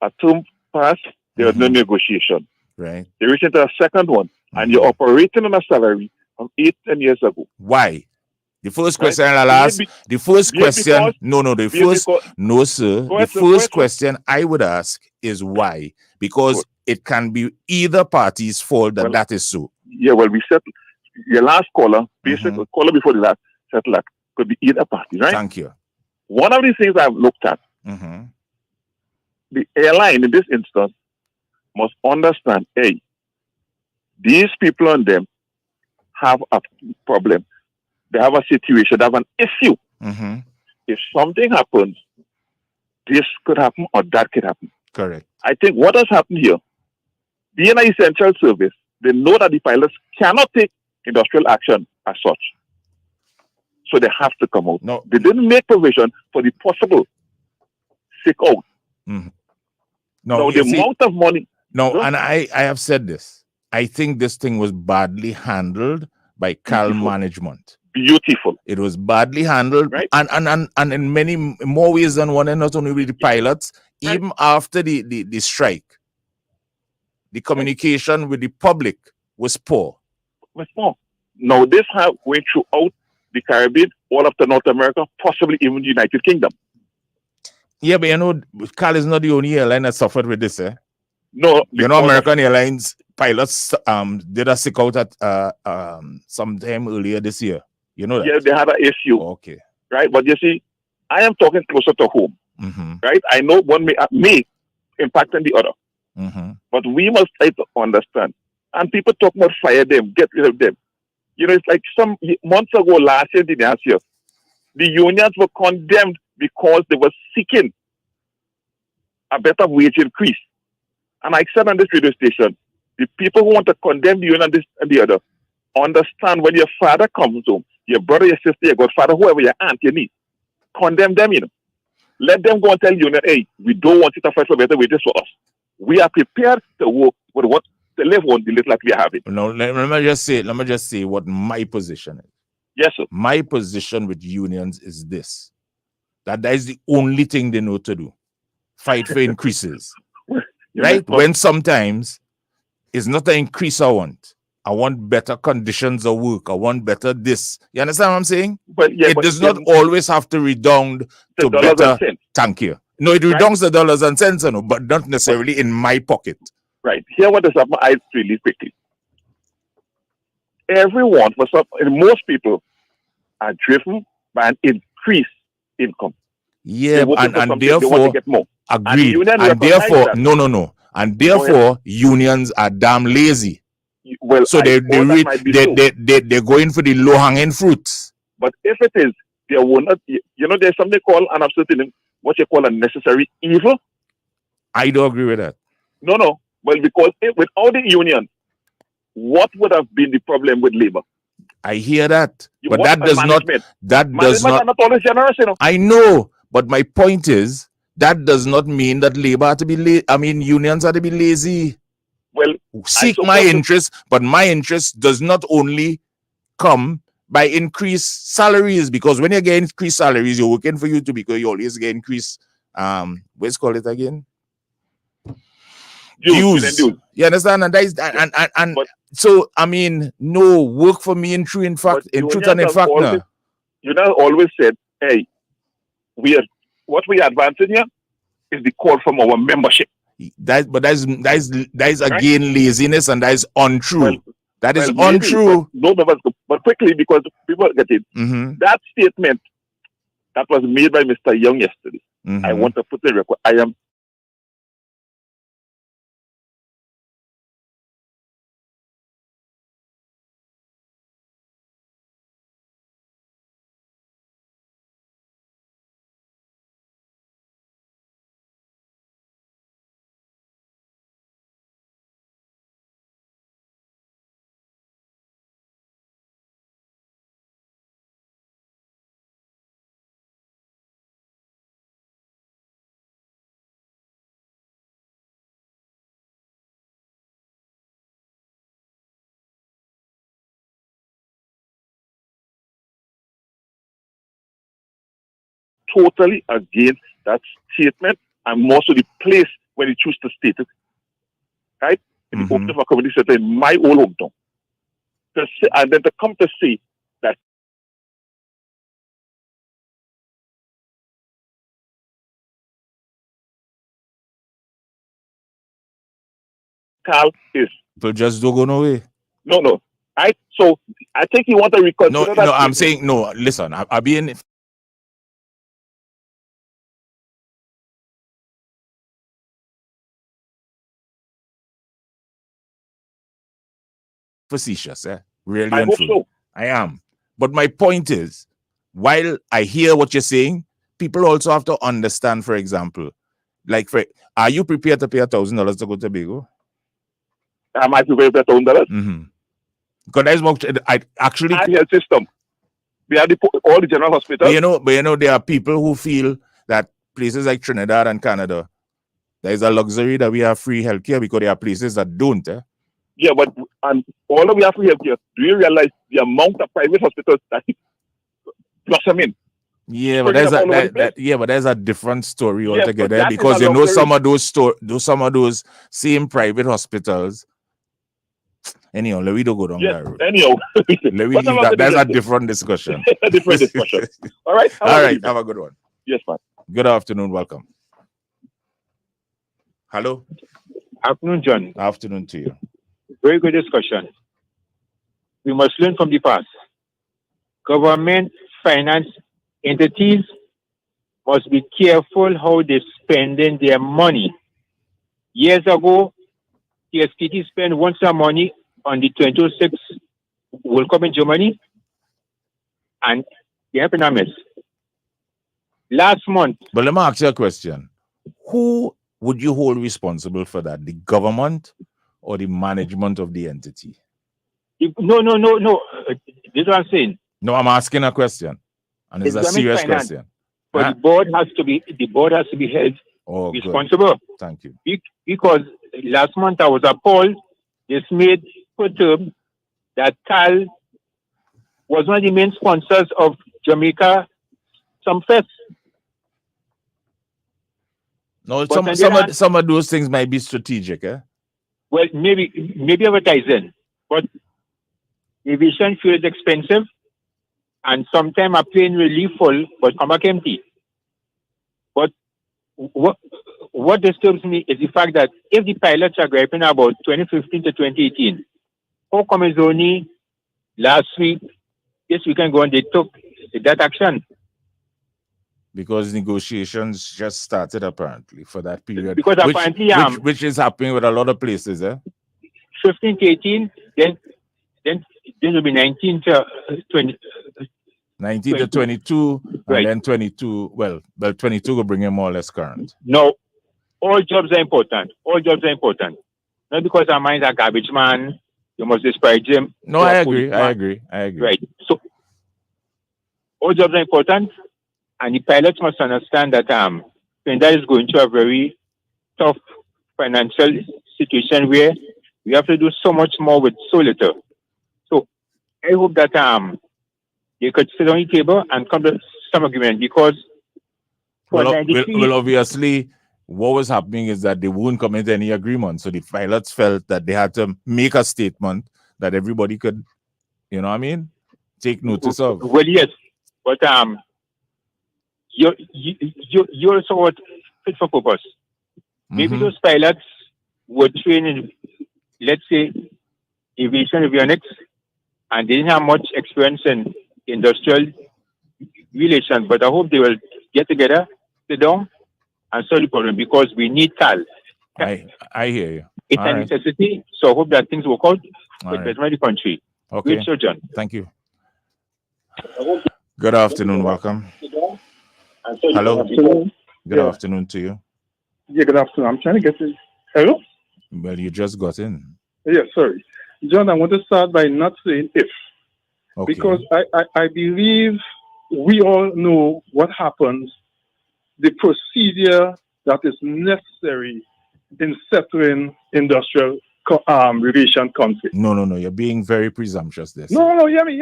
a term pass, there was no negotiation. Right. You reach into a second one, and you're operating on a salary from 8-10 years ago. Why? The first question I'll ask. The first question. No, sir. The first question I would ask is why? Because it can be either party's fault that is so. Yeah, well, we said your last caller, basically caller before the last, said that could be either party, right? Thank you. One of the things I've looked at, the airline in this instance must understand, hey, these people on them have a problem. They have a situation, they have an issue. If something happens, this could happen or that could happen. Correct. I think what has happened here, being an essential service, they know that the pilots cannot take industrial action as such. So they have to come out. No. They didn't make provision for the possible sick out. No, the amount of money. No, and I have said this. I think this thing was badly handled by Cal management. Beautiful. It was badly handled, right? And in many more ways than one, and not only with the pilots, even after the strike, the communication with the public was poor. Now this went throughout the Caribbean, all of North America, possibly even the United Kingdom. Yeah, but Cal is not the only airline that suffered with this, eh? No, American Airlines pilots did a sick out at sometime earlier this year. You know that? Yeah, they had an issue. Okay. Right, but you see, I am talking closer to home. Right, I know one may impact on the other. But we must try to understand. And people talk about fire them, get rid of them. It's like some months ago, last year, the unions were condemned because they were seeking a better wage increase. And I said on this radio station, the people who want to condemn the union this and the other, understand when your father comes home, your brother, your sister, your godfather, whoever, your aunt, your niece, condemn them, Let them go and tell union, hey, we don't want you to fight for better wages for us. We are prepared to work with what to live on the little like we have it. No, let me just say what my position is. Yes, sir. My position with unions is this. That is the only thing they know to do. Fight for increases. Right? When sometimes it's not an increase I want. I want better conditions of work. I want better this. You understand what I'm saying? It does not always have to redound to better. Thank you. No, it redounds the dollars and cents, but not necessarily in my pocket. Right. Here what is happening, I really quickly. Everyone, most people are driven by an increase income. Yeah, and they want to therefore, get more. agreed. And therefore, that. no. And therefore, unions are damn lazy. Well, so they're going for the low-hanging fruits. But if it is, they will not. There's something called an absolute, what you call a necessary evil. I don't agree with that. No. Well, because without the union, what would have been the problem with labor? I hear that, but that does not. Management are not always generous, I know, but my point is that does not mean that labor are to be unions are to be lazy. Well, seek my interest, but my interest does not only come by increased salaries, because when you get increased salaries, you're working for you to, because you always get increased what's called it again? Dues. You understand? And that is and so no work for me in truth, in fact, in truth and in fact. Always said, hey, what we advancing here is the call from our membership. That is again laziness, and that is untrue. That is untrue. But quickly, because people get it. That statement that was made by Mr. Young yesterday, I want to put the record. I am totally against that statement, and more so the place when he choose to state it, right? In the opening of a community center in my old hometown. And then to come to say that Cal is. But just don't go no way. No. Right? So I think you want to reconsider that. No, I'm saying, no, listen, I'll be in facetious, really. I hope so. I am. But my point is, while I hear what you're saying, people also have to understand, for example, are you prepared to pay $1,000 to go to Tobago? Am I prepared to pay $1,000? Because that's what I actually. Health system. We have all the general hospitals. But there are people who feel that places like Trinidad and Canada, there is a luxury that we have free healthcare, because there are places that don't. Yeah, but although we have free healthcare, do you realize the amount of private hospitals that blossom in? Yeah, but there's a different story altogether, because some of those same private hospitals. Anyhow, let me don't go down that road. Anyhow, let me leave that. That's a different discussion. All right. Have a good one. Yes, man. Good afternoon. Welcome. Hello. Afternoon, John. Afternoon to you. Very good discussion. We must learn from the past. Government finance entities must be careful how they're spending their money. Years ago, TSKT spent once some money on the 2006 World Cup in Germany, and they happened to miss. Last month. But let me ask you a question. Who would you hold responsible for that? The government or the management of the entity? No. This is what I'm saying. No, I'm asking a question. And it's a serious question. But the board has to be held responsible. Good. Thank you. Because last month I was appalled, dismayed, perturbed that Cal was one of the main sponsors of Jamaica Sumfest. No, some of those things might be strategic, Well, maybe advertising, but aviation fuel is expensive, and sometimes a plane will leave full but come back empty. But what disturbs me is the fact that if the pilots are griping about 2015 to 2018, how come it's only last week, this weekend they took that action? because negotiations just started apparently for that period. Because apparently, which is happening with a lot of places, 15 to 18, then this will be 19 to 20. 19 to 22, right. And then 22. Well, 22 will bring you more or less current. No, all jobs are important. All jobs are important. Not because our minds are garbage man, you must disparage them. No, I agree. Right. So all jobs are important, and the pilots must understand that Trinidad is going through a very tough financial situation where we have to do so much more with so little. So I hope that they could sit on the table and come to some agreement, because well, obviously, what was happening is that they wouldn't come into any agreement. So the pilots felt that they had to make a statement that everybody could, you know what I mean, take notice of. Well, yes, but you also what fit for purpose. Maybe those pilots were trained in, let's say, aviation avionics, and they didn't have much experience in industrial relations. But I hope they will get together, sit down, and solve the problem, because we need TAL. I hear you. It's a necessity, so I hope that things work out for the betterment of the country. Okay. Great show, John. Thank you. Good afternoon. Welcome. Hello. Good afternoon to you. Yeah, good afternoon. I'm trying to get in. Hello? Well, you just got in. Yeah, sorry. John, I want to start by not saying if. Okay. Because I believe we all know what happens, the procedure that is necessary in settling industrial relation conflict. No. You're being very presumptuous this. No, hear me.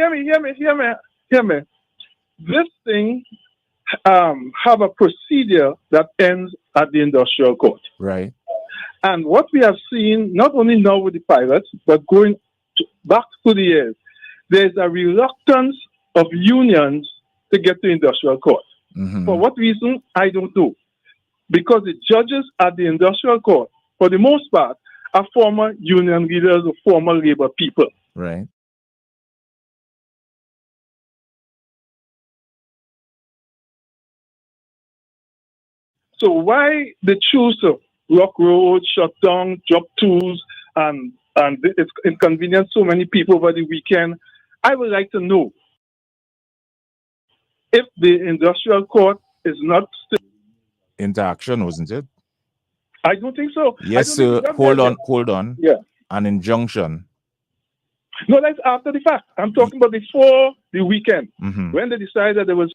This thing have a procedure that ends at the industrial court. Right. And what we have seen, not only now with the pilots, but going back to the years, there's a reluctance of unions to get to industrial court. For what reason, I don't know. Because the judges at the industrial court, for the most part, are former union leaders or former labor people. Right. So why they choose to block roads, shut down, drop tools, and it's inconvenienced so many people over the weekend? I would like to know if the industrial court is not still interaction, wasn't it? I don't think so. Yes, sir. Hold on. Yeah. An injunction. No, that's after the fact. I'm talking about before the weekend, when they decided that there was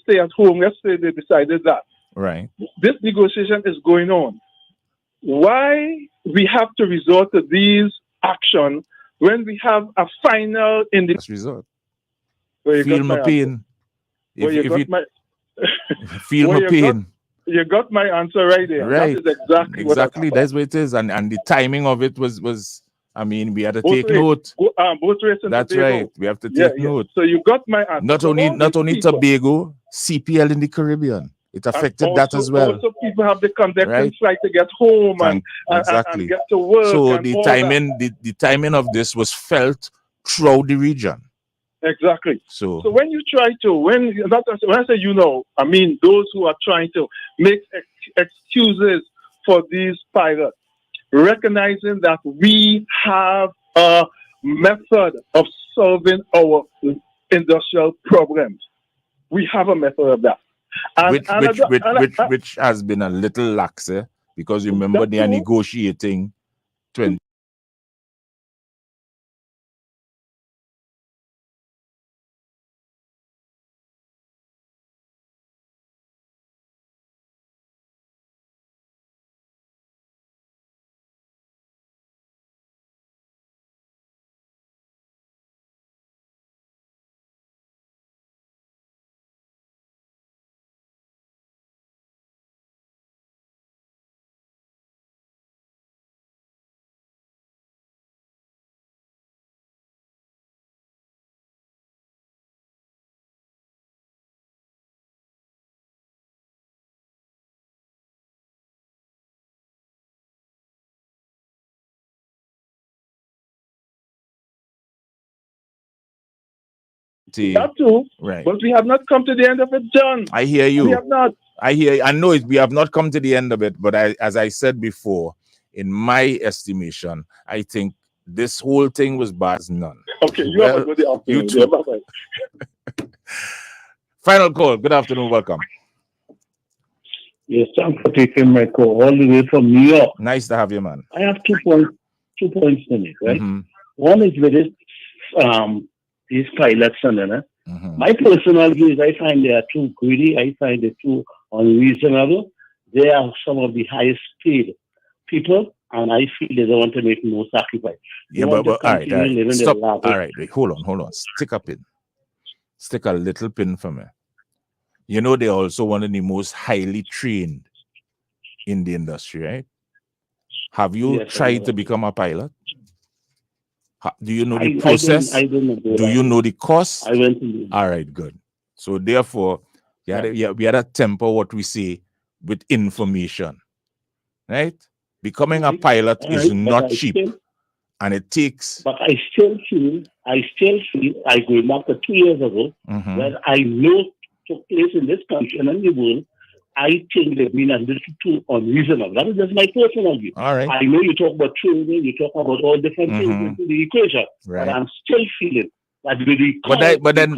stay at home. Yesterday they decided that. Right. This negotiation is going on. Why we have to resort to these actions when we have a final in the resort? Well, feel my pain. Feel my pain. You got my answer right there. Right. That is exactly that's what it is. And the timing of it was I mean, we had to take note. Both race and that's Tobago. right. We have to take note. So you got my answer. Not only Tobago, CPL in the Caribbean. It affected that as well. Also, people have the connecting flight to get home and get to work. So the timing of this was felt throughout the region. Exactly. So when you try to when I say I mean those who are trying to make excuses for these pilots, recognizing that we have a method of solving our industrial problems. We have a method of that. Which has been a little lax, because remember they are negotiating That too. Right. But we have not come to the end of it, John. I hear you. We have not. I hear you. I know it, we have not come to the end of it, but as I said before, in my estimation, I think this whole thing was bad as none. Okay, you have a good afternoon. You too. Bye-bye. Final call. Good afternoon. Welcome. Yes, thanks for taking my call all the way from New York. Nice to have you, man. I have 2 points to make, right? Mm-hmm. One is with this, these pilots and my personal view is I find they are too greedy. I find they too unreasonable. They are some of the highest paid people, and I feel they don't want to make no sacrifice. Yeah, but all right. Stop. All right, wait, hold on. Stick a pin. Stick a little pin for me. You know, they're also one of the most highly trained in the industry, right? Have you tried to become a pilot? Do you know the process? I don't know. Do you know the cost? I went to. All right, good. So therefore, we had to temper what we say with information, right? Becoming a pilot is not cheap, and it takes. But I still feel, I go back to 2 years ago, that I know took place in this country and in the world. I think they've been a little too unreasonable. That is just my personal view. All right. I know you talk about training, you talk about all different things into the equation, right. but I'm still feeling that with the but then,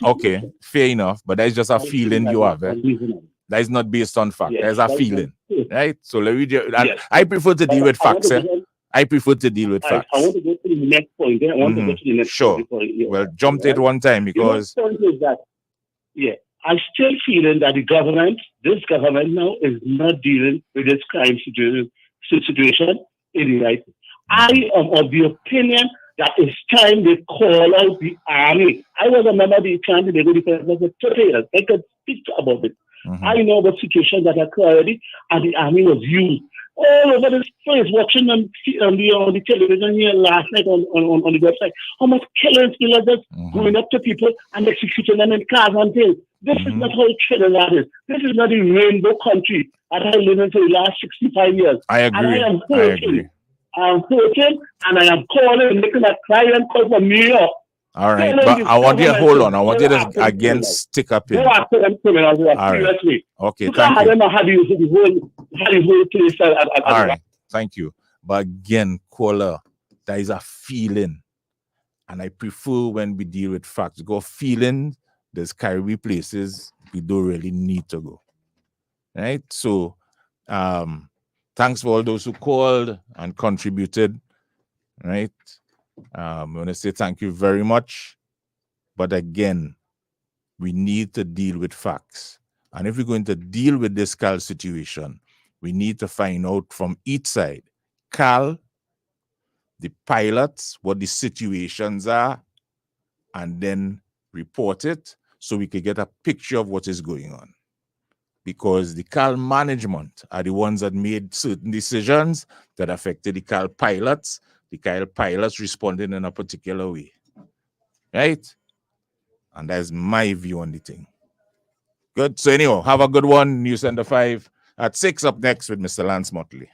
okay, fair enough. But that's just a feeling you have. That is not based on fact. There's a feeling, right? So let me just, I prefer to deal with facts. I prefer to deal with facts. I want to go to the next point. I want to go to the next point. Well, jump to it one time because. The next point is that, I still feeling that this government now is not dealing with this crime situation in the right. I am of the opinion that it's time they call out the army. I was a member of the Clan Defense for 30 years. I could speak about it. I know about situations that occurred already, and the army was used all over this place, watching on the television here last night on the website. How much killers are just going up to people and executing them in cars and things. This is not how Trinidad is. This is not the rainbow country that I lived in for the last 65 years. I agree. And I am hurting. I'm hurting, and I am calling and making a client call from New York. All right, but I want you to hold on. I want you to again stick up in. Go after them criminals. All right. Okay, thank you. All right, thank you. But again, caller, there is a feeling, and I prefer when we deal with facts. Go feeling. There's Caribbean places we don't really need to go, right? So, thanks for all those who called and contributed, right? I want to say thank you very much. But again, we need to deal with facts. And if we're going to deal with this Cal situation, we need to find out from each side, Cal, the pilots, what the situations are, and then report it so we can get a picture of what is going on. Because the Cal management are the ones that made certain decisions that affected the Cal pilots. The Cal pilots responded in a particular way, right? And that's my view on the thing. Good. So anyhow, have a good one. News Center 5 at 6 up next with Mr. Lance Motley.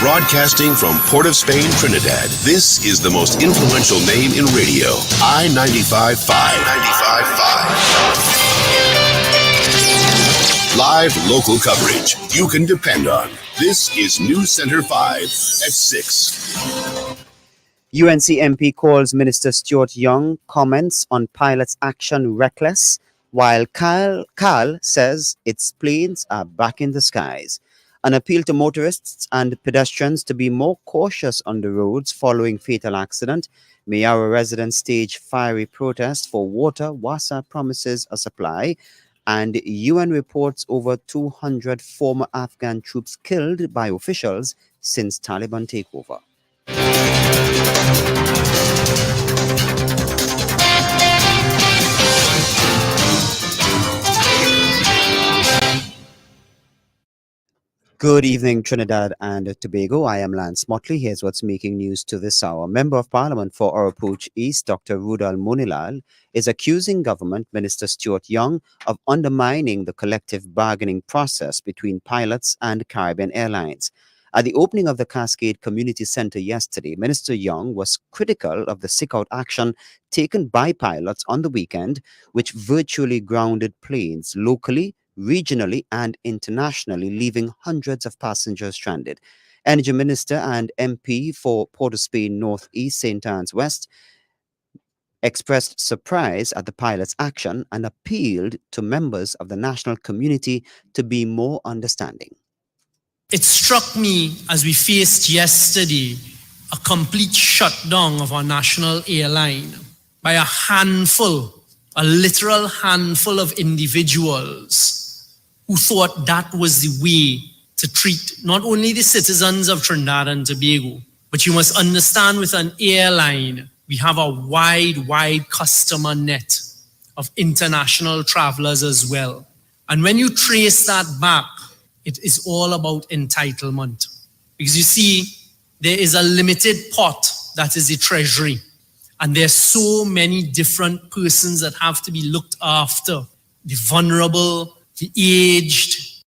Broadcasting from Port of Spain, Trinidad, this is the most influential name in radio, I-95.5. Live local coverage you can depend on. This is News Center 5 at 6. UNC MP calls Minister Stuart Young comments on pilot's action reckless, while Cal says its planes are back in the skies. An appeal to motorists and pedestrians to be more cautious on the roads following fatal accident. Mayara residents stage fiery protest for water. WASA promises a supply. And UN reports over 200 former Afghan troops killed by officials since Taliban takeover. Good evening, Trinidad and Tobago. I am Lance Motley. Here's what's making news to this hour. Member of Parliament for Orapooch East, Dr. Rudal Monilal, is accusing Government Minister Stuart Young of undermining the collective bargaining process between pilots and Caribbean Airlines. At the opening of the Cascade Community Center yesterday, Minister Young was critical of the sick-out action taken by pilots on the weekend, which virtually grounded planes locally, regionally, and internationally, leaving hundreds of passengers stranded. Energy Minister and MP for Port of Spain North East St. Anne's West expressed surprise at the pilot's action and appealed to members of the national community to be more understanding. It struck me as we faced yesterday a complete shutdown of our national airline by a literal handful of individuals who thought that was the way to treat not only the citizens of Trinidad and Tobago, but you must understand with an airline, we have a wide customer net of international travelers as well. And when you trace that back, it is all about entitlement. Because you see, there is a limited pot that is the treasury. And there's so many different persons that have to be looked after. The vulnerable, the aged.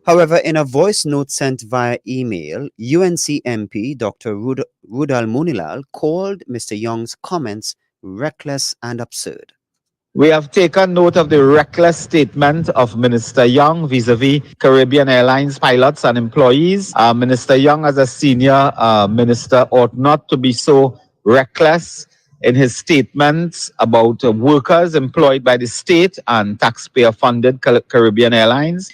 However, in a voice note sent via email, UNC MP Dr. Rudal Munilal called Mr. Young's comments reckless and absurd. We have taken note of the reckless statement of Minister Young vis-a-vis Caribbean Airlines pilots and employees. Minister Young, as a senior minister, ought not to be so reckless in his statements about workers employed by the state and taxpayer-funded Caribbean Airlines.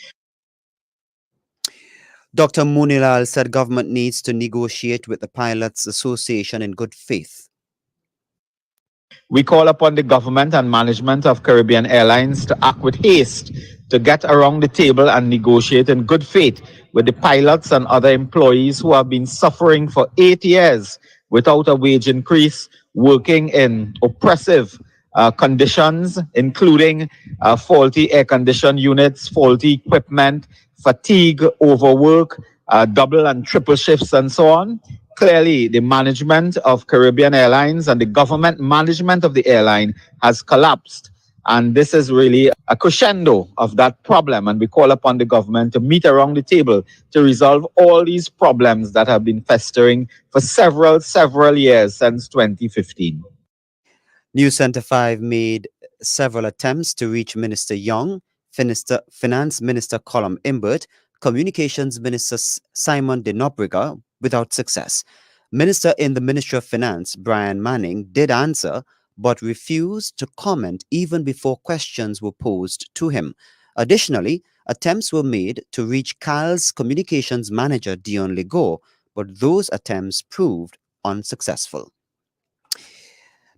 Dr. Munilal said government needs to negotiate with the Pilots Association in good faith. We call upon the government and management of Caribbean Airlines to act with haste to get around the table and negotiate in good faith with the pilots and other employees who have been suffering for 8 years without a wage increase, working in oppressive conditions, including faulty air-conditioned units, faulty equipment, fatigue, overwork, double and triple shifts, and so on. Clearly, the management of Caribbean Airlines and the government management of the airline has collapsed. And this is really a crescendo of that problem. And we call upon the government to meet around the table to resolve all these problems that have been festering for several years since 2015. News Center 5 made several attempts to reach Minister Young, Finance Minister Colum Imbert, Communications Minister Simon de Nobrega, without success. Minister in the Ministry of Finance, Brian Manning, did answer, but refused to comment even before questions were posed to him. Additionally, attempts were made to reach CAL's communications manager, Dion Legault, but those attempts proved unsuccessful.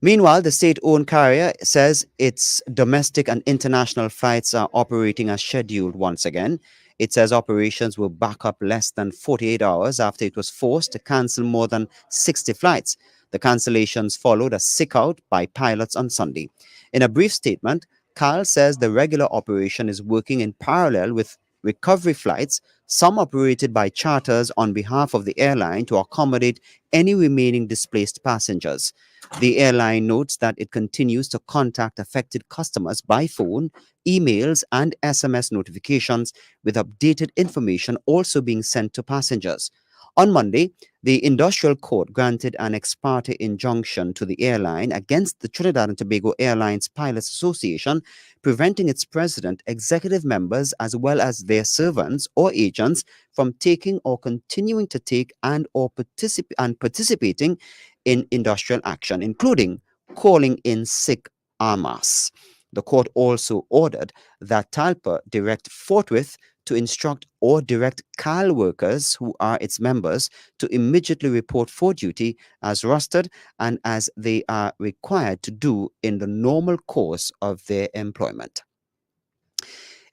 Meanwhile, the state-owned carrier says its domestic and international flights are operating as scheduled once again. It says operations will back up less than 48 hours after it was forced to cancel more than 60 flights. The cancellations followed a sick-out by pilots on Sunday. In a brief statement, CAL says the regular operation is working in parallel with recovery flights, some operated by charters on behalf of the airline to accommodate any remaining displaced passengers. The airline notes that it continues to contact affected customers by phone, emails, and SMS notifications, with updated information also being sent to passengers. On Monday, the Industrial Court granted an ex parte injunction to the airline against the Trinidad and Tobago Airlines Pilots Association, preventing its president, executive members, as well as their servants or agents from taking or continuing to take and/or participating in industrial action, including calling in sick en masse. The court also ordered that TALPA direct forthwith to instruct or direct CAL workers who are its members to immediately report for duty as rostered and as they are required to do in the normal course of their employment.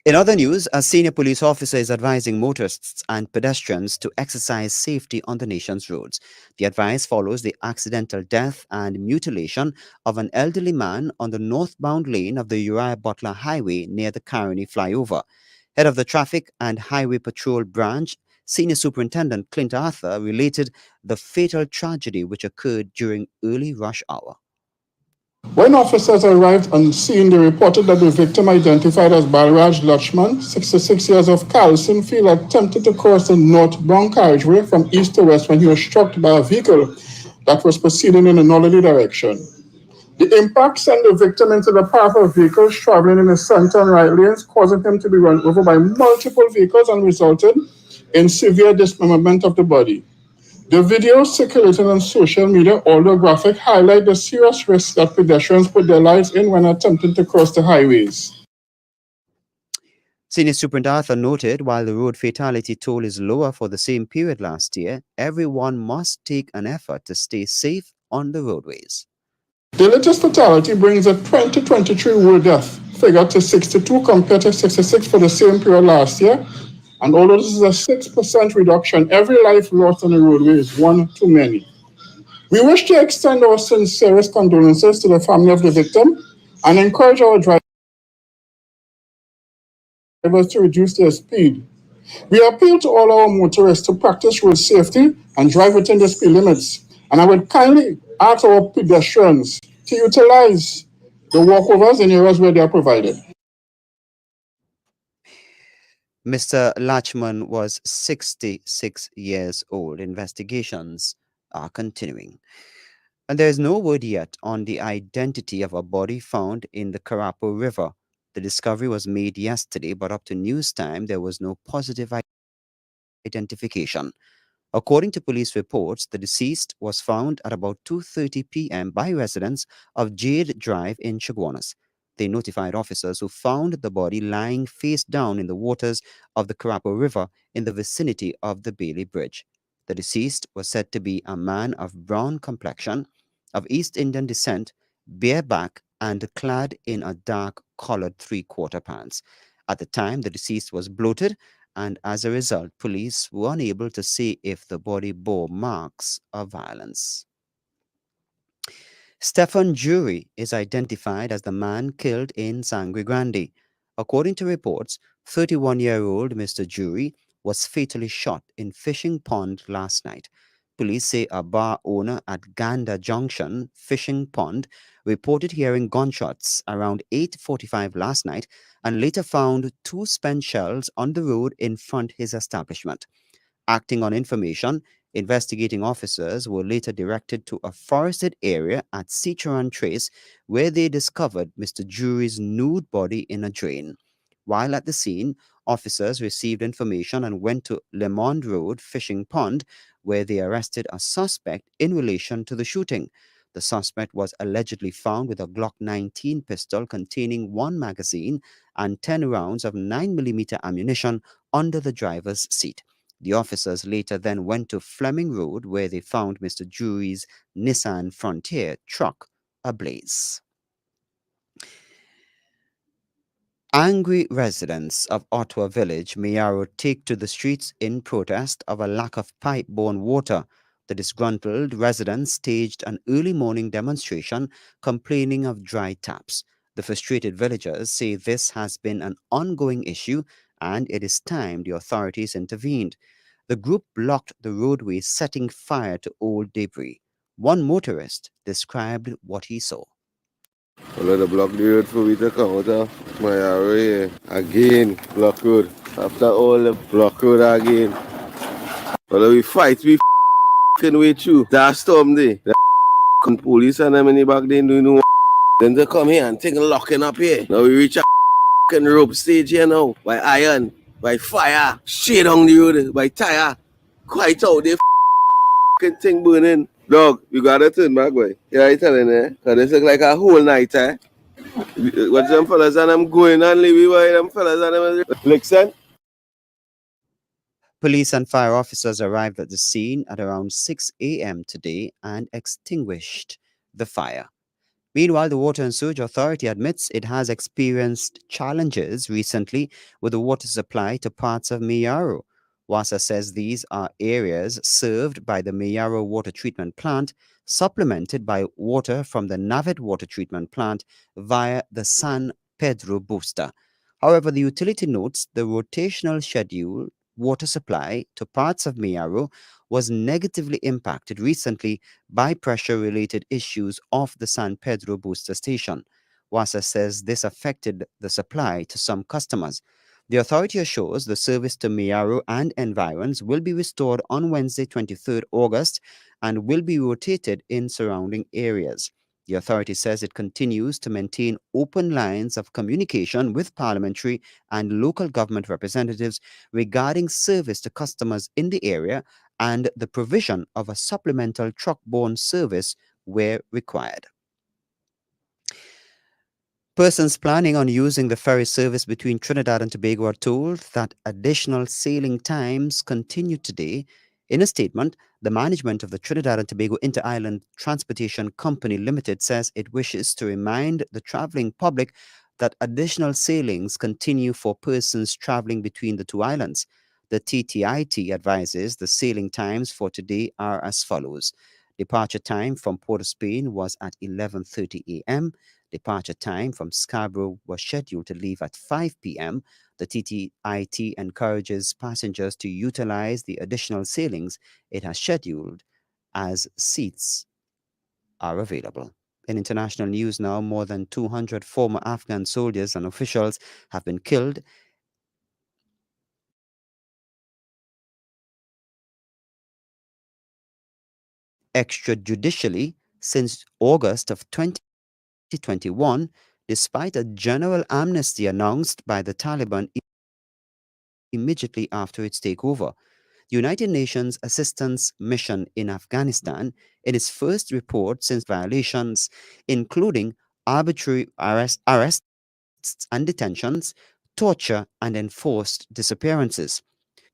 In other news, a senior police officer is advising motorists and pedestrians to exercise safety on the nation's roads. The advice follows the accidental death and mutilation of an elderly man on the northbound lane of the Uriah Butler Highway near the Caroni flyover. Head of the Traffic and Highway Patrol Branch, Senior Superintendent Clint Arthur, related the fatal tragedy which occurred during early rush hour. When officers arrived on scene, they reported that the victim, identified as Balraj Lachman, 66 years of Carlson Field, attempted to cross the northbound carriageway from east to west when he was struck by a vehicle that was proceeding in a northerly direction. The impact sent the victim into the path of vehicles traveling in the center and right lanes, causing him to be run over by multiple vehicles and resulted in severe dismemberment of the body. The videos circulating on social media, although graphic, highlight the serious risks that pedestrians put their lives in when attempting to cross the highways. Senior Superintendent Arthur noted while the road fatality toll is lower for the same period last year, everyone must take an effort to stay safe on the roadways. The latest fatality brings the 2023 road death figure to 62 compared to 66 for the same period last year. And although this is a 6% reduction, every life lost on the roadway is one too many. We wish to extend our sincerest condolences to the family of the victim and encourage our drivers to reduce their speed. We appeal to all our motorists to practice road safety and drive within the speed limits. And I would kindly ask our pedestrians to utilize the walkovers in areas where they are provided. Mr. Lachman was 66 years old. Investigations are continuing. And there is no word yet on the identity of a body found in the Carapo River. The discovery was made yesterday, but up to news time, there was no positive identification. According to police reports, the deceased was found at about 2:30 p.m. by residents of Jade Drive in Chaguanas. They notified officers who found the body lying face down in the waters of the Carapo River in the vicinity of the Bailey Bridge. The deceased was said to be a man of brown complexion, of East Indian descent, bareback, and clad in a dark collared three-quarter pants. At the time, the deceased was bloated, and as a result, police were unable to say if the body bore marks of violence. Stephen Jury is identified as the man killed in Sangre Grande. According to reports, 31-year-old Mr. Jury was fatally shot in Fishing Pond last night. Police say a bar owner at Ganda Junction, Fishing Pond, reported hearing gunshots around 8:45 last night and later found two spent shells on the road in front his establishment. Acting on information, investigating officers were later directed to a forested area at Sichuan Trace where they discovered Mr. Jury's nude body in a drain. While at the scene, officers received information and went to Lemond Road Fishing Pond where they arrested a suspect in relation to the shooting. The suspect was allegedly found with a Glock 19 pistol containing one magazine and 10 rounds of 9mm ammunition under the driver's seat. The officers later then went to Fleming Road where they found Mr. Jury's Nissan Frontier truck ablaze. Angry residents of Ottawa Village, Mayaro, take to the streets in protest of a lack of pipe-borne water. The disgruntled residents staged an early morning demonstration complaining of dry taps. The frustrated villagers say this has been an ongoing issue and it is time the authorities intervened. The group blocked the roadway, setting fire to old debris. One motorist described what he saw. Well, they block the road for me to come out of my area again, block road. After all the block road again. Well, we fight, we f***ing way through. That storm day. The police and them in the back, they do no. Then they come here and take locking up here. Now we reach a f***ing rope stage here now. By iron, by fire, straight on the road, by tire. Quite out the f***ing thing burning. Dog, you gotta turn back, boy. Yeah, I telling you, cause this look like a whole night, eh? What them fellas and them going and leave why them fellas and them listen. Police and fire officers arrived at the scene at around 6 a.m. today and extinguished the fire. Meanwhile, the Water and Sewage Authority admits it has experienced challenges recently with the water supply to parts of Mayaro. WASA says these are areas served by the Mayaro Water Treatment Plant, supplemented by water from the Navet Water Treatment Plant via the San Pedro booster. However, the utility notes the rotational schedule water supply to parts of Mayaro was negatively impacted recently by pressure-related issues off the San Pedro booster station. WASA says this affected the supply to some customers. The authority assures the service to Miaro and environs will be restored on Wednesday, 23rd August, and will be rotated in surrounding areas. The authority says it continues to maintain open lines of communication with parliamentary and local government representatives regarding service to customers in the area and the provision of a supplemental truck-borne service where required. Persons planning on using the ferry service between Trinidad and Tobago are told that additional sailing times continue today. In a statement, the management of the Trinidad and Tobago Inter-Island Transportation Company Limited says it wishes to remind the traveling public that additional sailings continue for persons traveling between the two islands. The TTIT advises the sailing times for today are as follows. Departure time from Port of Spain was at 11:30 a.m. Departure time from Scarborough was scheduled to leave at 5 p.m. The TTIT encourages passengers to utilize the additional sailings it has scheduled as seats are available. In international news now, more than 200 former Afghan soldiers and officials have been killed extrajudicially since August of 2021, despite a general amnesty announced by the Taliban immediately after its takeover. The United Nations Assistance Mission in Afghanistan, in its first report since violations, including arbitrary arrests and detentions, torture, and enforced disappearances.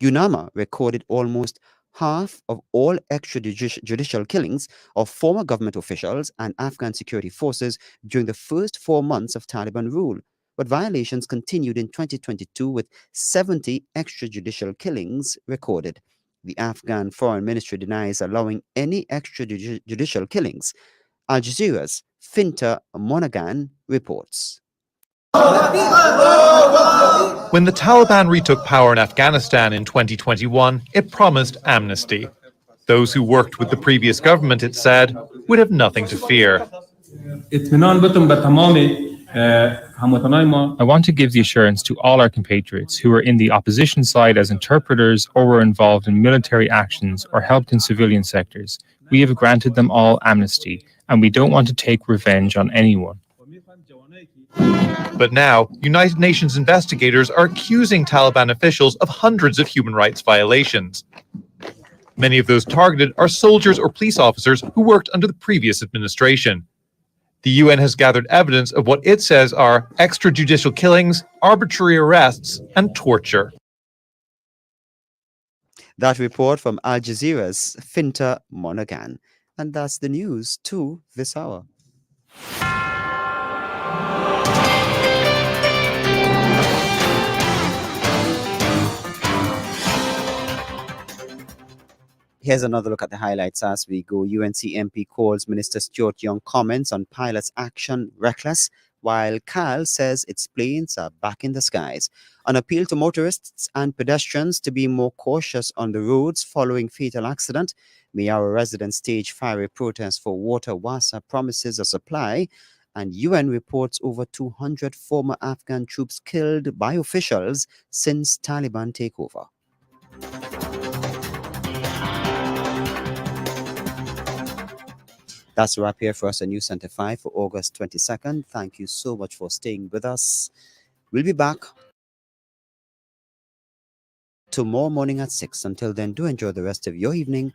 UNAMA recorded almost half of all extrajudicial killings of former government officials and Afghan security forces during the first 4 months of Taliban rule. But violations continued in 2022 with 70 extrajudicial killings recorded. The Afghan Foreign Ministry denies allowing any extrajudicial killings. Al Jazeera's Finta Monaghan reports. When the Taliban retook power in Afghanistan in 2021, it promised amnesty. Those who worked with the previous government, it said, would have nothing to fear. I want to give the assurance to all our compatriots who were in the opposition side as interpreters or were involved in military actions or helped in civilian sectors. We have granted them all amnesty, and we don't want to take revenge on anyone. But now, United Nations investigators are accusing Taliban officials of hundreds of human rights violations. Many of those targeted are soldiers or police officers who worked under the previous administration. The UN has gathered evidence of what it says are extrajudicial killings, arbitrary arrests, and torture. That report from Al Jazeera's Finta Monaghan. And that's the news to this hour. Here's another look at the highlights as we go. UNC MP calls Minister Stuart Young comments on pilot's action reckless, while Cal says its planes are back in the skies. An appeal to motorists and pedestrians to be more cautious on the roads following fatal accident. Miara residents stage fiery protest for water. WASA promises a supply. And UN reports over 200 former Afghan troops killed by officials since Taliban takeover. That's a wrap here for us at News Center 5 for August 22nd. Thank you so much for staying with us. We'll be back tomorrow morning at 6. Until then, do enjoy the rest of your evening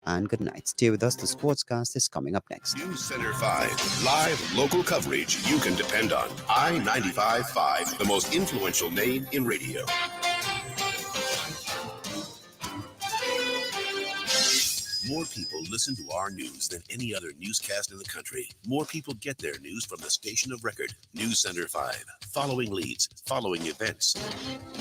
and good night. Stay with us. The Sportscast is coming up next. News Center 5, live local coverage you can depend on. I-95.5, the most influential name in radio. More people listen to our news than any other newscast in the country. More people get their news from the station of record. News Center 5, following leads, following events.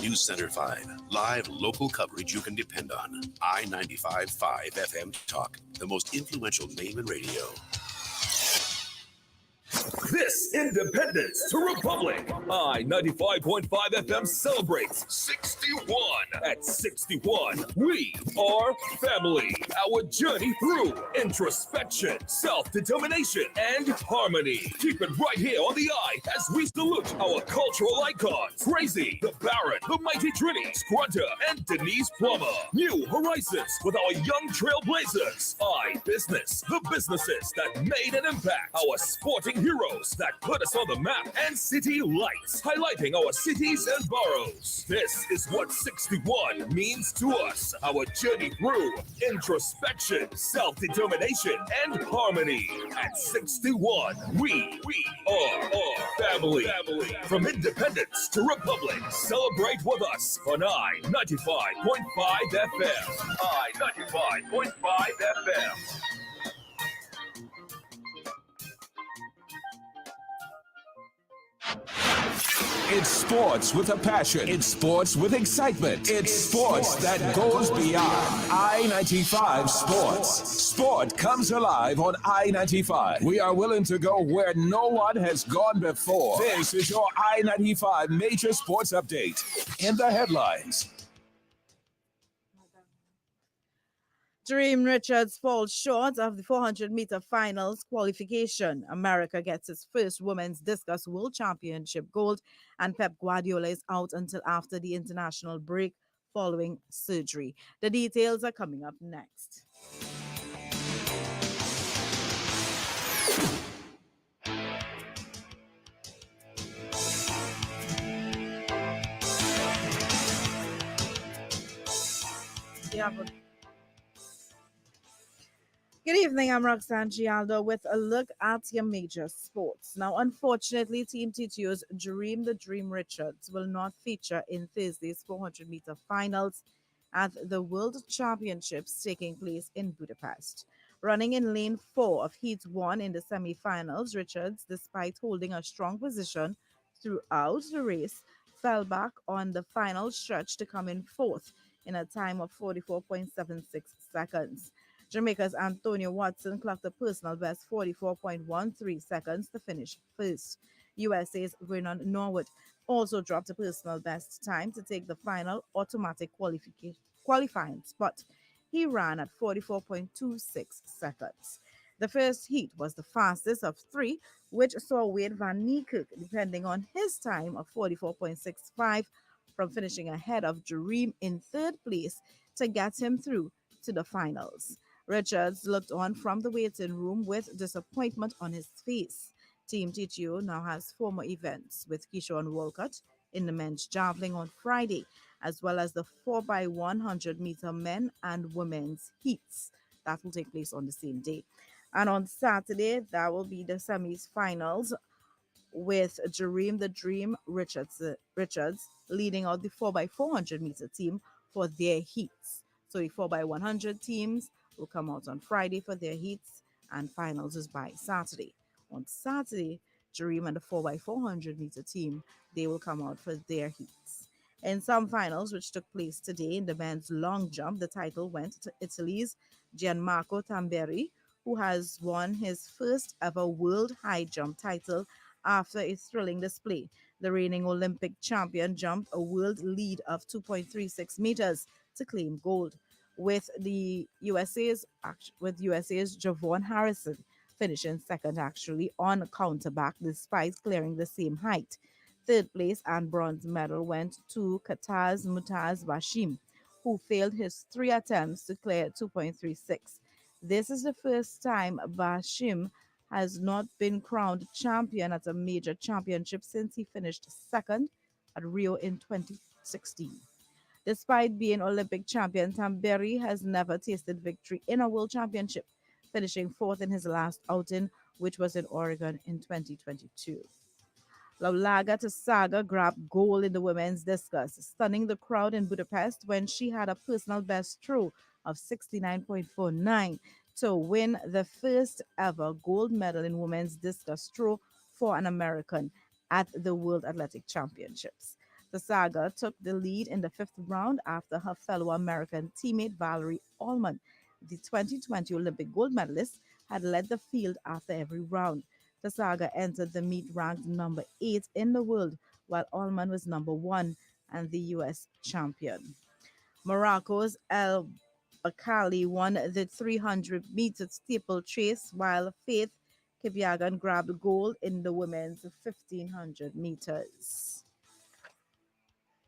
News Center 5, live local coverage you can depend on. I-95.5 FM Talk, the most influential name in radio. This Independence to Republic, I-95.5 FM celebrates 61. At 61, we are family. Our journey through introspection, self-determination, and harmony. Keep it right here on the I as we salute our cultural icons. Crazy, the Baron, the Mighty Trini, Scrunter, and Denise Plummer. New horizons with our young trailblazers. I Business, the businesses that made an impact. Our sporting heroes that put us on the map, and city lights, highlighting our cities and boroughs. This is what 61 means to us. Our journey through introspection, self-determination, and harmony. At 61, we are family. From independence to republic, celebrate with us on I-95.5 FM. I-95.5 FM. It's sports with a passion. It's sports with excitement. It's sports that goes beyond. I-95 Sports. Sport comes alive on I-95. We are willing to go where no one has gone before. This is your I-95 major sports update. In the headlines. Dream Richards falls short of the 400-meter finals qualification. America gets its first women's discus world championship gold, and Pep Guardiola is out until after the international break following surgery. The details are coming up next. Good evening, I'm Roxanne Gialdo with a look at your major sports. Now, unfortunately, Team TTO's Dream the Dream Richards will not feature in Thursday's 400-meter finals at the World Championships taking place in Budapest. Running in lane 4 of Heat 1 in the semi-finals, Richards, despite holding a strong position throughout the race, fell back on the final stretch to come in fourth in a time of 44.76 seconds. Jamaica's Antonio Watson clocked a personal best 44.13 seconds to finish first. USA's Vernon Norwood also dropped a personal best time to take the final automatic qualifying spot. He ran at 44.26 seconds. The first heat was the fastest of three, which saw Wade Van Niekerk depending on his time of 44.65 from finishing ahead of Dream in third place to get him through to the finals. Richards looked on from the waiting room with disappointment on his face. Team TTO now has 4 more events, with Keyshawn Walcott in the men's javelin on Friday, as well as the 4x100-meter men and women's heats. That will take place on the same day. And on Saturday, that will be the semis-finals, with Dream the Dream Richards leading out the 4x400-meter team for their heats. So the 4x100 teams will come out on Friday for their heats, and finals is by Saturday. On Saturday, Dream and the 4x400-meter team, they will come out for their heats. In some finals, which took place today in the men's long jump, the title went to Italy's Gianmarco Tamberi, who has won his first ever world high jump title after a thrilling display. The reigning Olympic champion jumped a world lead of 2.36 meters to claim gold, with USA's Javon Harrison finishing second on counterback despite clearing the same height. Third place and bronze medal went to Qatar's Mutaz Bashim, who failed his 3 attempts to clear 2.36. This is the first time Bashim has not been crowned champion at a major championship since he finished second at Rio in 2016. Despite being Olympic champion, Tamberi has never tasted victory in a world championship, finishing fourth in his last outing, which was in Oregon in 2022. Laulaga Tasaga grabbed gold in the women's discus, stunning the crowd in Budapest when she had a personal best throw of 69.49 to win the first ever gold medal in women's discus throw for an American at the World Athletic Championships. The Saga took the lead in the 5th round after her fellow American teammate Valerie Allman, the 2020 Olympic gold medalist, had led the field after every round. The Saga entered the meet ranked number 8 in the world, while Allman was number 1 and the U.S. champion. Morocco's El Bakali won the 300-meter steeplechase, while Faith Kipyegon grabbed gold in the women's 1500 meters.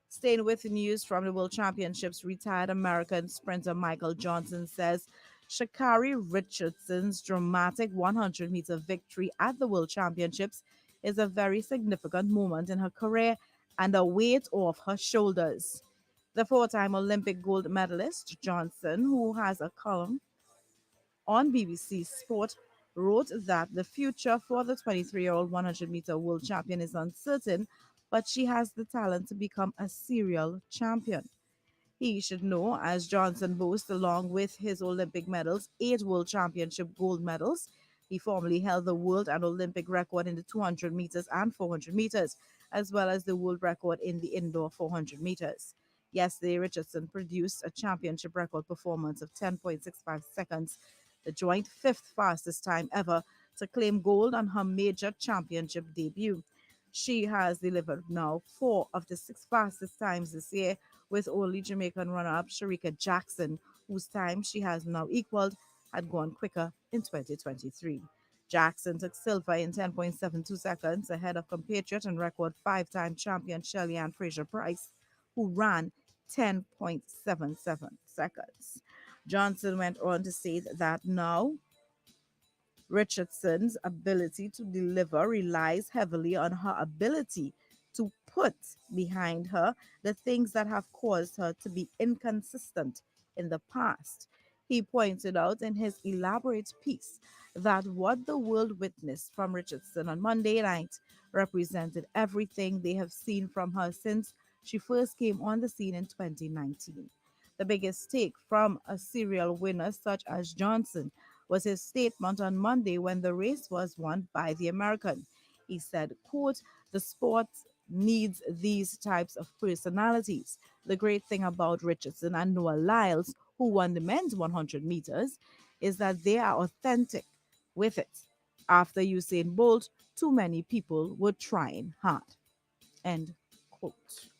Staying with news from the World Championships, retired American sprinter Michael Johnson says Sha'Carri Richardson's dramatic 100-meter victory at the World Championships is a very significant moment in her career and a weight off her shoulders. The four-time Olympic gold medalist Johnson, who has a column on BBC Sport, wrote that the future for the 23-year-old 100-meter world champion is uncertain, but she has the talent to become a serial champion. He should know, as Johnson boasts, along with his Olympic medals, 8 World Championship gold medals. He formerly held the world and Olympic record in the 200 meters and 400 meters, as well as the world record in the indoor 400 meters. Yesterday, Richardson produced a championship record performance of 10.65 seconds, the joint 5th fastest time ever, to claim gold on her major championship debut. She has delivered now 4 of the 6 fastest times this year, with only Jamaican runner-up Sharika Jackson, whose time she has now equaled, had gone quicker in 2023. Jackson took silver in 10.72 seconds ahead of compatriot and record 5-time champion Shelly-Ann Fraser-Price, who ran 10.77 seconds. Johnson went on to say that now Richardson's ability to deliver relies heavily on her ability to put behind her the things that have caused her to be inconsistent in the past. He pointed out in his elaborate piece that what the world witnessed from Richardson on Monday night represented everything they have seen from her since she first came on the scene in 2019. The biggest take from a serial winner such as Johnson was his statement on Monday when the race was won by the American. He said, quote, "The sport needs these types of personalities. The great thing about Richardson and Noah Lyles, who won the men's 100 meters, is that they are authentic with it. After Usain Bolt, too many people were trying hard." End quote.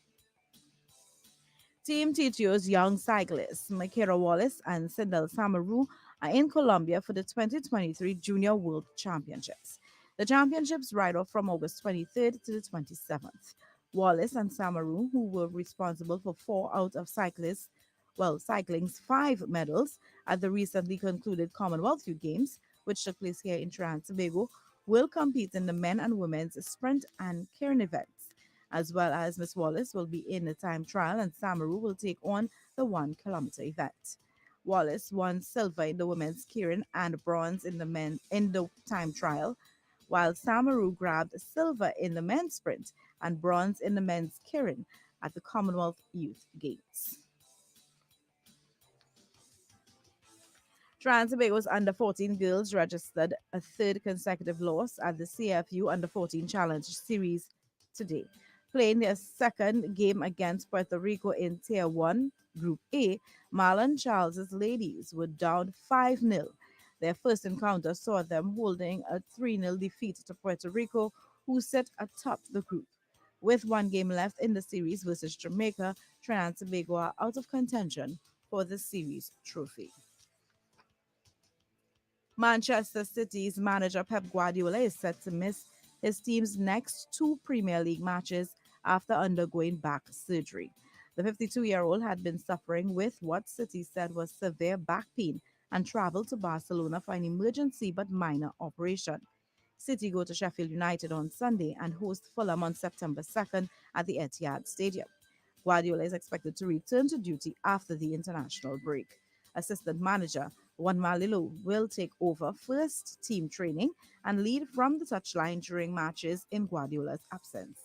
Team TTO's young cyclists, Makira Wallace and Sindel Samaru, are in Colombia for the 2023 Junior World Championships. The championships ride off from August 23rd to the 27th. Wallace and Samaru, who were responsible for 4 out of cycling's 5 medals at the recently concluded Commonwealth Youth Games, which took place here in Trinidad and Tobago, will compete in the men and women's sprint and cairn events. As well as Miss Wallace will be in the time trial and Samaru will take on the 1-kilometer event. Wallace won silver in the women's cairn and bronze in the time trial, while Samaru grabbed silver in the men's sprint and bronze in the men's cairn at the Commonwealth Youth Games. Trinidad and Tobago's under-14 girls registered a 3rd consecutive loss at the CFU Under-14 Challenge Series today. Playing their 2nd game against Puerto Rico in Tier 1, Group A, Marlon Charles's ladies were down 5-0. Their first encounter saw them holding a 3-0 defeat to Puerto Rico, who sit atop the group. With 1 game left in the series versus Jamaica, Trinidad and Tobago are out of contention for the series trophy. Manchester City's manager Pep Guardiola is set to miss his team's next 2 Premier League matches after undergoing back surgery. The 52-year-old had been suffering with what City said was severe back pain and traveled to Barcelona for an emergency but minor operation. City go to Sheffield United on Sunday and host Fulham on September 2nd at the Etihad Stadium. Guardiola is expected to return to duty after the international break. Assistant manager Juan Malilo will take over first team training and lead from the touchline during matches in Guardiola's absence.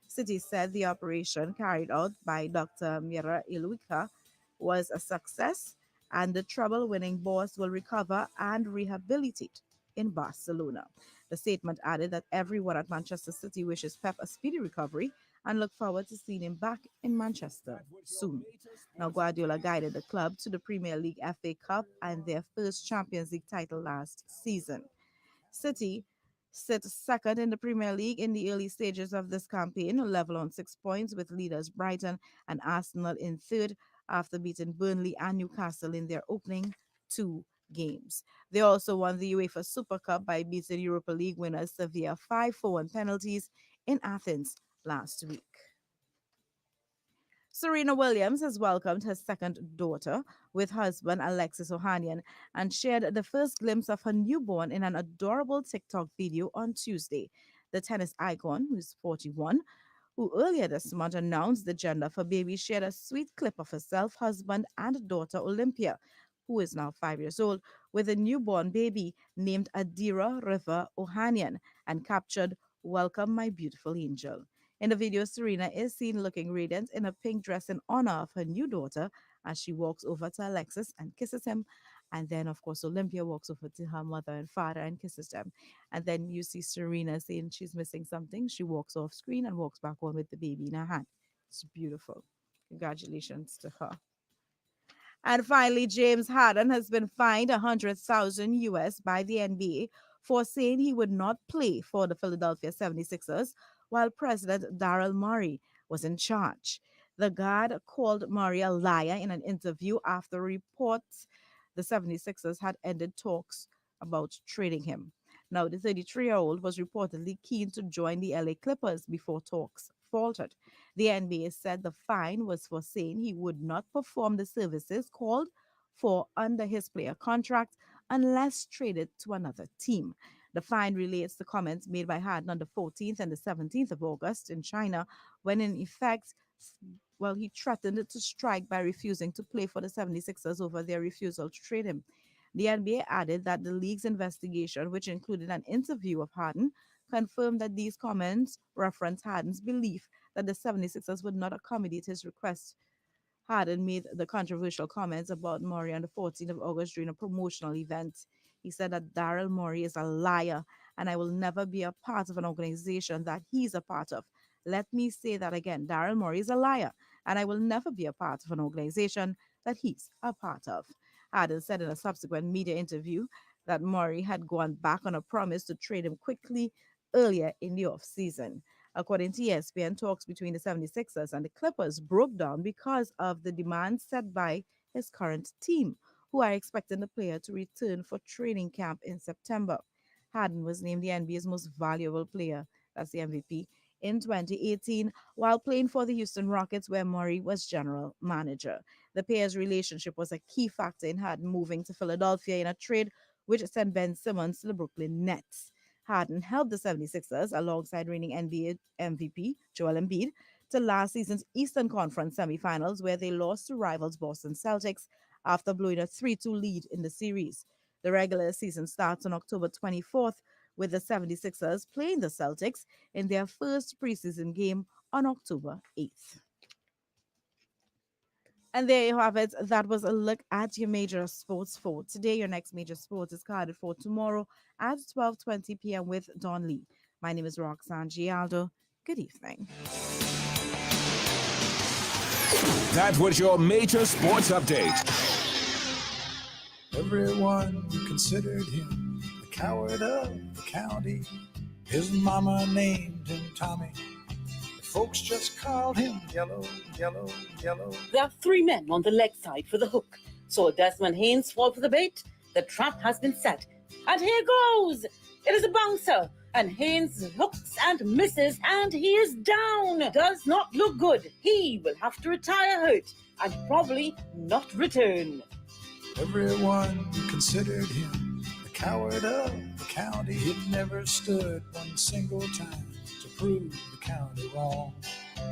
City said the operation carried out by Dr. Mira Iluika was a success and the treble-winning boss will recover and rehabilitate in Barcelona. The statement added that everyone at Manchester City wishes Pep a speedy recovery and look forward to seeing him back in Manchester soon. Now, Guardiola guided the club to the Premier League, FA Cup, and their first Champions League title last season. City sit second in the Premier League in the early stages of this campaign, level on 6 points with leaders Brighton and Arsenal in third after beating Burnley and Newcastle in their opening 2 games. They also won the UEFA Super Cup by beating Europa League winners Sevilla 5-4 on penalties in Athens last week. Serena Williams has welcomed her second daughter with husband Alexis Ohanian and shared the first glimpse of her newborn in an adorable TikTok video on Tuesday. The tennis icon, who's 41, who earlier this month announced the gender of her baby, shared a sweet clip of herself, husband, and daughter Olympia, who is now 5 years old, with a newborn baby named Adira River Ohanian and captured, "Welcome, my beautiful angel." In the video, Serena is seen looking radiant in a pink dress in honor of her new daughter as she walks over to Alexis and kisses him. And then, of course, Olympia walks over to her mother and father and kisses them. And then you see Serena saying she's missing something. She walks off screen and walks back on with the baby in her hand. It's beautiful. Congratulations to her. And finally, James Harden has been fined 100,000 US by the NBA for saying he would not play for the Philadelphia 76ers while President Daryl Morey was in charge. The guard called Morey a liar in an interview after reports the 76ers had ended talks about trading him. Now, the 33-year-old was reportedly keen to join the LA Clippers before talks faltered. The NBA said the fine was for saying he would not perform the services called for under his player contract unless traded to another team. The fine relates to comments made by Harden on the 14th and the 17th of August in China, when in effect, he threatened to strike by refusing to play for the 76ers over their refusal to trade him. The NBA added that the league's investigation, which included an interview of Harden, confirmed that these comments reference Harden's belief that the 76ers would not accommodate his request. Harden made the controversial comments about Morey on the 14th of August during a promotional event. He said that Daryl Morey is a liar and I will never be a part of an organization that he's a part of. Let me say that again. Daryl Morey is a liar and I will never be a part of an organization that he's a part of. Harden said in a subsequent media interview that Morey had gone back on a promise to trade him quickly earlier in the offseason. According to ESPN, talks between the 76ers and the Clippers broke down because of the demands set by his current team, who are expecting the player to return for training camp in September. Harden was named the NBA's most valuable player, that's the MVP, in 2018 while playing for the Houston Rockets, where Morey was general manager. The pair's relationship was a key factor in Harden moving to Philadelphia in a trade which sent Ben Simmons to the Brooklyn Nets. Harden helped the 76ers, alongside reigning NBA MVP Joel Embiid, to last season's Eastern Conference semifinals, where they lost to rivals Boston Celtics after blowing a 3-2 lead in the series. The regular season starts on October 24th, with the 76ers playing the Celtics in their first preseason game on October 8th. And there you have it. That was a look at your major sports for today. Your next major sports is carded for tomorrow at 12:20 p.m. with Don Lee. My name is Roxanne Gialdo. Good evening. That was your major sports update. Everyone considered him the coward of the county. His mama named him Tommy. Folks just called him Yellow, Yellow, Yellow. There are 3 men on the leg side for the hook. So Desmond Haynes fall for the bait. The trap has been set. And here goes. It is a bouncer. And Haynes hooks and misses, and he is down. Does not look good. He will have to retire hurt and probably not return. Everyone considered him the coward of the county. He'd never stood one single time to prove the county wrong.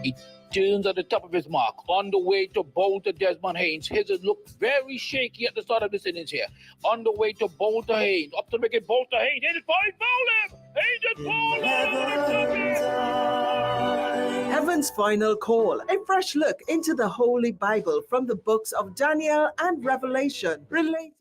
He turns at the top of his mark on the way to bowl to Desmond Haynes. His looked very shaky at the start of this innings here. On the way to bowl to Haynes. Up to make it bowl to Haynes. Haynes fine, bowl him! Haynes just bowl him! Heaven's Final Call, a fresh look into the Holy Bible from the books of Daniel and Revelation, related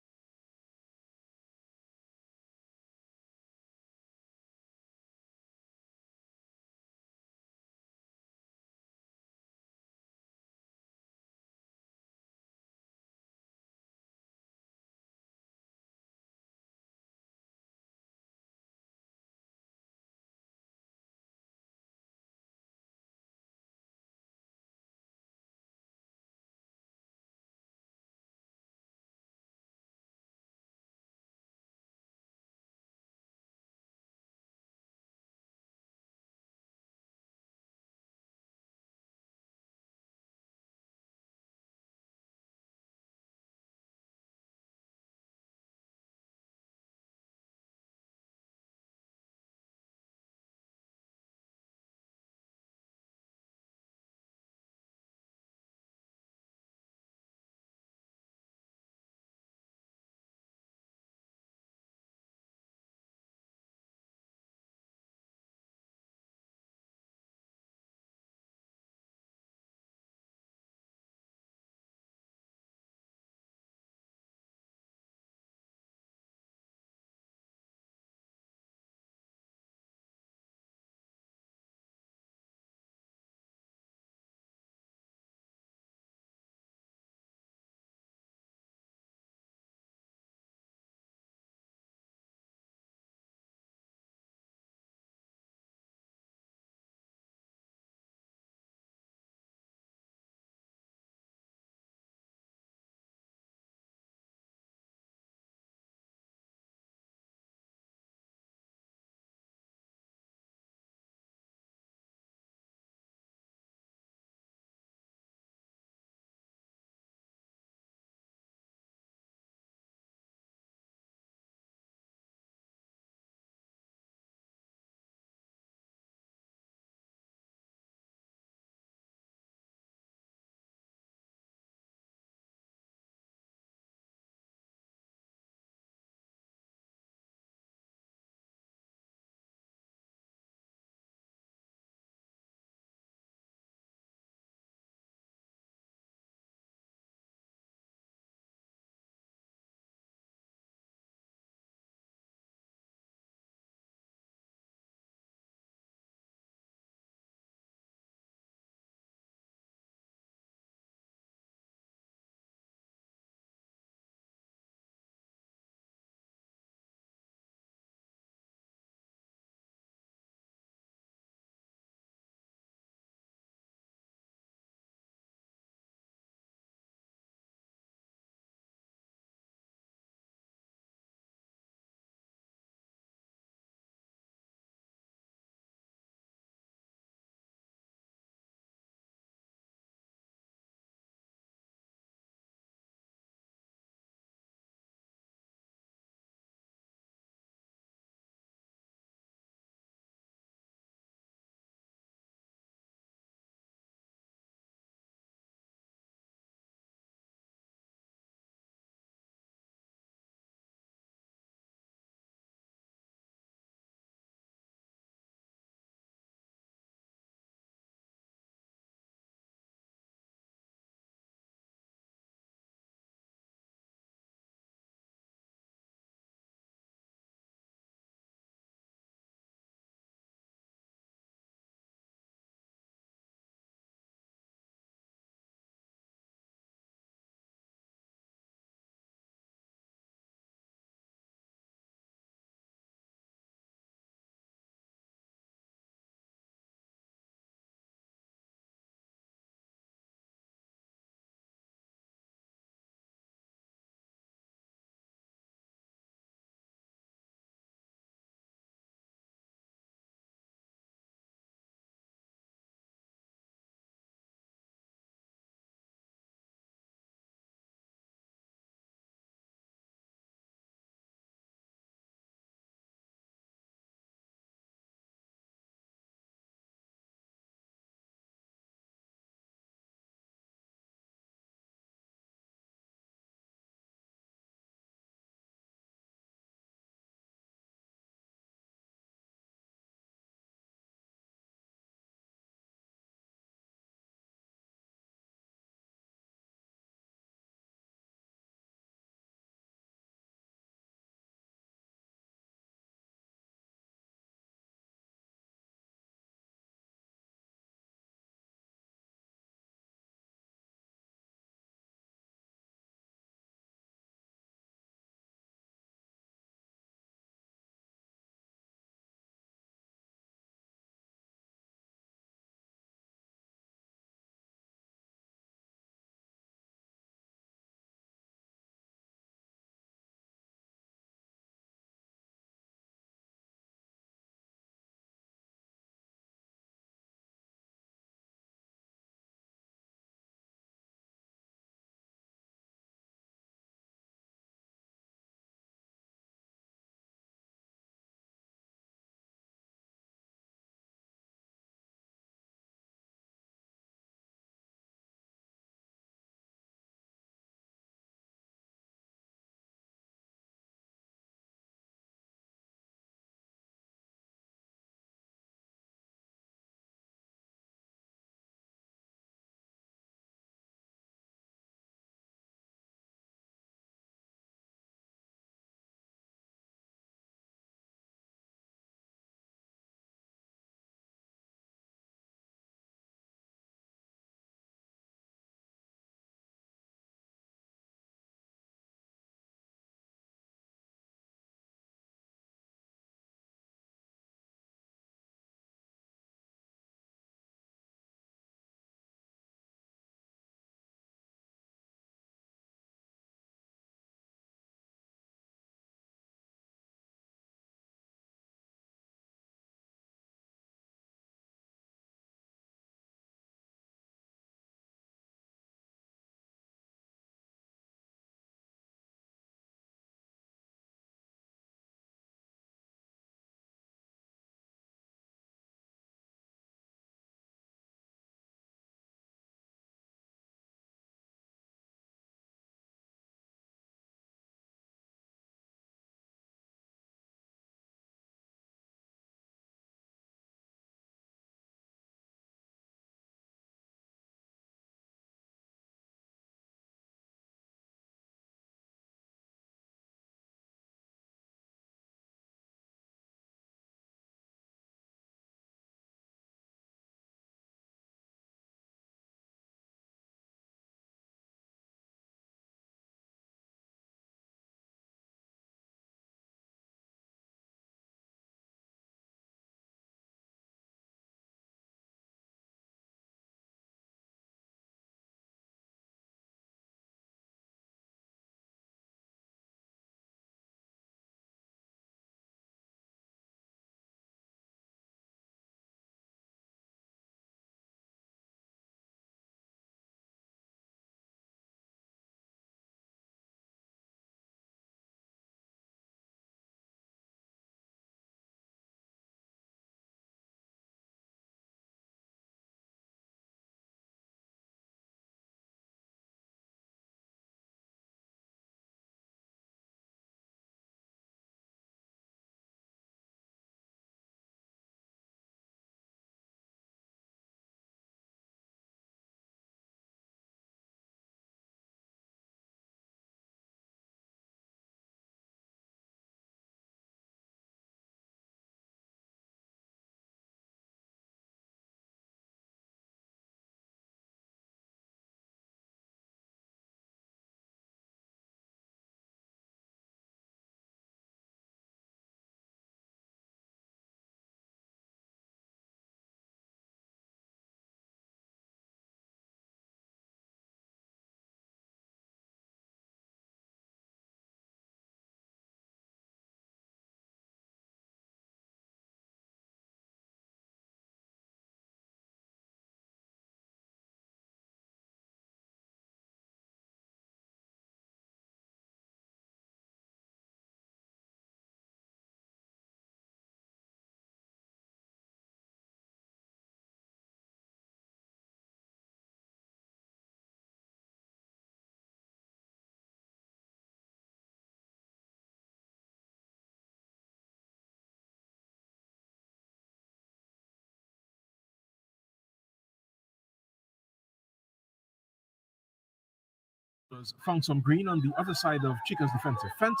Found some green on the other side of Chica's defensive fence.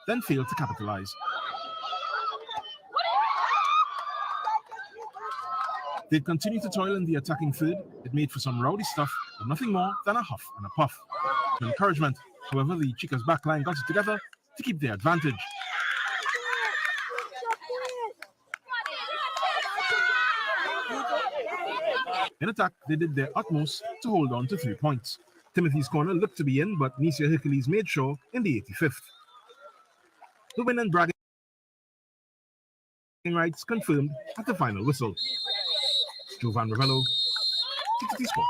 Then failed to capitalize. They'd continued to toil in the attacking third. It made for some rowdy stuff, but nothing more than a huff and a puff. Encouragement. However, the Chicas backline got it together to keep their advantage. In attack, they did their utmost to hold on to 3 points. Timothy's corner looked to be in, but Nisia Hercules made sure in the 85th. The win and bragging rights confirmed at the final whistle. Jovan Ravello, TTT Sport.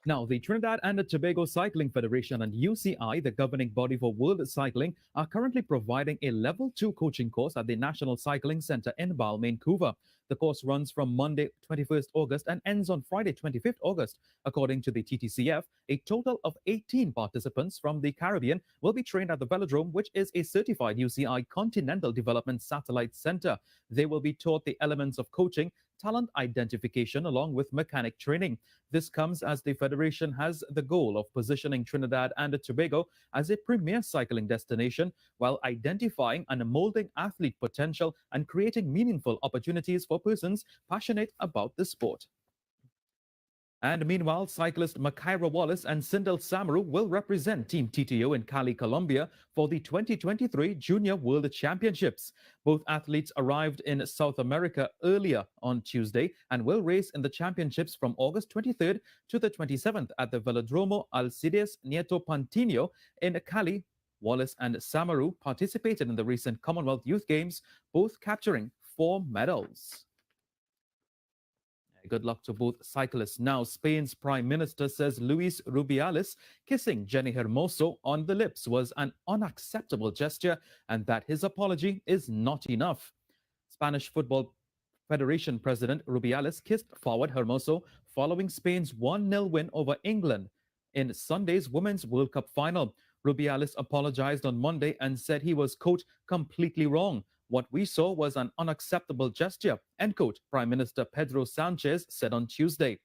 Now, the Trinidad and Tobago Cycling Federation and UCI, the governing body for world cycling, are currently providing a Level 2 coaching course at the National Cycling Centre in Balmain, Vancouver. The course runs from Monday, 21st August and ends on Friday, 25th August. According to the TTCF, a total of 18 participants from the Caribbean will be trained at the Velodrome, which is a certified UCI Continental Development Satellite Center. They will be taught the elements of coaching, talent identification, along with mechanic training. This comes as the Federation has the goal of positioning Trinidad and Tobago as a premier cycling destination while identifying and molding athlete potential and creating meaningful opportunities for persons passionate about the sport. And meanwhile, cyclist Makaira Wallace and Sindel Samaru will represent Team TTO in Cali, Colombia for the 2023 Junior World Championships. Both athletes arrived in South America earlier on Tuesday and will race in the championships from August 23rd to the 27th at the Velodromo Alcides Nieto Pantino in Cali. Wallace and Samaru participated in the recent Commonwealth Youth Games, both capturing 4 medals. Good luck to both cyclists. Now, Spain's Prime Minister says Luis Rubiales kissing Jenny Hermoso on the lips was an unacceptable gesture and that his apology is not enough. Spanish Football Federation President Rubiales kissed forward Hermoso following Spain's 1-0 win over England in Sunday's Women's World Cup final. Rubiales apologized on Monday and said he was, quote, completely wrong. What we saw was an unacceptable gesture, end quote, Prime Minister Pedro Sanchez said on Tuesday.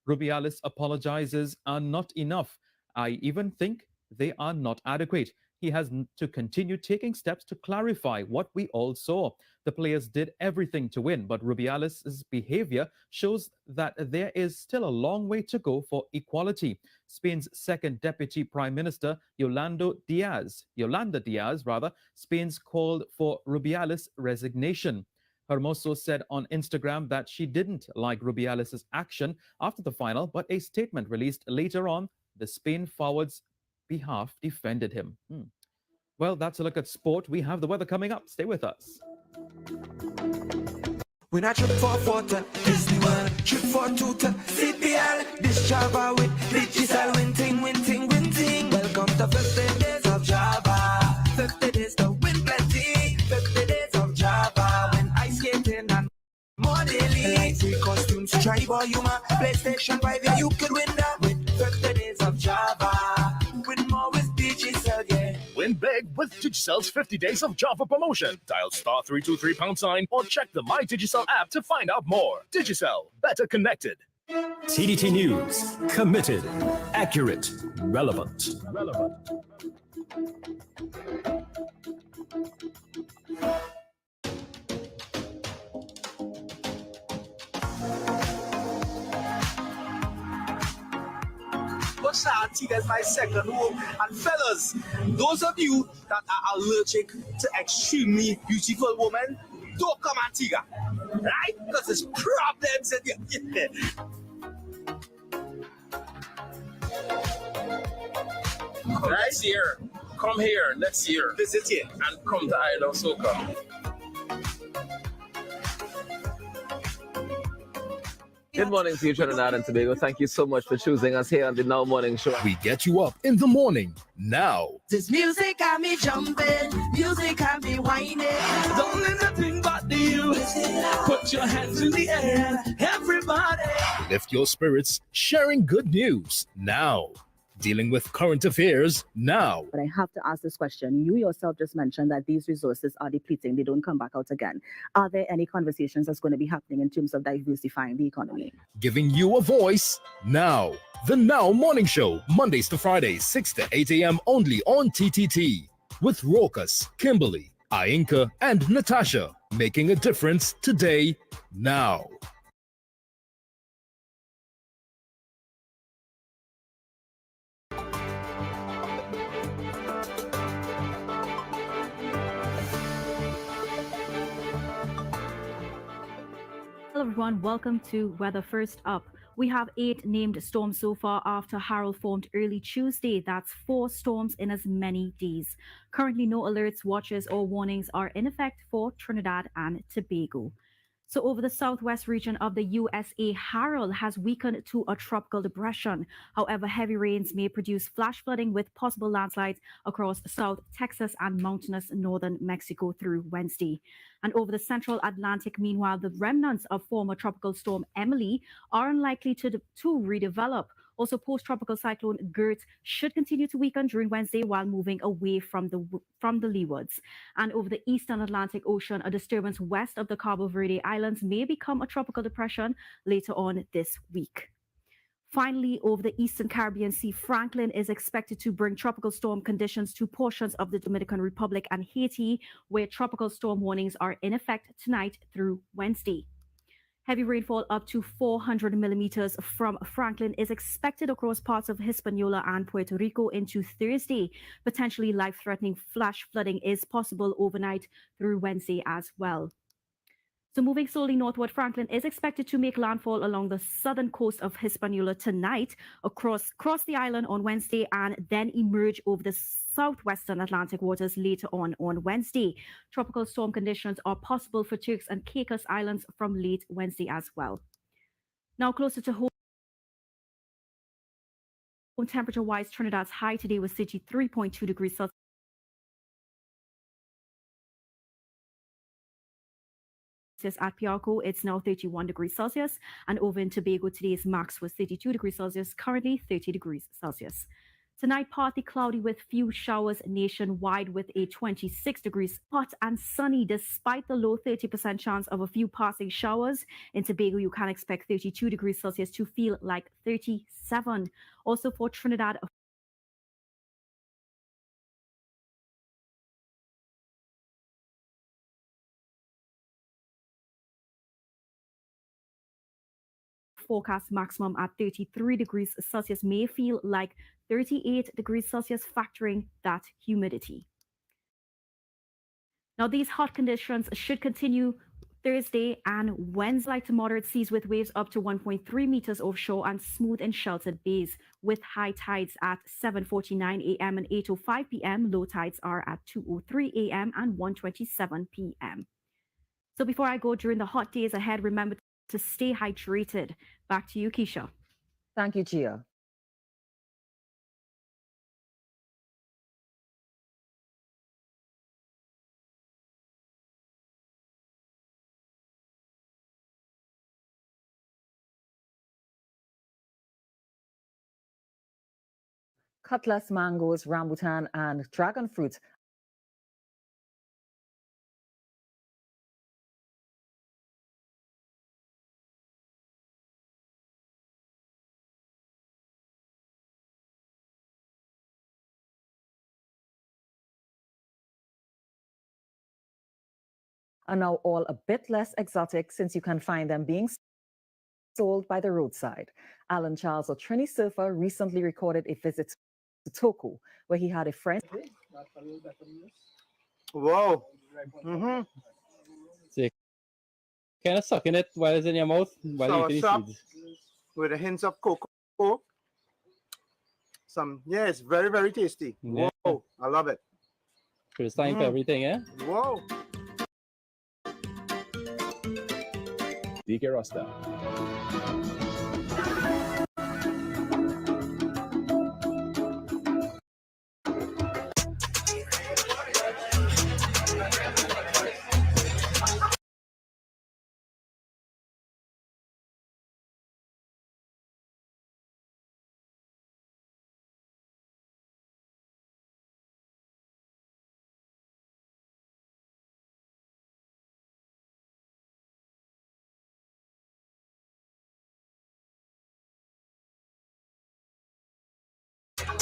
Rubiales' apologizes are not enough. I even think they are not adequate. He has to continue taking steps to clarify what we all saw. The players did everything to win, but Rubiales' behavior shows that there is still a long way to go for equality. Spain's second deputy prime minister, Yolanda Diaz, Spain's called for Rubiales' resignation. Hermoso said on Instagram that she didn't like Rubiales' action after the final, but a statement released later on, the Spain forward's behalf defended him. Well, that's a look at sport. We have the weather coming up. Stay with us. When I trip for water, Disney World, trip for tutor, CPL, this Java with digital win ting. Welcome to 50 days of Java, 50 days to win plenty, 50 days of Java, when ice skating and more daily. Like free costumes, try Volume, PlayStation 5, yeah, you could win that with 50 days of Java. Win more with digital, yeah. Win big with Digicel's 50 Days of Java promotion. Dial *323 # or check the My Digicel app to find out more. Digicel, better connected. TDT News, committed, accurate, relevant. Antigua is my second home. And fellas, those of you that are allergic to extremely beautiful women, don't come Antigua, right? Because there's problems in here. Next year, come here next year. Visit here. And come to Isle of Soca. Good morning to you, Trinidad and Tobago. Thank you so much for choosing us here on the Now Morning Show. We get you up in the morning, now. This music got me jumping, music got me whining. Don't let nothing but you. Put Put your hands in the air, everybody. Lift your spirits, sharing good news now. Dealing with current affairs now. But I have to ask this question. You yourself just mentioned that these resources are depleting. They don't come back out again. Are there any conversations that's going to be happening in terms of diversifying the economy? Giving you a voice now. The Now Morning Show, Mondays to Fridays, 6 to 8 a.m. only on TTT. With Raucus, Kimberly, Ainka, and Natasha. Making a difference today, now. Hello everyone, welcome to Weather First Up. We have 8 named storms so far after Harold formed early Tuesday. That's 4 storms in as many days. Currently, no alerts, watches, or warnings are in effect for Trinidad and Tobago. So over the southwest region of the USA, Harold has weakened to a tropical depression. However, heavy rains may produce flash flooding with possible landslides across South Texas and mountainous northern Mexico through Wednesday. And over the central Atlantic, meanwhile, the remnants of former tropical storm Emily are unlikely to redevelop. Also, post-tropical cyclone Gert should continue to weaken during Wednesday while moving away from the leewards. And over the eastern Atlantic Ocean, a disturbance west of the Cabo Verde Islands may become a tropical depression later on this week. Finally, over the eastern Caribbean Sea, Franklin is expected to bring tropical storm conditions to portions of the Dominican Republic and Haiti, where tropical storm warnings are in effect tonight through Wednesday. Heavy rainfall up to 400 millimeters from Franklin is expected across parts of Hispaniola and Puerto Rico into Thursday. Potentially life-threatening flash flooding is possible overnight through Wednesday as well. So moving slowly northward, Franklin is expected to make landfall along the southern coast of Hispaniola tonight, cross the island on Wednesday, and then emerge over the southwestern Atlantic waters later on Wednesday. Tropical storm conditions are possible for Turks and Caicos Islands from late Wednesday as well. Now closer to home. Temperature-wise, Trinidad's high today was 33.2 degrees Celsius. At Piarco, it's now 31 degrees Celsius, and over in Tobago, today's max was 32 degrees Celsius, currently 30 degrees Celsius. Tonight, partly cloudy with few showers nationwide with a 26 degrees, hot and sunny despite the low 30% chance of a few passing showers. In Tobago, you can expect 32 degrees Celsius to feel like 37. Also for Trinidad, forecast maximum at 33 degrees Celsius may feel like 38 degrees Celsius, factoring that humidity. Now, these hot conditions should continue Thursday and Wednesday, light to moderate seas with waves up to 1.3 meters offshore and smooth and sheltered bays, with high tides at 7:49 a.m. and 8:05 p.m. Low tides are at 2:03 a.m. and 1:27 p.m. So before I go, during the hot days ahead, remember to stay hydrated. Back to you, Keisha. Thank you, Gia. Cutlass, mangoes, rambutan, and dragon fruit are now all a bit less exotic since you can find them being sold by the roadside. Alan Charles, a Trini surfer, recently recorded a visit to Toko, where he had a friend. Wow. Mm-hmm. So you're kind of sucking it while it's in your mouth, while you eating seeds. With a hint of cocoa. It's very, very tasty. Yeah. Whoa, I love it. First time for everything, eh? Whoa. DK Rasta.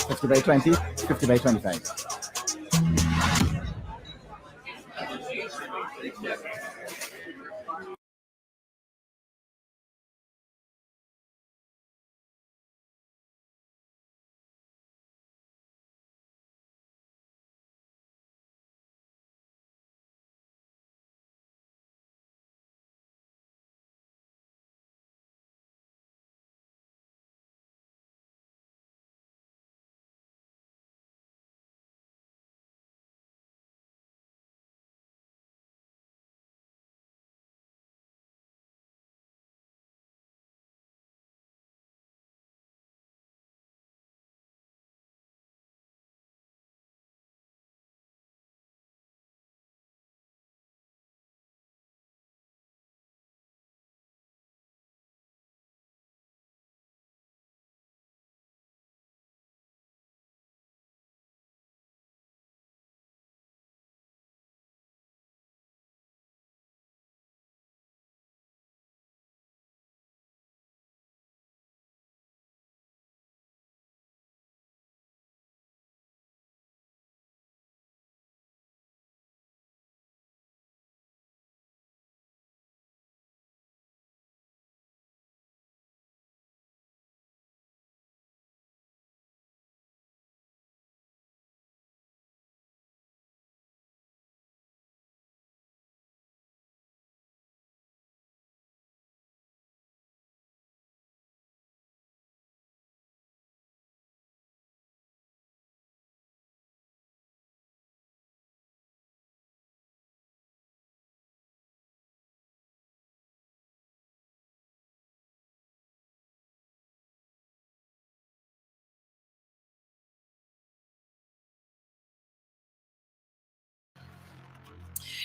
50 by 20, 50 by 25.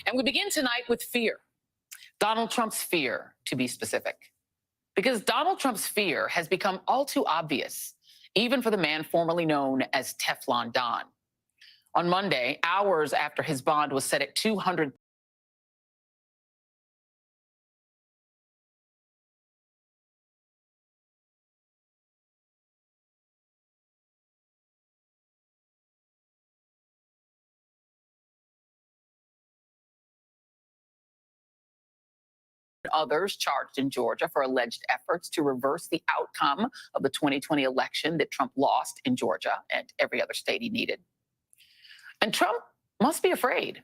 And we begin tonight with fear. Donald Trump's fear, to be specific. Because Donald Trump's fear has become all too obvious, even for the man formerly known as Teflon Don. On Monday, hours after his bond was set at $200,000, others charged in Georgia for alleged efforts to reverse the outcome of the 2020 election that Trump lost in Georgia and every other state he needed. And Trump must be afraid,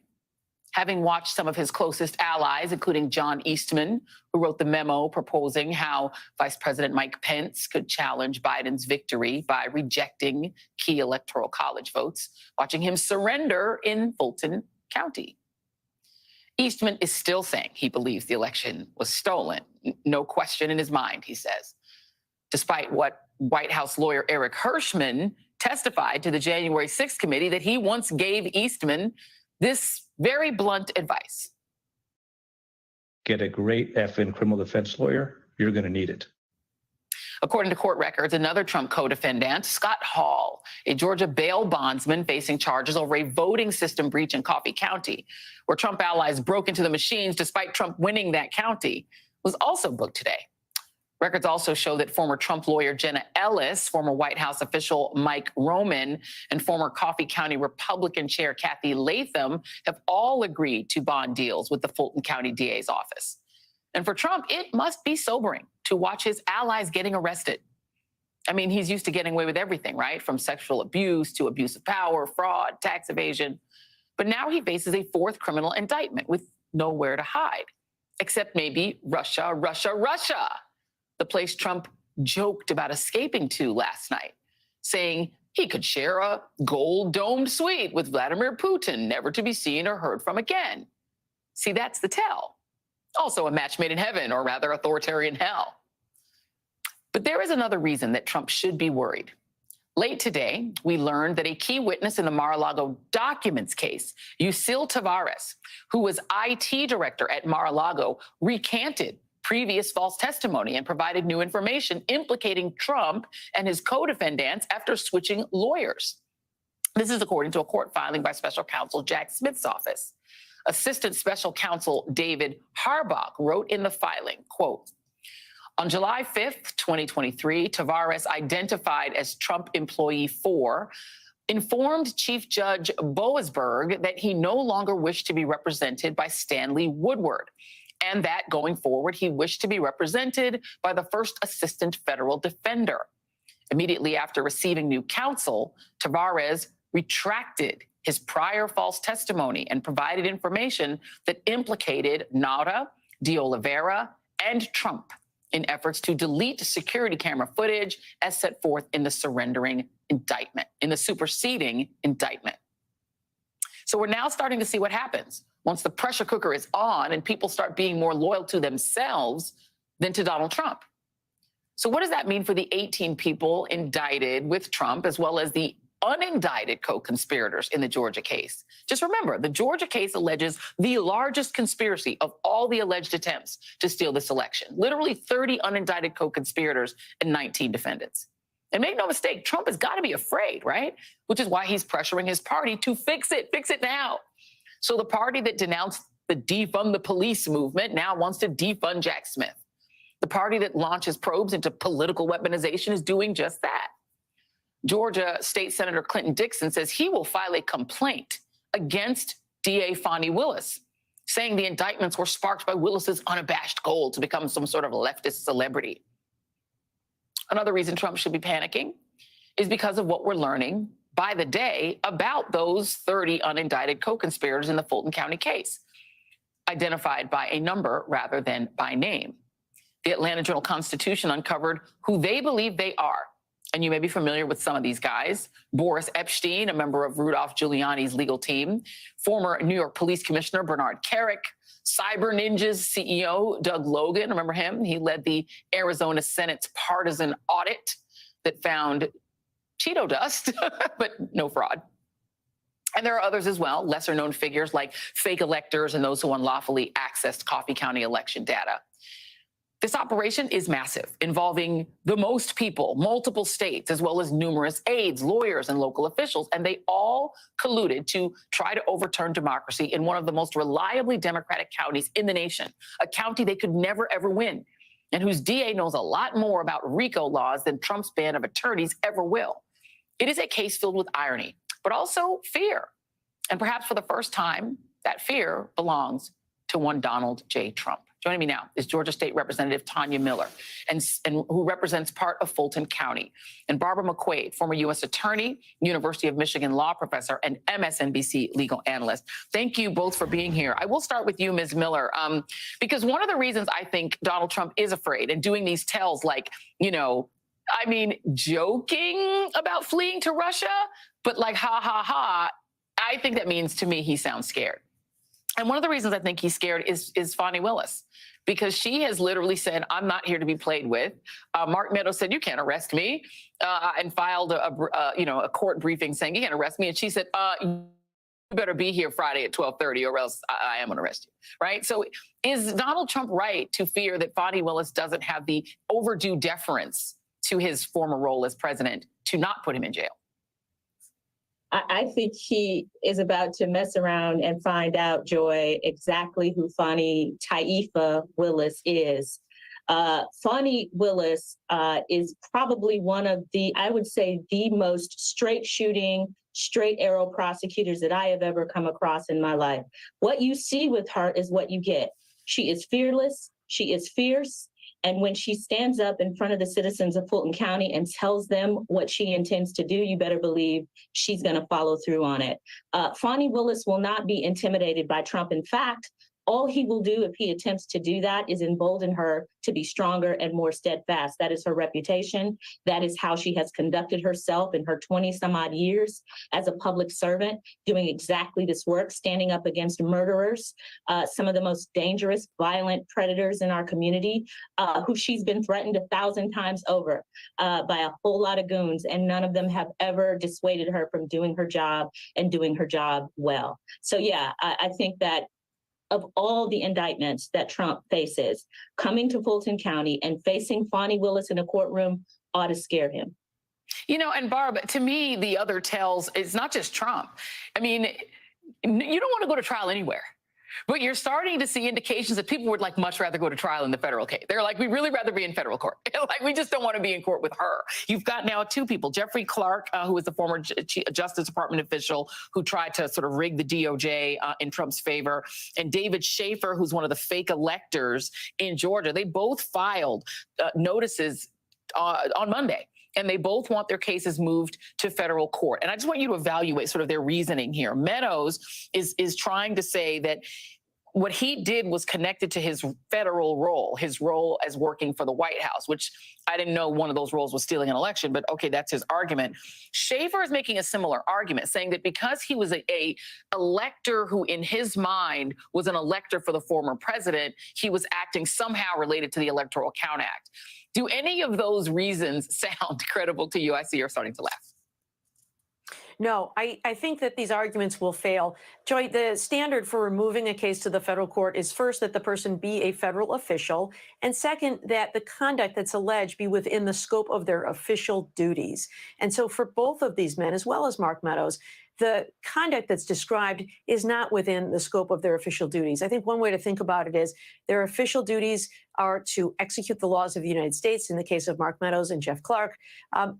having watched some of his closest allies, including John Eastman, who wrote the memo proposing how Vice President Mike Pence could challenge Biden's victory by rejecting key electoral college votes, watching him surrender in Fulton County. Eastman is still saying he believes the election was stolen. No question in his mind, he says. Despite what White House lawyer Eric Hirschman testified to the January 6th committee that he once gave Eastman this very blunt advice. Get a great effing criminal defense lawyer. You're going to need it. According to court records, another Trump co-defendant, Scott Hall, a Georgia bail bondsman facing charges over a voting system breach in Coffee County, where Trump allies broke into the machines despite Trump winning that county, was also booked today. Records also show that former Trump lawyer Jenna Ellis, former White House official Mike Roman, and former Coffee County Republican Chair Kathy Latham have all agreed to bond deals with the Fulton County DA's office. And for Trump, it must be sobering to watch his allies getting arrested. I mean, he's used to getting away with everything, right? From sexual abuse to abuse of power, fraud, tax evasion. But now he faces a fourth criminal indictment with nowhere to hide, except maybe Russia, the place Trump joked about escaping to last night, saying he could share a gold-domed suite with Vladimir Putin, never to be seen or heard from again. See, that's the tell. Also a match made in heaven, or rather authoritarian hell. But there is another reason that Trump should be worried. Late today, we learned that a key witness in the Mar-a-Lago documents case, Yusil Tavares, who was IT director at Mar-a-Lago, recanted previous false testimony and provided new information implicating Trump and his co-defendants after switching lawyers. This is according to a court filing by special counsel Jack Smith's office. Assistant Special Counsel David Harbach wrote in the filing, quote, On July 5th, 2023, Tavares, identified as Trump employee 4, informed Chief Judge Boasberg that he no longer wished to be represented by Stanley Woodward, and that going forward, he wished to be represented by the first assistant federal defender. Immediately after receiving new counsel, Tavares retracted his prior false testimony and provided information that implicated Nara, De Oliveira, and Trump in efforts to delete security camera footage as set forth in the superseding indictment. So we're now starting to see what happens once the pressure cooker is on and people start being more loyal to themselves than to Donald Trump. So what does that mean for the 18 people indicted with Trump, as well as the unindicted co-conspirators in the Georgia case? Just remember, the Georgia case alleges the largest conspiracy of all the alleged attempts to steal this election. Literally 30 unindicted co-conspirators and 19 defendants. And make no mistake, Trump has got to be afraid, right? Which is why he's pressuring his party to fix it now. So the party that denounced the defund the police movement now wants to defund Jack Smith. The party that launches probes into political weaponization is doing just that. Georgia State Senator Clinton Dixon says he will file a complaint against DA Fani Willis, saying the indictments were sparked by Willis's unabashed goal to become some sort of leftist celebrity. Another reason Trump should be panicking is because of what we're learning by the day about those 30 unindicted co-conspirators in the Fulton County case, identified by a number rather than by name. The Atlanta Journal-Constitution uncovered who they believe they are. And you may be familiar with some of these guys. Boris Epstein, a member of Rudolph Giuliani's legal team, former New York Police Commissioner Bernard Kerik, Cyber Ninjas CEO Doug Logan, remember him? He led the Arizona Senate's partisan audit that found Cheeto dust, but no fraud. And there are others as well, lesser known figures like fake electors and those who unlawfully accessed Coffee County election data. This operation is massive, involving the most people, multiple states, as well as numerous aides, lawyers, and local officials. And they all colluded to try to overturn democracy in one of the most reliably Democratic counties in the nation, a county they could never, ever win, and whose DA knows a lot more about RICO laws than Trump's band of attorneys ever will. It is a case filled with irony, but also fear. And perhaps for the first time, that fear belongs to one Donald J. Trump. Joining me now is Georgia State Representative Tanya Miller, and who represents part of Fulton County, and Barbara McQuaid, former U.S. Attorney, University of Michigan law professor, and MSNBC legal analyst. Thank you both for being here. I will start with you, Ms. Miller, because one of the reasons I think Donald Trump is afraid and doing these tells like, joking about fleeing to Russia, but like, ha, ha, ha, I think that means to me he sounds scared. And one of the reasons I think he's scared is Fani Willis, because she has literally said, I'm not here to be played with. Mark Meadows said, you can't arrest me, and filed a court briefing saying, you can't arrest me. And she said, you better be here Friday at 12:30 or else I am going to arrest you, right? So is Donald Trump right to fear that Fani Willis doesn't have the overdue deference to his former role as president to not put him in jail? I think he is about to mess around and find out, Joy, exactly who Fani Taifa Willis is. Fani Willis is probably one of the, I would say, the most straight shooting, straight arrow prosecutors that I have ever come across in my life. What you see with her is what you get. She is fearless. She is fierce. And when she stands up in front of the citizens of Fulton County and tells them what she intends to do, you better believe she's going to follow through on it. Fani Willis will not be intimidated by Trump. In fact, all he will do if he attempts to do that is embolden her to be stronger and more steadfast. That is her reputation. That is how she has conducted herself in her 20-some-odd years as a public servant, doing exactly this work, standing up against murderers, some of the most dangerous, violent predators in our community, who she's been threatened 1,000 times over by a whole lot of goons, and none of them have ever dissuaded her from doing her job and doing her job well. So yeah, I think that of all the indictments that Trump faces, coming to Fulton County and facing Fani Willis in a courtroom ought to scare him. And Barb, to me, the other tells is not just Trump. I mean, you don't want to go to trial anywhere. But you're starting to see indications that people would like much rather go to trial in the federal case. They're like, we'd really rather be in federal court. Like, we just don't want to be in court with her. You've got now two people, Jeffrey Clark, who was the former Justice Department official who tried to sort of rig the DOJ in Trump's favor, and David Schaefer, who's one of the fake electors in Georgia. They both filed notices on Monday. And they both want their cases moved to federal court. And I just want you to evaluate sort of their reasoning here. Meadows is trying to say that what he did was connected to his federal role, his role as working for the White House, which I didn't know one of those roles was stealing an election, but okay, that's his argument. Schaefer is making a similar argument, saying that because he was a elector who in his mind was an elector for the former president, he was acting somehow related to the Electoral Count Act. Do any of those reasons sound credible to you? I see you're starting to laugh. No, I think that these arguments will fail. Joy, the standard for removing a case to the federal court is first that the person be a federal official, and second, that the conduct that's alleged be within the scope of their official duties. And so for both of these men, as well as Mark Meadows, the conduct that's described is not within the scope of their official duties. I think one way to think about it is their official duties are to execute the laws of the United States in the case of Mark Meadows and Jeff Clark.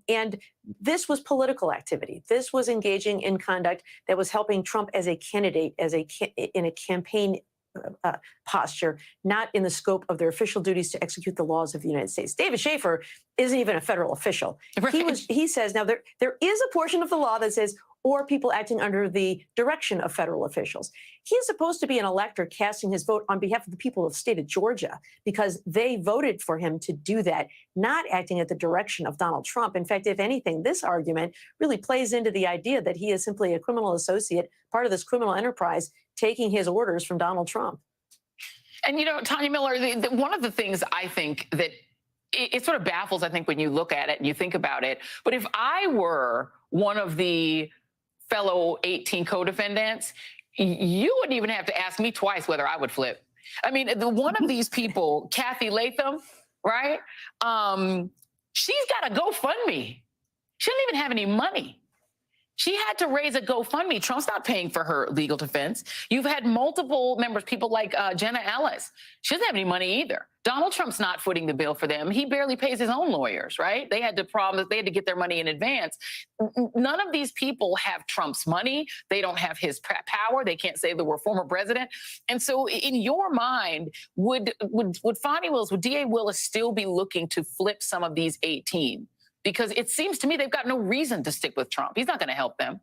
And this was political activity. This was engaging in conduct that was helping Trump as a candidate, in a campaign posture, not in the scope of their official duties to execute the laws of the United States. David Schaefer isn't even a federal official. Right. He says, now there is a portion of the law that says, or people acting under the direction of federal officials. He is supposed to be an elector casting his vote on behalf of the people of the state of Georgia because they voted for him to do that, not acting at the direction of Donald Trump. In fact, if anything, this argument really plays into the idea that he is simply a criminal associate, part of this criminal enterprise, taking his orders from Donald Trump. And, you know, Tanya Miller, one of the things I think that it sort of baffles, I think, when you look at it and you think about it. But if I were one of the fellow 18 co-defendants, you wouldn't even have to ask me twice whether I would flip. I mean, one of these people, Kathy Latham, right? She's got a GoFundMe. She doesn't even have any money. She had to raise a GoFundMe. Trump's not paying for her legal defense. You've had multiple members, people like Jenna Ellis. She doesn't have any money either. Donald Trump's not footing the bill for them. He barely pays his own lawyers, right? They had to promise, they had to get their money in advance. None of these people have Trump's money. They don't have his power. They can't say they were former president. And so in your mind, would Fonnie Willis, would DA Willis still be looking to flip some of these 18? Because it seems to me they've got no reason to stick with Trump. He's not going to help them.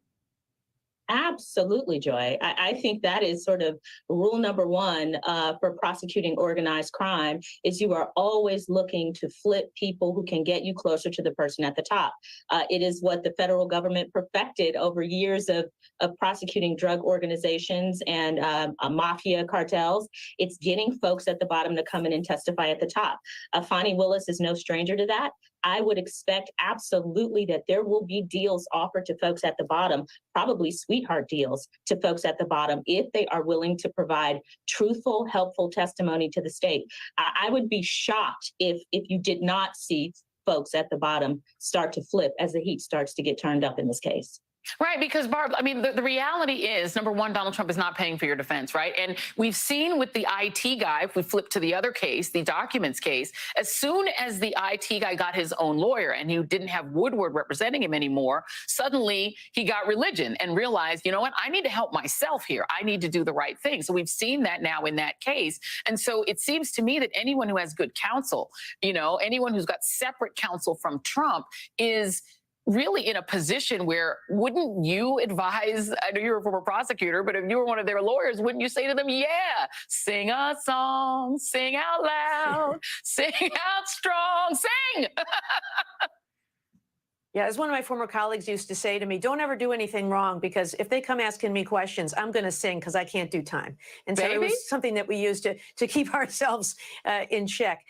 Absolutely, Joy. I think that is sort of rule number one for prosecuting organized crime is you are always looking to flip people who can get you closer to the person at the top. It is what the federal government perfected over years of prosecuting drug organizations and mafia cartels. It's getting folks at the bottom to come in and testify at the top. Fonnie Willis is no stranger to that. I would expect absolutely that there will be deals offered to folks at the bottom, probably sweetheart deals to folks at the bottom, if they are willing to provide truthful, helpful testimony to the state. I would be shocked if you did not see folks at the bottom start to flip as the heat starts to get turned up in this case. Right, because Barb, I mean, the reality is, number one, Donald Trump is not paying for your defense, right? And we've seen with the IT guy, if we flip to the other case, the documents case, as soon as the IT guy got his own lawyer and he didn't have Woodward representing him anymore, suddenly he got religion and realized, you know what, I need to help myself here. I need to do the right thing. So we've seen that now in that case. And so it seems to me that anyone who has good counsel, you know, anyone who's got separate counsel from Trump is really in a position where wouldn't you advise, I know you're a former prosecutor, but if you were one of their lawyers, wouldn't you say to them, yeah, sing a song, sing out loud, sing out strong, sing. Yeah, as one of my former colleagues used to say to me, don't ever do anything wrong, because if they come asking me questions, I'm going to sing because I can't do time. And so it was something that we used to keep ourselves in check.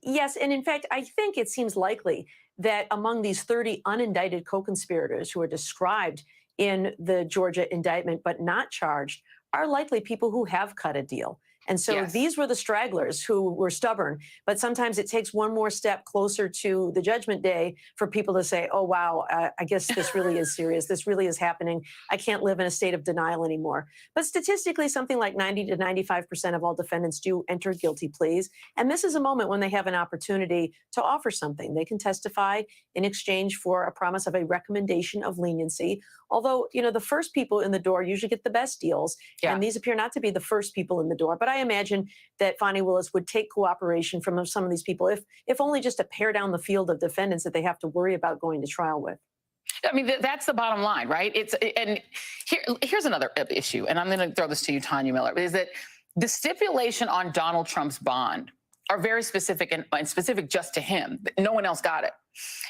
Yes, and in fact, I think it seems likely that among these 30 unindicted co-conspirators who are described in the Georgia indictment but not charged are likely people who have cut a deal. And so these were the stragglers who were stubborn. But sometimes it takes one more step closer to the judgment day for people to say, oh, wow, I guess this really is serious. This really is happening. I can't live in a state of denial anymore. But statistically, something like 90 to 95% of all defendants do enter guilty pleas. And this is a moment when they have an opportunity to offer something. They can testify in exchange for a promise of a recommendation of leniency. Although, you know, the first people in the door usually get the best deals. And these appear not to be the first people in the door. But I imagine that Fani Willis would take cooperation from some of these people, if only just to pare down the field of defendants that they have to worry about going to trial with. I mean, that's the bottom line, right? Here's another issue, and I'm going to throw this to you, Tanya Miller, is that the stipulation on Donald Trump's bond are very specific and specific just to him. No one else got it.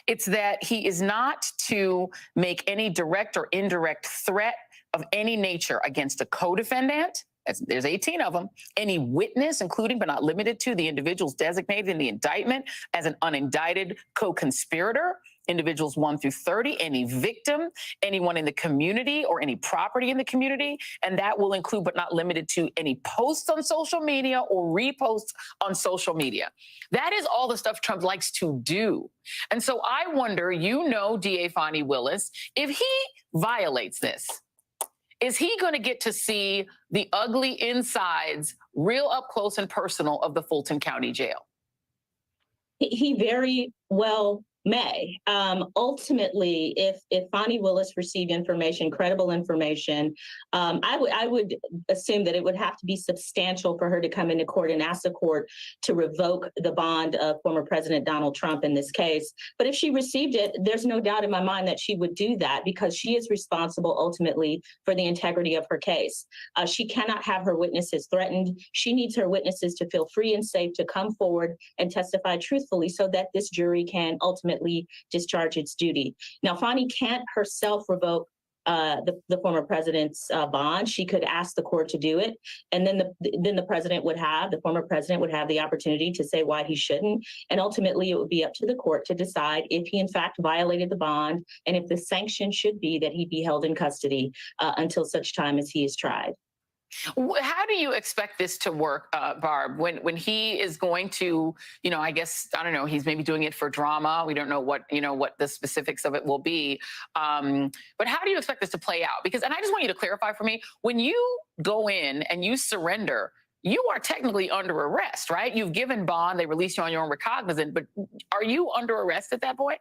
It's that he is not to make any direct or indirect threat of any nature against a co-defendant. There's 18 of them. Any witness, including but not limited to the individuals designated in the indictment as an unindicted co-conspirator, individuals 1 through 30, any victim, anyone in the community or any property in the community. And that will include but not limited to any posts on social media or reposts on social media. That is all the stuff Trump likes to do. And so I wonder, you know, DA Fani Willis, if he violates this, is he going to get to see the ugly insides real up close and personal of the Fulton County Jail? He very well may. Ultimately, if Fani Willis received information, credible information, I would assume that it would have to be substantial for her to come into court and ask the court to revoke the bond of former President Donald Trump in this case. But if she received it, there's no doubt in my mind that she would do that because she is responsible ultimately for the integrity of her case. She cannot have her witnesses threatened. She needs her witnesses to feel free and safe to come forward and testify truthfully so that this jury can ultimately discharge its duty. Now, Fani can't herself revoke the former president's bond. She could ask the court to do it, and then the former president would have the opportunity to say why he shouldn't, and ultimately it would be up to the court to decide if he in fact violated the bond and if the sanction should be that he be held in custody until such time as he is tried. How do you expect this to work, Barb, when he is going to, you know, I guess, I don't know, he's maybe doing it for drama. We don't know what the specifics of it will be. But how do you expect this to play out? Because, and I just want you to clarify for me, when you go in and you surrender, you are technically under arrest, right? You've given bond, they release you on your own recognizance, but are you under arrest at that point?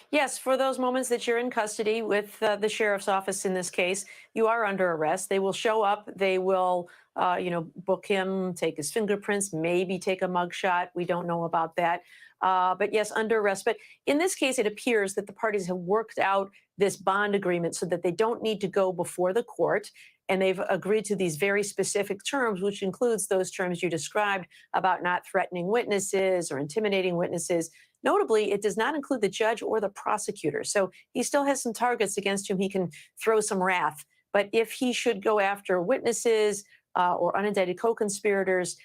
Yes, for those moments that you're in custody with the sheriff's office in this case, you are under arrest. They will show up. They will, book him, take his fingerprints, maybe take a mugshot. We don't know about that. But yes, under arrest. But in this case, it appears that the parties have worked out this bond agreement so that they don't need to go before the court. And they've agreed to these very specific terms, which includes those terms you described about not threatening witnesses or intimidating witnesses. Notably, it does not include the judge or the prosecutor. So he still has some targets against whom he can throw some wrath. But if he should go after witnesses or unindicted co-conspirators,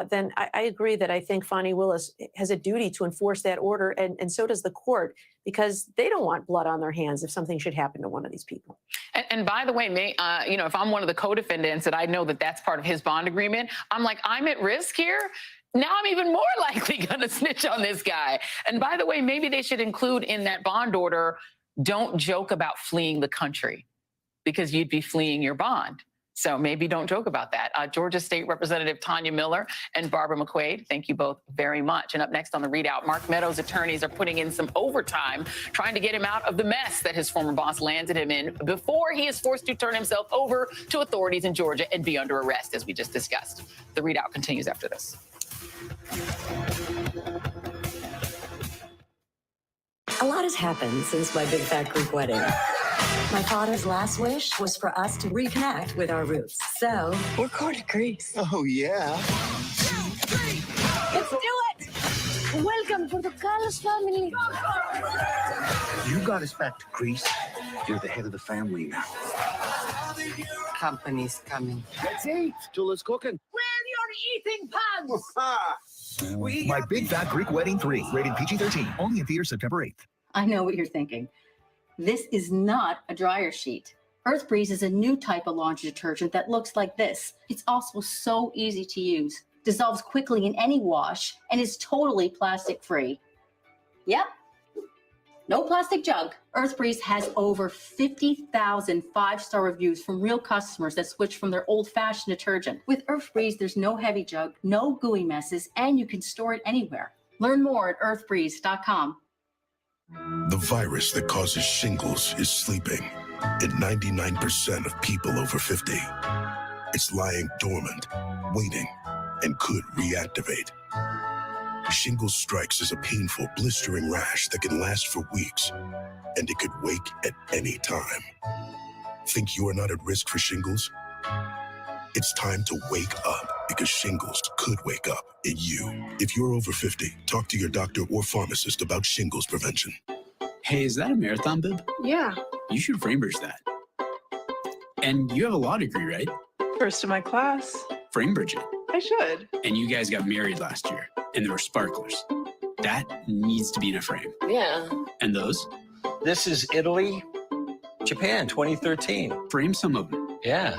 then I agree that I think Fani Willis has a duty to enforce that order, and so does the court, because they don't want blood on their hands if something should happen to one of these people. And by the way, if I'm one of the co-defendants and I know that that's part of his bond agreement, I'm like, I'm at risk here. Now I'm even more likely going to snitch on this guy. And by the way, maybe they should include in that bond order, don't joke about fleeing the country, because you'd be fleeing your bond. So maybe don't joke about that. Georgia State Representative Tanya Miller and Barbara McQuaid, thank you both very much. And up next on the readout, Mark Meadows' attorneys are putting in some overtime, trying to get him out of the mess that his former boss landed him in before he is forced to turn himself over to authorities in Georgia and be under arrest, as we just discussed. The readout continues after this. A lot has happened since my big fat Greek wedding. My father's last wish was for us to reconnect with our roots. So we're going to Greece. Oh, yeah. Let's do it! Welcome to the Calabash family. You got us back to Greece. You're the head of the family now. Company's coming. Let's eat. Tula's cooking. Wear your eating pants! My Big Fat Greek Wedding 3, rated PG-13, only in theaters September 8th. I know what you're thinking. This is not a dryer sheet. EarthBreeze is a new type of laundry detergent that looks like this. It's also so easy to use, dissolves quickly in any wash, and is totally plastic-free. Yep, no plastic jug. EarthBreeze has over 50,000 five-star reviews from real customers that switched from their old-fashioned detergent. With EarthBreeze, there's no heavy jug, no gooey messes, and you can store it anywhere. Learn more at earthbreeze.com. The virus that causes shingles is sleeping in 99% of people over 50. It's lying dormant, waiting, and could reactivate. Shingles strikes as a painful, blistering rash that can last for weeks, and it could wake at any time. Think you are not at risk for shingles? It's time to wake up, because shingles could wake up in you. If you're over 50, talk to your doctor or pharmacist about shingles prevention. Hey, is that a marathon bib? Yeah. You should Framebridge that. And you have a law degree, right? First in my class. Framebridge it. I should. And you guys got married last year, and there were sparklers. That needs to be in a frame. Yeah. And those? This is Italy, Japan, 2013. Frame some of them. Yeah.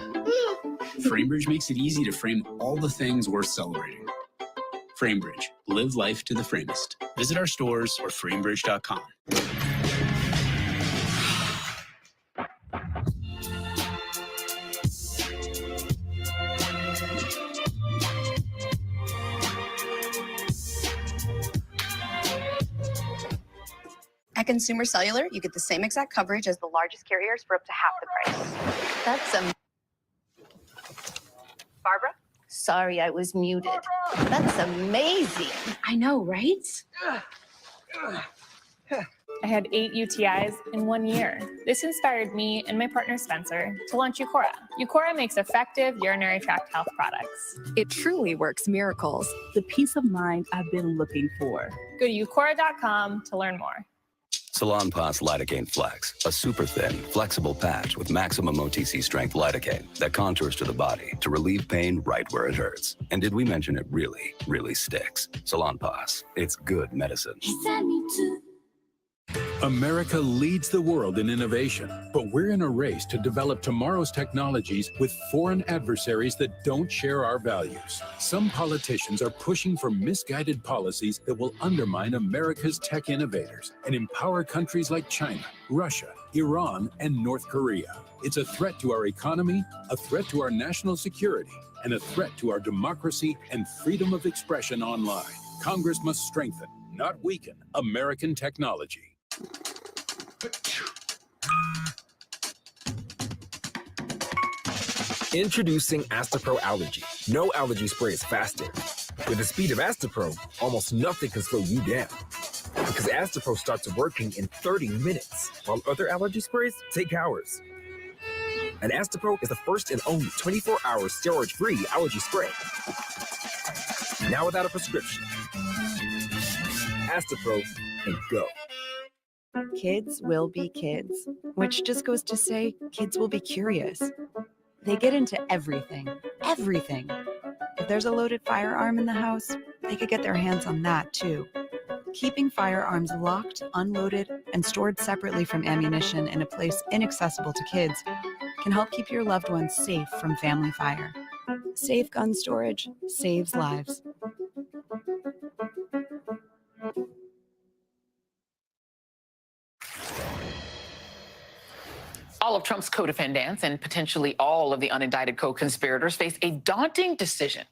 Framebridge makes it easy to frame all the things worth celebrating. Framebridge. Live life to the framest. Visit our stores or framebridge.com. At Consumer Cellular, you get the same exact coverage as the largest carriers for up to half the price. That's Barbara? Sorry, I was muted. That's amazing. I know, right? I had 8 UTIs in 1 year. This inspired me and my partner Spencer to launch Eucora. Eucora makes effective urinary tract health products. It truly works miracles. The peace of mind I've been looking for. Go to eucora.com to learn more. Salonpas Lidocaine Flex, a super thin, flexible patch with maximum OTC strength lidocaine that contours to the body to relieve pain right where it hurts. And did we mention it really, really sticks? Salonpas, it's good medicine. America leads the world in innovation, but we're in a race to develop tomorrow's technologies with foreign adversaries that don't share our values. Some politicians are pushing for misguided policies that will undermine America's tech innovators and empower countries like China, Russia, Iran, and North Korea. It's a threat to our economy, a threat to our national security, and a threat to our democracy and freedom of expression online. Congress must strengthen, not weaken, American technology. Introducing Astapro Allergy. No allergy spray is faster. With the speed of Astapro, almost nothing can slow you down. Because Astapro starts working in 30 minutes, while other allergy sprays take hours. And Astapro is the first and only 24-hour steroid-free allergy spray. Now without a prescription. Astapro and go. Kids will be kids, which just goes to say kids will be curious. They get into everything, everything. If there's a loaded firearm in the house, they could get their hands on that too. Keeping firearms locked, unloaded, and stored separately from ammunition in a place inaccessible to kids can help keep your loved ones safe from family fire. Safe gun storage saves lives. All of Trump's co-defendants and potentially all of the unindicted co-conspirators face a daunting decision.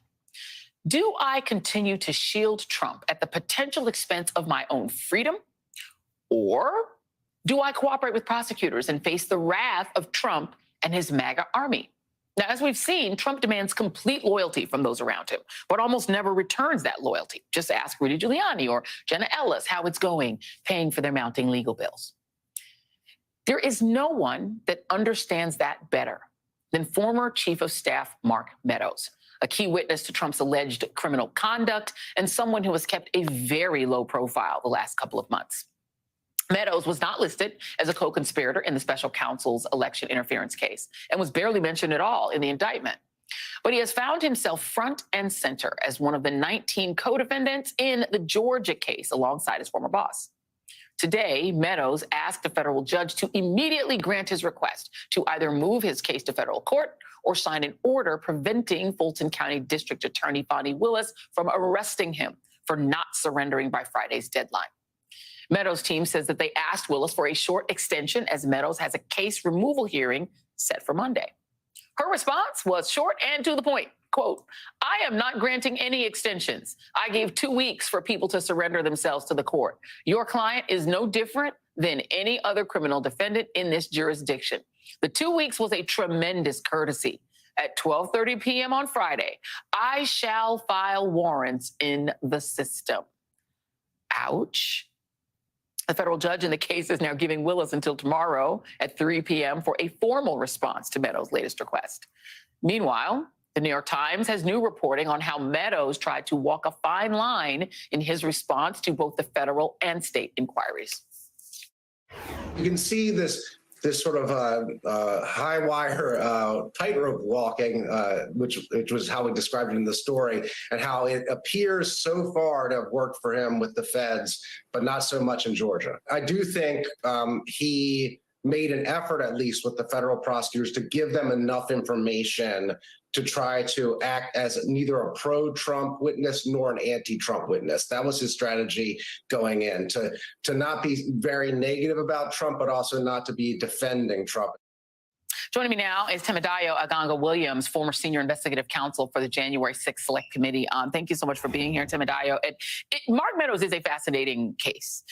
Do I continue to shield Trump at the potential expense of my own freedom? Or do I cooperate with prosecutors and face the wrath of Trump and his MAGA army? Now, as we've seen, Trump demands complete loyalty from those around him, but almost never returns that loyalty. Just ask Rudy Giuliani or Jenna Ellis how it's going, paying for their mounting legal bills. There is no one that understands that better than former Chief of Staff Mark Meadows, a key witness to Trump's alleged criminal conduct and someone who has kept a very low profile the last couple of months. Meadows was not listed as a co-conspirator in the special counsel's election interference case and was barely mentioned at all in the indictment. But he has found himself front and center as one of the 19 co-defendants in the Georgia case alongside his former boss. Today, Meadows asked a federal judge to immediately grant his request to either move his case to federal court or sign an order preventing Fulton County District Attorney Fonnie Willis from arresting him for not surrendering by Friday's deadline. Meadows' team says that they asked Willis for a short extension as Meadows has a case removal hearing set for Monday. Her response was short and to the point. Quote, I am not granting any extensions. I gave 2 weeks for people to surrender themselves to the court. Your client is no different than any other criminal defendant in this jurisdiction. The 2 weeks was a tremendous courtesy. At 12:30 p.m. on Friday, I shall file warrants in the system. Ouch. The federal judge in the case is now giving Willis until tomorrow at 3 p.m. for a formal response to Meadows' latest request. Meanwhile, the New York Times has new reporting on how Meadows tried to walk a fine line in his response to both the federal and state inquiries. You can see this sort of high wire tightrope walking, which was how we described it in the story, and how it appears so far to have worked for him with the feds, but not so much in Georgia. I do think he made an effort, at least with the federal prosecutors, to give them enough information to try to act as neither a pro-Trump witness nor an anti-Trump witness. That was his strategy going in, to not be very negative about Trump, but also not to be defending Trump. Joining me now is Temidayo Aganga-Williams, former senior investigative counsel for the January 6th Select Committee. Thank you so much for being here, Temidayo. Mark Meadows is a fascinating case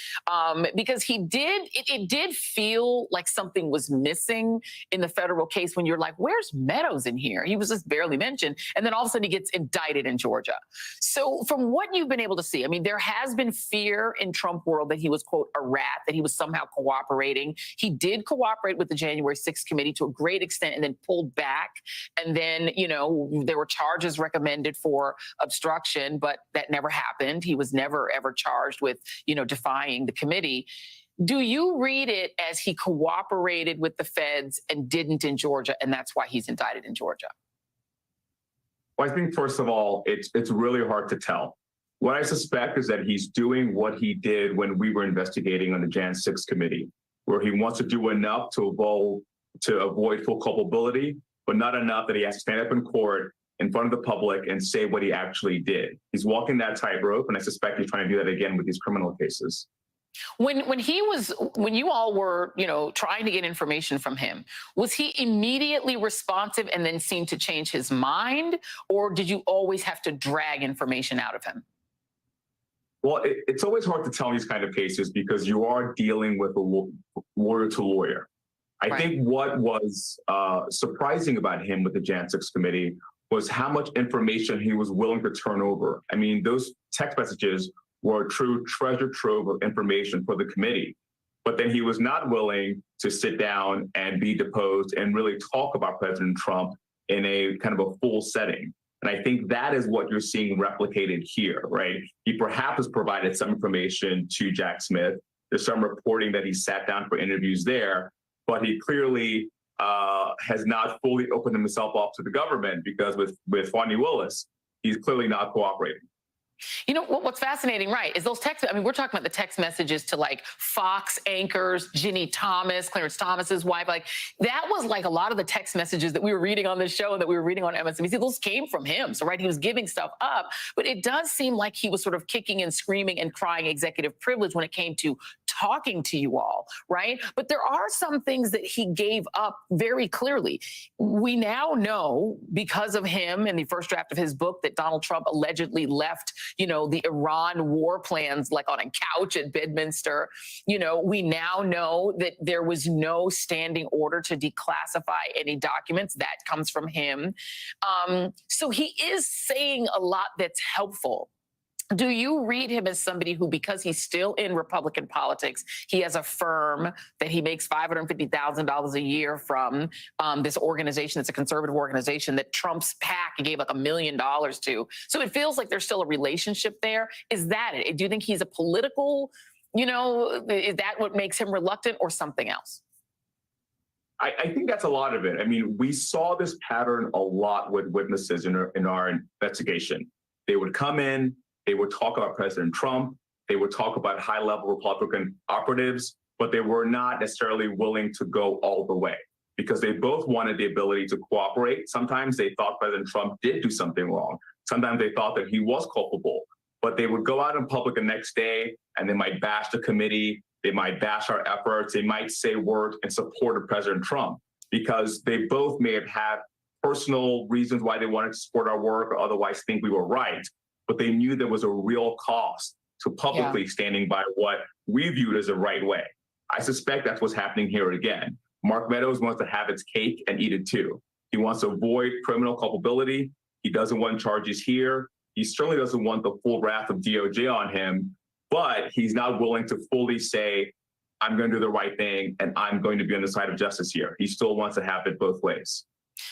because it did feel like something was missing in the federal case when you're like, where's Meadows in here? He was just barely mentioned. And then all of a sudden he gets indicted in Georgia. So from what you've been able to see, I mean, there has been fear in Trump world that he was, quote, a rat, that he was somehow cooperating. He did cooperate with the January 6th committee to a great extent and then pulled back. And then, there were charges recommended for obstruction, but that never happened. He was never, ever charged with, defying the committee. Do you read it as he cooperated with the feds and didn't in Georgia, and that's why he's indicted in Georgia? Well, I think, first of all, it's really hard to tell. What I suspect is that he's doing what he did when we were investigating on the Jan 6 committee, where he wants to do enough to avoid full culpability, but not enough that he has to stand up in court in front of the public and say what he actually did. He's walking that tightrope, and I suspect he's trying to do that again with these criminal cases. When you all were, trying to get information from him, was he immediately responsive and then seemed to change his mind, or did you always have to drag information out of him? Well, it's always hard to tell in these kind of cases because you are dealing with a lawyer to lawyer. I think what was surprising about him with the Jan 6 committee was how much information he was willing to turn over. I mean, those text messages were a true treasure trove of information for the committee. But then he was not willing to sit down and be deposed and really talk about President Trump in a kind of a full setting. And I think that is what you're seeing replicated here, right? He perhaps has provided some information to Jack Smith. There's some reporting that he sat down for interviews there, but he clearly has not fully opened himself up to the government because with Fonnie Willis, he's clearly not cooperating. What's fascinating, right, is those text, we're talking about the text messages to like Fox anchors, Ginny Thomas, Clarence Thomas's wife. Like that was like a lot of the text messages that we were reading on this show and that we were reading on MSNBC. Those came from him. So, right, he was giving stuff up, but it does seem like he was sort of kicking and screaming and crying executive privilege when it came to talking to you all, right? But there are some things that he gave up very clearly. We now know because of him and the first draft of his book that Donald Trump allegedly left, the Iran war plans like on a couch at Bedminster. We now know that there was no standing order to declassify any documents. That comes from him. So he is saying a lot that's helpful. Do you read him as somebody who, because he's still in Republican politics, he has a firm that he makes $550,000 a year from this organization that's a conservative organization that Trump's PAC gave like $1 million to? So it feels like there's still a relationship there. Is that it? Do you think he's a political, is that what makes him reluctant or something else? I think that's a lot of it. I mean, we saw this pattern a lot with witnesses in our investigation. They would come in, they would talk about President Trump. They would talk about high-level Republican operatives, but they were not necessarily willing to go all the way because they both wanted the ability to cooperate. Sometimes they thought President Trump did do something wrong. Sometimes they thought that he was culpable, but they would go out in public the next day and they might bash the committee. They might bash our efforts. They might say words in support of President Trump because they both may have had personal reasons why they wanted to support our work or otherwise think we were right, but they knew there was a real cost to publicly standing by what we viewed as the right way. I suspect that's what's happening here again. Mark Meadows wants to have its cake and eat it too. He wants to avoid criminal culpability. He doesn't want charges here. He certainly doesn't want the full wrath of DOJ on him, but he's not willing to fully say, I'm going to do the right thing and I'm going to be on the side of justice here. He still wants to have it both ways.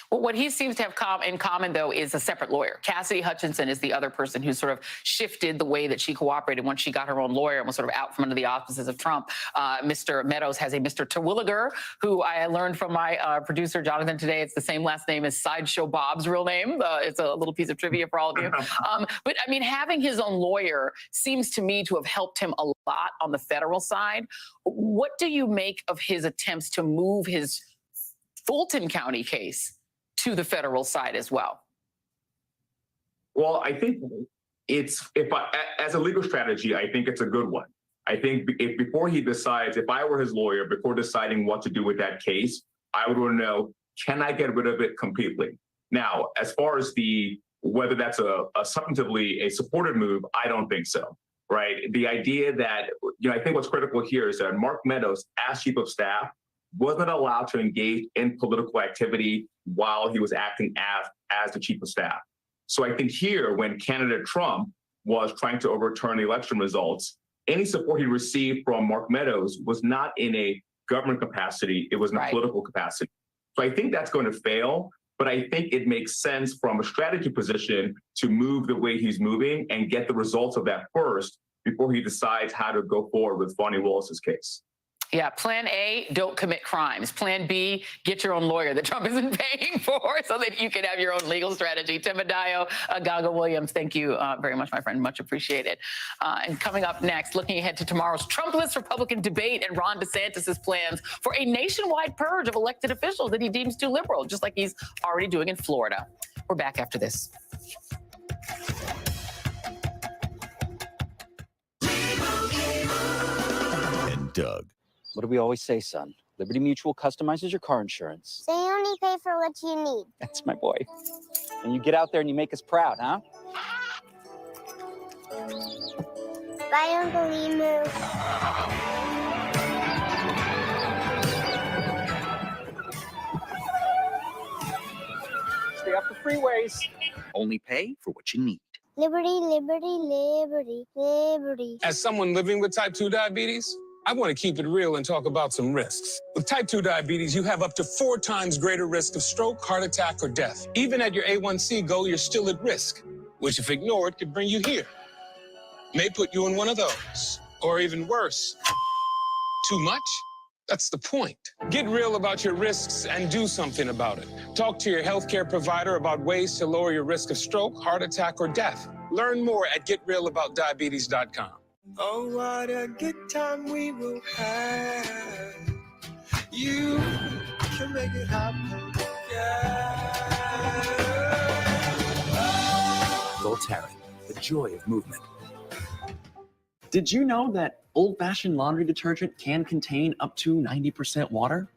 Well, what he seems to have in common, though, is a separate lawyer. Cassidy Hutchinson is the other person who sort of shifted the way that she cooperated once she got her own lawyer and was sort of out from under the auspices of Trump. Mr. Meadows has a Mr. Terwilliger, who I learned from my producer, Jonathan, today. It's the same last name as Sideshow Bob's real name. It's a little piece of trivia for all of you. But, I mean, having his own lawyer seems to me to have helped him a lot on the federal side. What do you make of his attempts to move his Fulton County case to the federal side as well? Well, I think as a legal strategy, I think it's a good one. I think if before he decides, if I were his lawyer, before deciding what to do with that case, I would want to know, can I get rid of it completely? Now, as far as whether that's substantively a supported move, I don't think so, right? The idea that, I think what's critical here is that Mark Meadows, as chief of staff, wasn't allowed to engage in political activity while he was acting as the chief of staff. So I think here, when candidate Trump was trying to overturn the election results, any support he received from Mark Meadows was not in a government capacity, it was in a political capacity. So I think that's going to fail, but I think it makes sense from a strategy position to move the way he's moving and get the results of that first before he decides how to go forward with Fani Willis's case. Yeah, plan A, don't commit crimes. Plan B, get your own lawyer that Trump isn't paying for so that you can have your own legal strategy. Tim Adayo, Gaga Williams, thank you very much, my friend. Much appreciated. And coming up next, looking ahead to tomorrow's Trump-less Republican debate and Ron DeSantis' plans for a nationwide purge of elected officials that he deems too liberal, just like he's already doing in Florida. We're back after this. And Doug. What do we always say, son? Liberty Mutual customizes your car insurance. So you only pay for what you need. That's my boy. And you get out there and you make us proud, huh? Bye, Uncle Emu. Stay off the freeways. Only pay for what you need. Liberty, liberty, liberty, liberty. As someone living with type 2 diabetes, I want to keep it real and talk about some risks. With type 2 diabetes, you have up to 4 times greater risk of stroke, heart attack, or death. Even at your A1C goal, you're still at risk, which if ignored could bring you here. May put you in one of those, or even worse. Too much? That's the point. Get real about your risks and do something about it. Talk to your healthcare provider about ways to lower your risk of stroke, heart attack, or death. Learn more at getrealaboutdiabetes.com. Oh, what a good time we will have. You can make it happen. Yeah. Voltaren, the joy of movement. Did you know that old-fashioned laundry detergent can contain up to 90% water?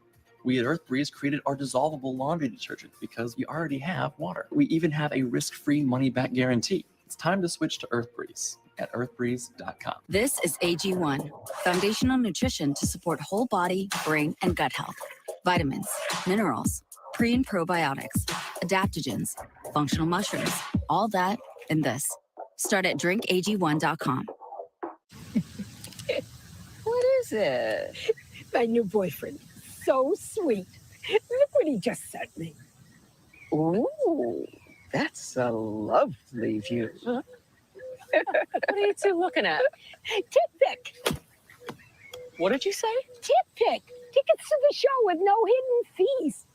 We at EarthBreeze created our dissolvable laundry detergent because we already have water. We even have a risk-free money-back guarantee. It's time to switch to EarthBreeze at earthbreeze.com. This is AG1, foundational nutrition to support whole body, brain, and gut health. Vitamins, minerals, pre- and probiotics, adaptogens, functional mushrooms, all that in this. Start at drinkag1.com. What is it? My new boyfriend. So sweet. Look what he just sent me. Ooh, that's a lovely view. Huh? What are you two looking at? Tip pick. What did you say? Tip pick. Tickets to the show with no hidden fees.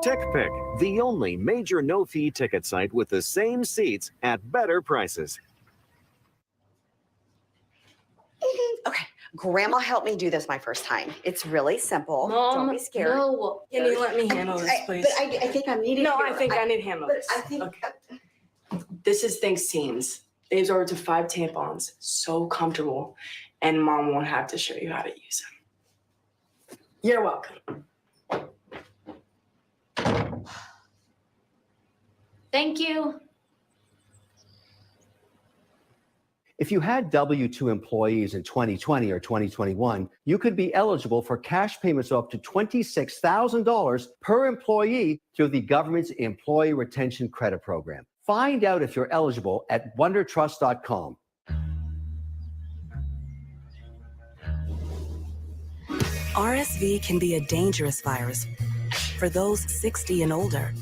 TickPick, the only major no-fee ticket site with the same seats at better prices. Okay, Grandma helped me do this my first time. It's really simple. Mom, don't be scared. no. Can you let me handle this, please? But I think I'm needed. No, here. I think I need to handle this. I think. Okay. This is thanks teens. They've ordered to 5 tampons. So comfortable. And Mom won't have to show you how to use them. You're welcome. Thank you. If you had W-2 employees in 2020 or 2021, you could be eligible for cash payments of up to $26,000 per employee through the government's Employee Retention Credit Program. Find out if you're eligible at wondertrust.com. RSV can be a dangerous virus for those 60 and older.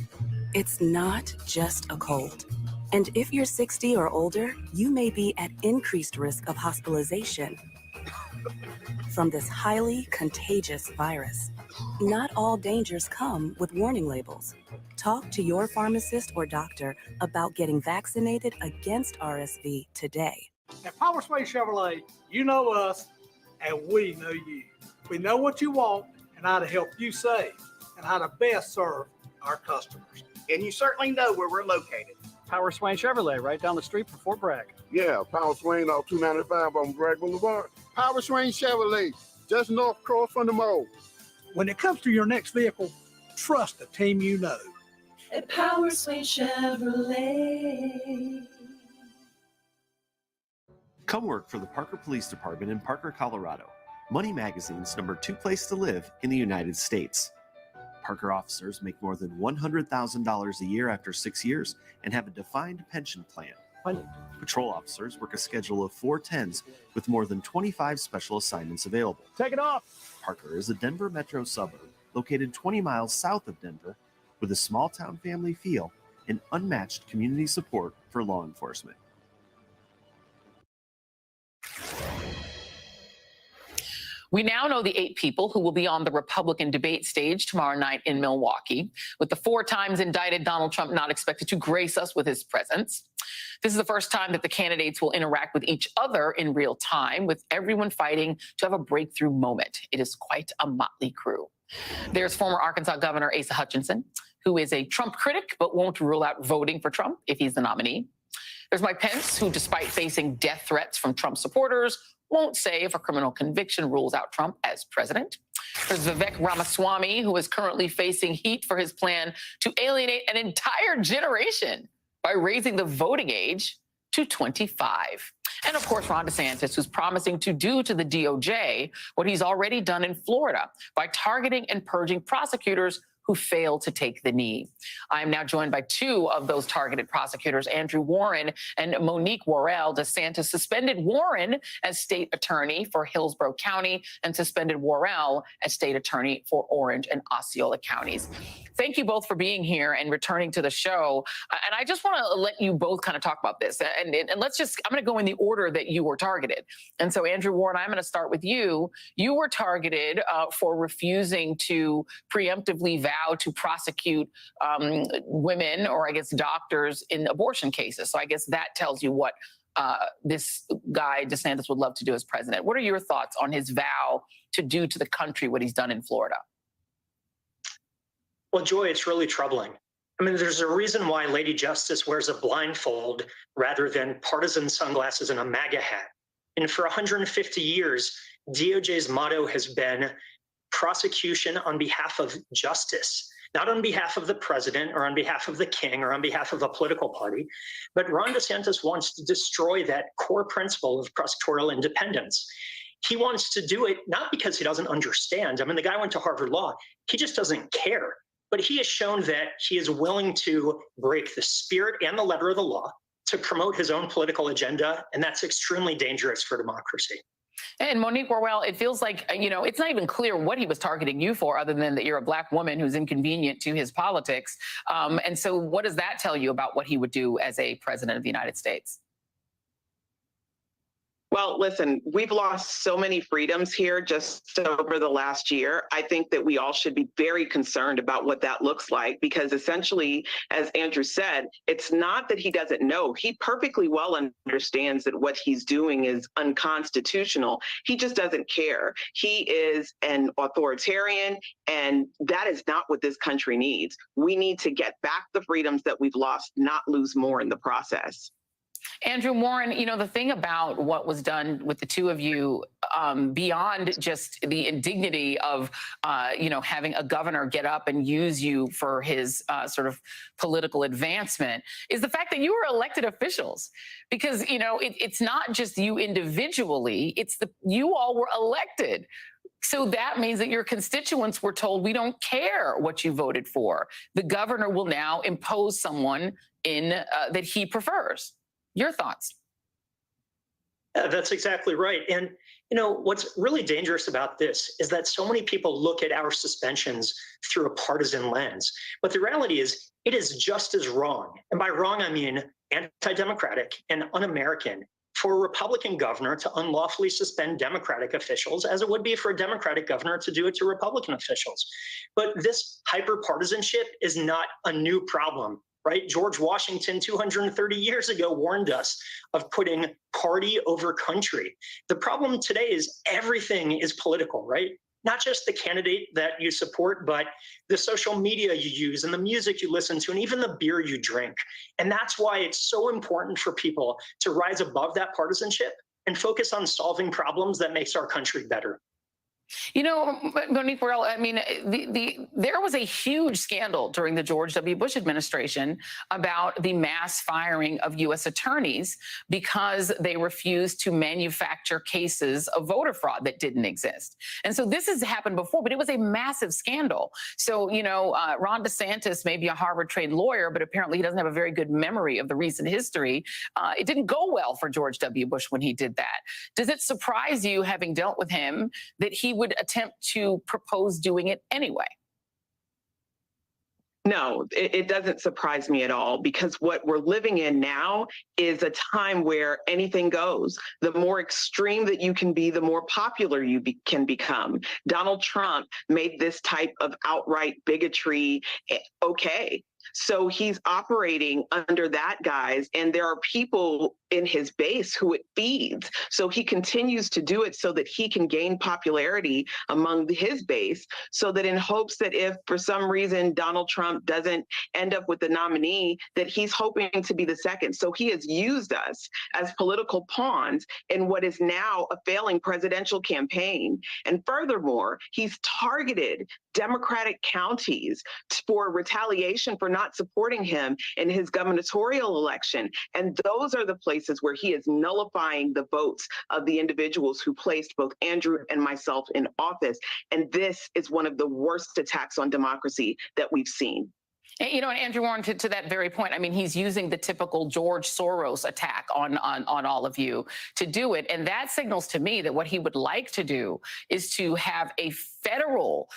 It's not just a cold. And if you're 60 or older, you may be at increased risk of hospitalization from this highly contagious virus. Not all dangers come with warning labels. Talk to your pharmacist or doctor about getting vaccinated against RSV today. At Power Sway Chevrolet, you know us and we know you. We know what you want and how to help you save and how to best serve our customers. And you certainly know where we're located. Power Swain Chevrolet, right down the street from Fort Bragg. Yeah, Power Swain off 295 on Bragg Boulevard. Power Swain Chevrolet, just north across from the mall. When it comes to your next vehicle, trust the team you know. At Power Swain Chevrolet. Come work for the Parker Police Department in Parker, Colorado. Money Magazine's #2 place to live in the United States. Parker officers make more than $100,000 a year after 6 years and have a defined pension plan. Patrol officers work a schedule of 410s with more than 25 special assignments available. Take it off. Parker is a Denver metro suburb located 20 miles south of Denver with a small town family feel and unmatched community support for law enforcement. We now know the 8 people who will be on the Republican debate stage tomorrow night in Milwaukee, with the 4 times indicted Donald Trump not expected to grace us with his presence. This is the first time that the candidates will interact with each other in real time, with everyone fighting to have a breakthrough moment. It is quite a motley crew. There's former Arkansas Governor Asa Hutchinson, who is a Trump critic but won't rule out voting for Trump if he's the nominee. There's Mike Pence, who, despite facing death threats from Trump supporters, won't say if a criminal conviction rules out Trump as president. There's Vivek Ramaswamy, who is currently facing heat for his plan to alienate an entire generation by raising the voting age to 25. And of course, Ron DeSantis, who's promising to do to the DOJ what he's already done in Florida by targeting and purging prosecutors who failed to take the knee. I am now joined by 2 of those targeted prosecutors, Andrew Warren and Monique Worrell. DeSantis suspended Warren as state attorney for Hillsborough County and suspended Worrell as state attorney for Orange and Osceola counties. Thank you both for being here and returning to the show. And I just want to let you both kind of talk about this. And let's just, I'm going to go in the order that you were targeted. And so, Andrew Warren, I'm going to start with you. You were targeted for refusing to preemptively vow to prosecute women, or I guess doctors, in abortion cases. So I guess that tells you what this guy DeSantis would love to do as president. What are your thoughts on his vow to do to the country what he's done in Florida? Well, Joy, it's really troubling. I mean, there's a reason why Lady Justice wears a blindfold rather than partisan sunglasses and a MAGA hat. And for 150 years, DOJ's motto has been prosecution on behalf of justice, not on behalf of the president or on behalf of the king or on behalf of a political party. But Ron DeSantis wants to destroy that core principle of prosecutorial independence. He wants to do it not because he doesn't understand. I mean, the guy went to Harvard Law. He just doesn't care. But he has shown that he is willing to break the spirit and the letter of the law to promote his own political agenda, and that's extremely dangerous for democracy. And Monique Worrell, it feels like, you know, it's not even clear what he was targeting you for, other than that you're a Black woman who's inconvenient to his politics. And so what does that tell you about what he would do as a president of the United States? Well, listen, we've lost so many freedoms here just over the last year. I think that we all should be very concerned about what that looks like, because essentially, as Andrew said, it's not that he doesn't know. He perfectly well understands that what he's doing is unconstitutional. He just doesn't care. He is an authoritarian, and that is not what this country needs. We need to get back the freedoms that we've lost, not lose more in the process. Andrew Warren, you know, the thing about what was done with the two of you, beyond just the indignity of, you know, having a governor get up and use you for his sort of political advancement, is the fact that you were elected officials. Because, you know, it's not just you individually, it's you all were elected. So that means that your constituents were told, we don't care what you voted for. The governor will now impose someone in that he prefers. Your thoughts? That's exactly right. And, you know, what's really dangerous about this is that so many people look at our suspensions through a partisan lens. But the reality is it is just as wrong. And by wrong, I mean anti-democratic and un-American for a Republican governor to unlawfully suspend Democratic officials as it would be for a Democratic governor to do it to Republican officials. But this hyper-partisanship is not a new problem. Right? George Washington 230 years ago warned us of putting party over country. The problem today is everything is political, right? Not just the candidate that you support, but the social media you use and the music you listen to and even the beer you drink. And that's why it's so important for people to rise above that partisanship and focus on solving problems that makes our country better. You know, Monique Worrell, I mean, there was a huge scandal during the George W. Bush administration about the mass firing of U.S. attorneys because they refused to manufacture cases of voter fraud that didn't exist. And so this has happened before, but it was a massive scandal. So, you know, Ron DeSantis may be a Harvard-trained lawyer, but apparently he doesn't have a very good memory of the recent history. It didn't go well for George W. Bush when he did that. Does it surprise you, having dealt with him, that he would attempt to propose doing it anyway? No, it doesn't surprise me at all, because what we're living in now is a time where anything goes. The more extreme that you can be, the more popular you can become. Donald Trump made this type of outright bigotry okay. So he's operating under that guise, and there are people in his base who it feeds. So he continues to do it so that he can gain popularity among his base, so that in hopes that if for some reason Donald Trump doesn't end up with the nominee, that he's hoping to be the second. So he has used us as political pawns in what is now a failing presidential campaign. And furthermore, he's targeted Democratic counties for retaliation for not supporting him in his gubernatorial election. And those are the places where he is nullifying the votes of the individuals who placed both Andrew and myself in office. And this is one of the worst attacks on democracy that we've seen. You know, and Andrew Warren, to that very point, I mean, he's using the typical George Soros attack on all of you to do it. And that signals to me that what he would like to do is to have a federal,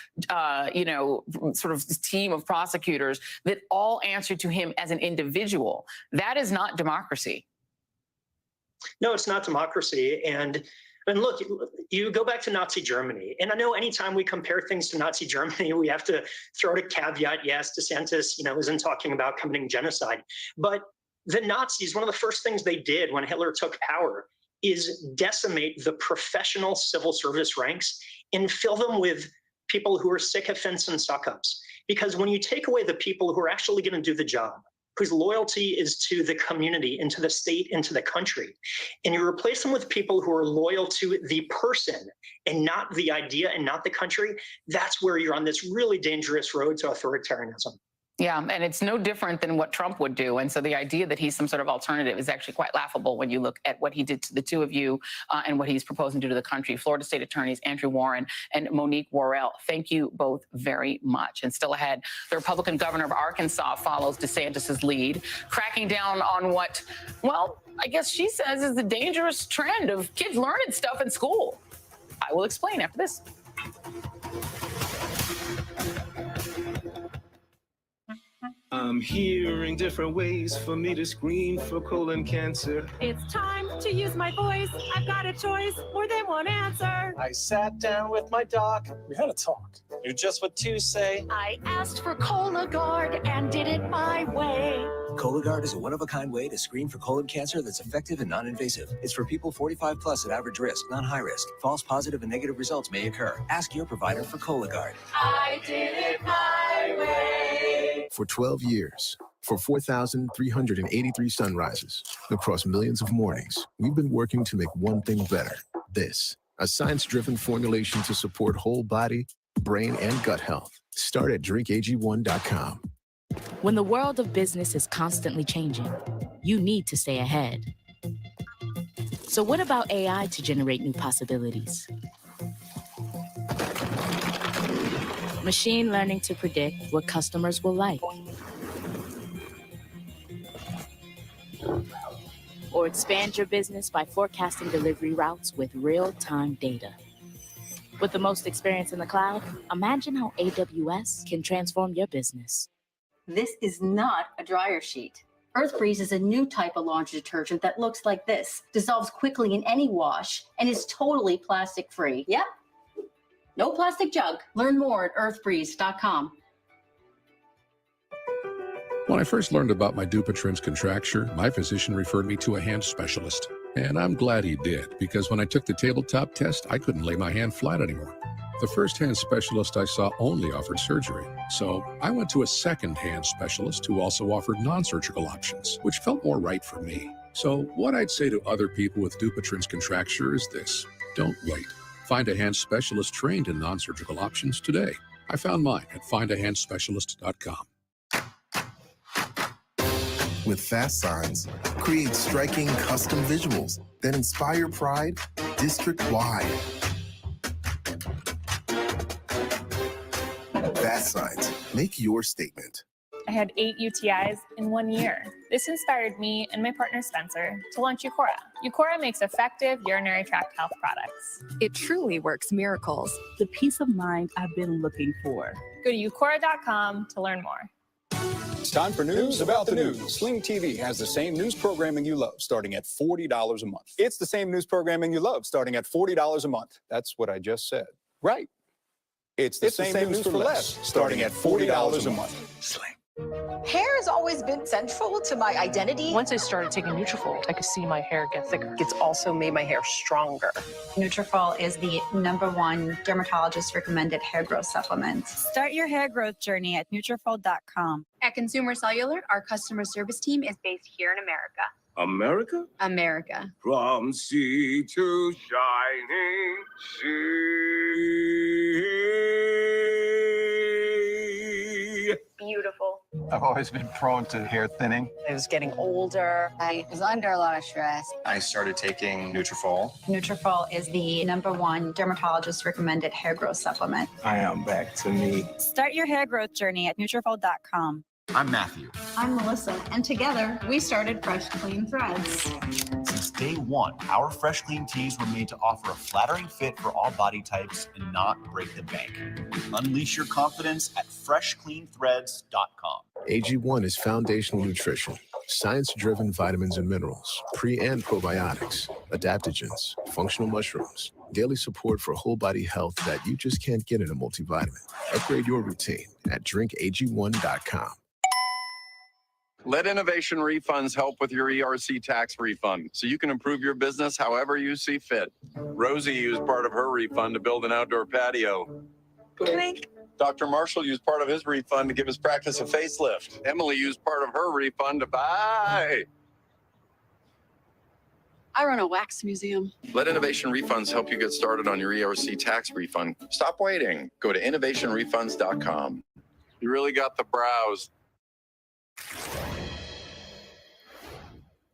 you know, sort of team of prosecutors that all answer to him as an individual. That is not democracy. No, it's not democracy. And look, you go back to Nazi Germany, and I know anytime we compare things to Nazi Germany, we have to throw out a caveat. Yes, DeSantis, you know, isn't talking about committing genocide, but the Nazis, one of the first things they did when Hitler took power is decimate the professional civil service ranks and fill them with people who are sycophants and suck-ups. Because when you take away the people who are actually going to do the job, whose loyalty is to the community and to the state and to the country, and you replace them with people who are loyal to the person and not the idea and not the country, that's where you're on this really dangerous road to authoritarianism. Yeah, and it's no different than what Trump would do. And so the idea that he's some sort of alternative is actually quite laughable when you look at what he did to the two of you and what he's proposing to do to the country. Florida State Attorneys Andrew Warren and Monique Worrell, thank you both very much. And still ahead, the Republican governor of Arkansas follows DeSantis's lead, cracking down on what, well, I guess she says is the dangerous trend of kids learning stuff in school. I will explain after this. I'm hearing different ways for me to screen for colon cancer. It's time to use my voice. I've got a choice, more than one answer. I sat down with my doc. We had a talk. Knew just what to say. I asked for Cologuard and did it my way. Cologuard is a one-of-a-kind way to screen for colon cancer that's effective and non-invasive. It's for people 45 plus at average risk, not high risk. False positive and negative results may occur. Ask your provider for Cologuard. I did it my way. For 12 years, for 4,383 sunrises, across millions of mornings, we've been working to make one thing better. This, a science-driven formulation to support whole body, brain, and gut health. Start at drinkag1.com. When the world of business is constantly changing, you need to stay ahead. So what about AI to generate new possibilities? Machine learning to predict what customers will like. Or expand your business by forecasting delivery routes with real-time data. With the most experience in the cloud, imagine how AWS can transform your business. This is not a dryer sheet. EarthBreeze is a new type of laundry detergent that looks like this, dissolves quickly in any wash, and is totally plastic-free. Yep. No plastic jug. Learn more at earthbreeze.com. When I first learned about my Dupuytren's contracture, my physician referred me to a hand specialist. And I'm glad he did, because when I took the tabletop test, I couldn't lay my hand flat anymore. The first hand specialist I saw only offered surgery. So I went to a second hand specialist who also offered non-surgical options, which felt more right for me. So what I'd say to other people with Dupuytren's contracture is this: don't wait. Find a hand specialist trained in non-surgical options today. I found mine at findahandspecialist.com. With Fast Signs, create striking custom visuals that inspire pride district-wide. Fast Signs, make your statement. I had 8 UTIs in 1 year. This inspired me and my partner Spencer to launch Eucora. Eucora makes effective urinary tract health products. It truly works miracles. The peace of mind I've been looking for. Go to eucora.com to learn more. It's time for news about the news. Sling TV has the same news programming you love, starting at $40 a month. It's the same news programming you love, starting at $40 a month. That's what I just said. Right. It's the same news for less, starting at $40 a month. Sling. Hair has always been central to my identity. Once I started taking Nutrafol, I could see my hair get thicker. It's also made my hair stronger. Nutrafol is the #1 dermatologist-recommended hair growth supplement. Start your hair growth journey at Nutrafol.com. At Consumer Cellular, our customer service team is based here in America. America? America. From sea to shining sea. Beautiful. I've always been prone to hair thinning. I was getting older. I was under a lot of stress. I started taking Nutrafol. Nutrafol is the #1 dermatologist-recommended hair growth supplement. I am back to me. Start your hair growth journey at Nutrafol.com. I'm Matthew. I'm Melissa, and together we started Fresh Clean Threads. Since day one, our Fresh Clean tees were made to offer a flattering fit for all body types and not break the bank. Unleash your confidence at freshcleanthreads.com. AG1 is foundational nutrition, science-driven vitamins and minerals, pre- and probiotics, adaptogens, functional mushrooms, daily support for whole body health that you just can't get in a multivitamin. Upgrade your routine at drinkag1.com. Let Innovation Refunds help with your ERC tax refund so you can improve your business however you see fit. Rosie used part of her refund to build an outdoor patio. Clink. Dr. Marshall used part of his refund to give his practice a facelift. Emily used part of her refund to buy. I run a wax museum. Let Innovation Refunds help you get started on your ERC tax refund. Stop waiting. Go to innovationrefunds.com. You really got the brows.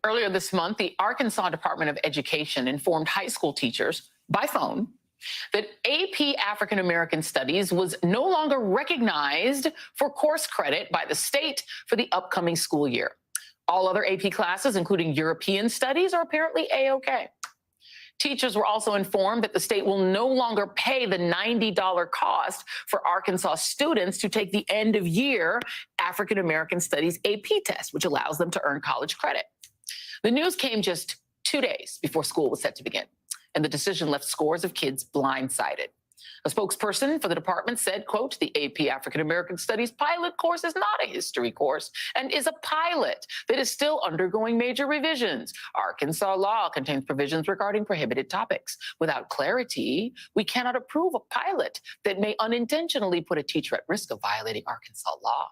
Earlier this month, the Arkansas Department of Education informed high school teachers by phone that AP African American Studies was no longer recognized for course credit by the state for the upcoming school year. All other AP classes, including European Studies, are apparently A-OK. Teachers were also informed that the state will no longer pay the $90 cost for Arkansas students to take the end of year African American Studies AP test, which allows them to earn college credit. The news came just 2 days before school was set to begin, and the decision left scores of kids blindsided. A spokesperson for the department said, quote, the AP African American Studies pilot course is not a history course and is a pilot that is still undergoing major revisions. Arkansas law contains provisions regarding prohibited topics. Without clarity, we cannot approve a pilot that may unintentionally put a teacher at risk of violating Arkansas law.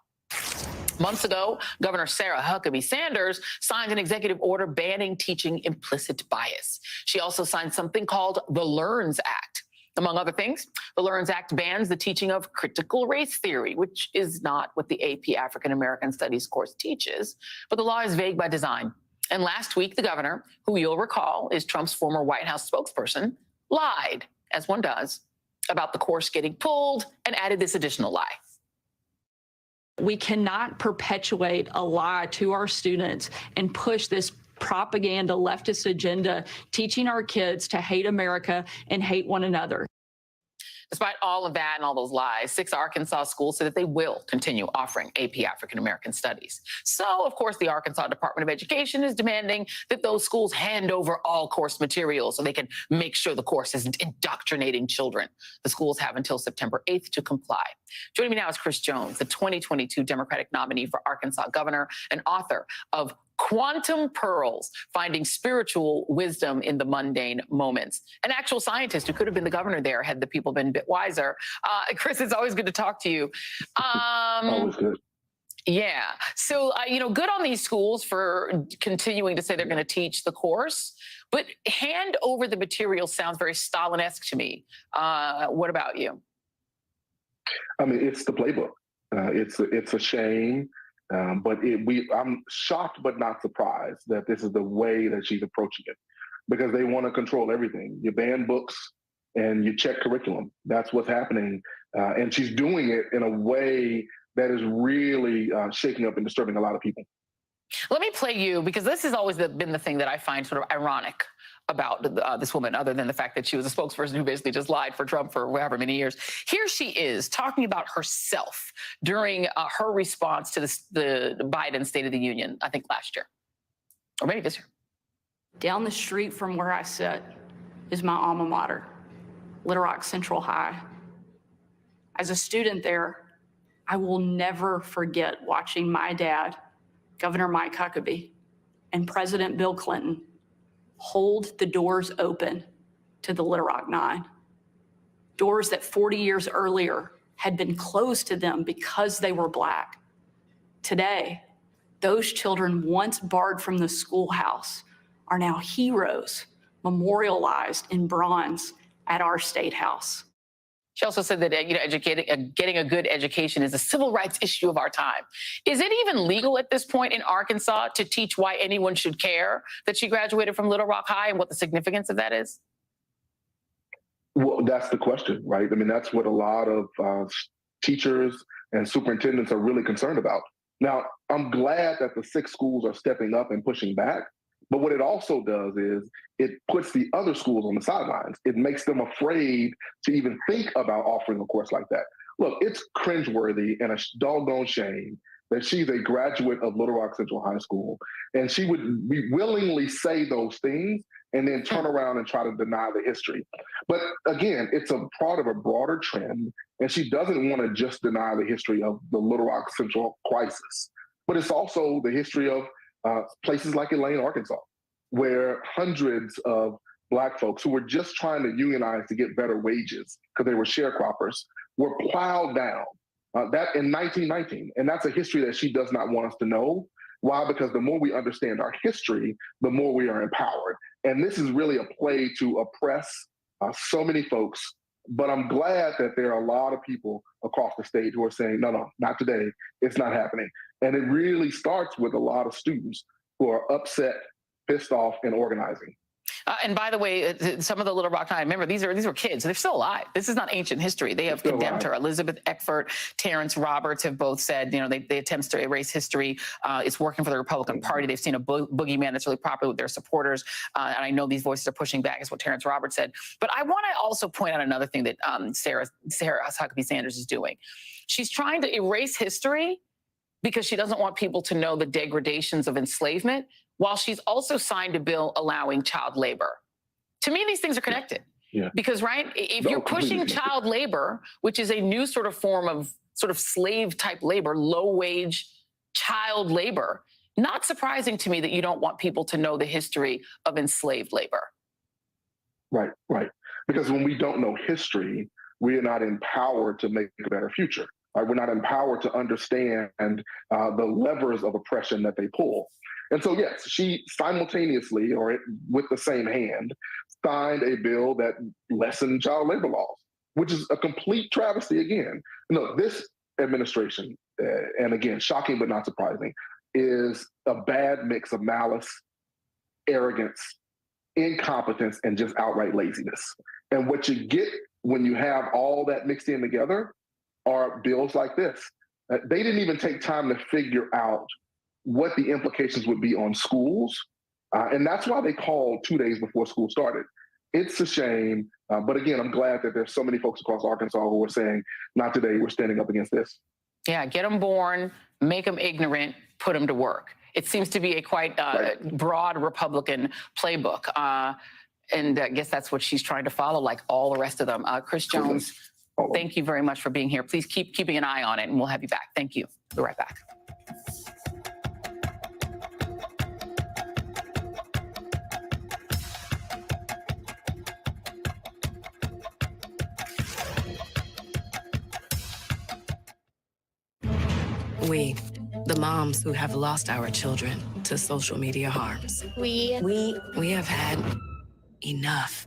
Months ago, Governor Sarah Huckabee Sanders signed an executive order banning teaching implicit bias. She also signed something called the LEARNS Act. Among other things, the LEARNS Act bans the teaching of critical race theory, which is not what the AP African American Studies course teaches, but the law is vague by design. And last week, the governor, who you'll recall is Trump's former White House spokesperson, lied, as one does, about the course getting pulled and added this additional lie. We cannot perpetuate a lie to our students and push this propaganda leftist agenda, teaching our kids to hate America and hate one another. Despite all of that and all those lies, 6 Arkansas schools said that they will continue offering AP African American Studies. So, of course, the Arkansas Department of Education is demanding that those schools hand over all course materials so they can make sure the course isn't indoctrinating children. The schools have until September 8th to comply. Joining me now is Chris Jones, the 2022 Democratic nominee for Arkansas governor and author of Quantum Pearls, Finding Spiritual Wisdom in the Mundane Moments. An actual scientist who could have been the governor there had the people been a bit wiser. Chris, it's always good to talk to you. Always good. Yeah. So, good on these schools for continuing to say they're going to teach the course, but hand over the material sounds very Stalin-esque to me. What about you? I mean, it's the playbook. It's a shame. But I'm shocked but not surprised that this is the way that she's approaching it, because they want to control everything. You ban books and you check curriculum. That's what's happening. And she's doing it in a way that is really shaking up and disturbing a lot of people. Let me play you, because this has always been the thing that I find sort of ironic about this woman, other than the fact that she was a spokesperson who basically just lied for Trump for however many years. Here she is talking about herself during her response to the Biden State of the Union, I think last year, or maybe this year. Down the street from where I sit is my alma mater, Little Rock Central High. As a student there, I will never forget watching my dad, Governor Mike Huckabee, and President Bill Clinton hold the doors open to the Little Rock Nine. Doors that 40 years earlier had been closed to them because they were Black. Today, those children once barred from the schoolhouse are now heroes, memorialized in bronze at our State House. She also said that getting a good education is a civil rights issue of our time. Is it even legal at this point in Arkansas to teach why anyone should care that she graduated from Little Rock High and what the significance of that is? Well, that's the question, right? I mean, that's what a lot of teachers and superintendents are really concerned about. Now, I'm glad that the 6 schools are stepping up and pushing back. But what it also does is it puts the other schools on the sidelines. It makes them afraid to even think about offering a course like that. Look, it's cringeworthy and a doggone shame that she's a graduate of Little Rock Central High School, and she would willingly say those things and then turn around and try to deny the history. But again, it's a part of a broader trend, and she doesn't want to just deny the history of the Little Rock Central crisis, but it's also the history of places like Elaine, Arkansas, where hundreds of Black folks who were just trying to unionize to get better wages because they were sharecroppers were plowed down. That in 1919. And that's a history that she does not want us to know. Why? Because the more we understand our history, the more we are empowered. And this is really a play to oppress so many folks. But I'm glad that there are a lot of people across the state who are saying, no, not today. It's not happening. And it really starts with a lot of students who are upset, pissed off, and organizing. And by the way, some of the Little Rock Nine, remember, these were kids. They're still alive. This is not ancient history. They have condemned her. Elizabeth Eckford, Terrence Roberts have both said, they attempts to erase history. It's working for the Republican Party. They've seen a boogeyman that's really popular with their supporters. And I know these voices are pushing back, is what Terrence Roberts said. But I want to also point out another thing that Sarah Huckabee Sanders is doing. She's trying to erase history because she doesn't want people to know the degradations of enslavement, while she's also signed a bill allowing child labor. To me, these things are connected. Yeah. Because, right, if you're pushing child labor, which is a new sort of form of sort of slave-type labor, low-wage child labor, not surprising to me that you don't want people to know the history of enslaved labor. Right. Because when we don't know history, we are not empowered to make a better future. We're not empowered to understand the levers of oppression that they pull. And so, yes, she simultaneously, or with the same hand, signed a bill that lessened child labor laws, which is a complete travesty again. No, this administration, and again, shocking but not surprising, is a bad mix of malice, arrogance, incompetence, and just outright laziness. And what you get when you have all that mixed in together are bills like this. They didn't even take time to figure out what the implications would be on schools. And that's why they called 2 days before school started. It's a shame. But again, I'm glad that there's so many folks across Arkansas who are saying, not today, we're standing up against this. Yeah, get them born, make them ignorant, put them to work. It seems to be a quite broad Republican playbook. And I guess that's what she's trying to follow, like all the rest of them. Chris Jones, thank you very much for being here. Please keep keeping an eye on it, and we'll have you back. Thank you. We'll be right back. We, the moms who have lost our children to social media harms. We have had enough.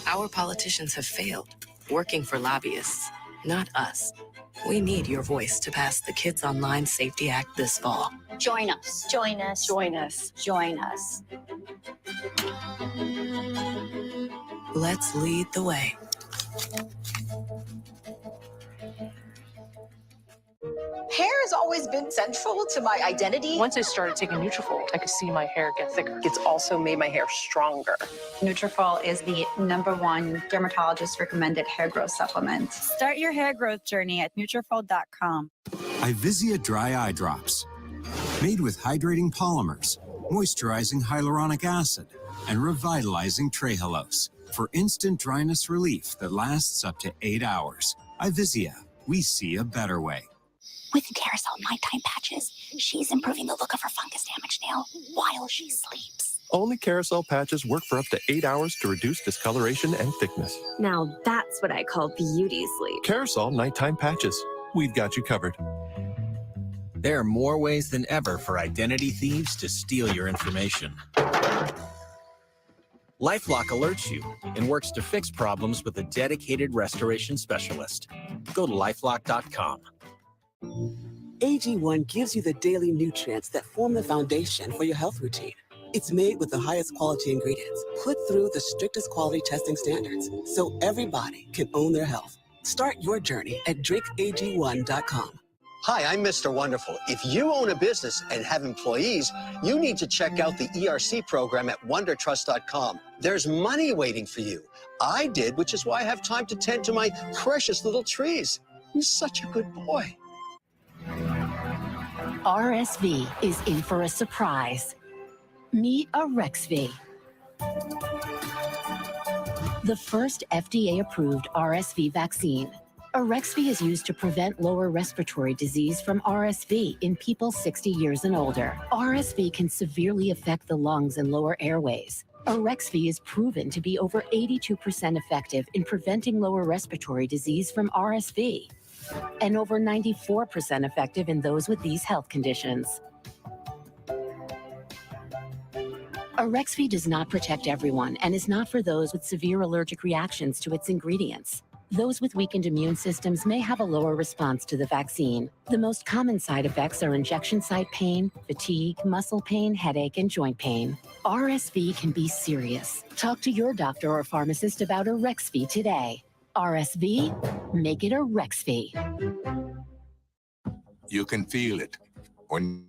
Our politicians have failed, working for lobbyists, not us. We need your voice to pass the Kids Online Safety Act this fall. Join us. Join us. Join us. Join us. Let's lead the way. Hair has always been central to my identity. Once I started taking Nutrafol, I could see my hair get thicker. It's also made my hair stronger. Nutrafol is the #1 dermatologist recommended hair growth supplement. Start your hair growth journey at Nutrafol.com. Ivisia Dry Eye Drops. Made with hydrating polymers, moisturizing hyaluronic acid, and revitalizing trehalose for instant dryness relief that lasts up to 8 hours. Ivisia, we see a better way. With Carousel nighttime patches, she's improving the look of her fungus-damaged nail while she sleeps. Only Carousel patches work for up to 8 hours to reduce discoloration and thickness. Now that's what I call beauty sleep. Carousel nighttime patches. We've got you covered. There are more ways than ever for identity thieves to steal your information. LifeLock alerts you and works to fix problems with a dedicated restoration specialist. Go to lifelock.com. AG1 gives you the daily nutrients that form the foundation for your health routine. It's made with the highest quality ingredients, put through the strictest quality testing standards, so everybody can own their health. Start your journey at drinkag1.com. Hi, I'm Mr. Wonderful. If you own a business and have employees, you need to check out the ERC program at wondertrust.com. There's money waiting for you. I did, which is why I have time to tend to my precious little trees. You're such a good boy. RSV is in for a surprise. Meet Arexvy, the first FDA-approved RSV vaccine. Arexvy is used to prevent lower respiratory disease from RSV in people 60 years and older. RSV can severely affect the lungs and lower airways. Arexvy is proven to be over 82% effective in preventing lower respiratory disease from RSV, and over 94% effective in those with these health conditions. Arexvy does not protect everyone and is not for those with severe allergic reactions to its ingredients. Those with weakened immune systems may have a lower response to the vaccine. The most common side effects are injection site pain, fatigue, muscle pain, headache, and joint pain. RSV can be serious. Talk to your doctor or pharmacist about Arexvy today. RSV, make it Arexvy. You can feel it when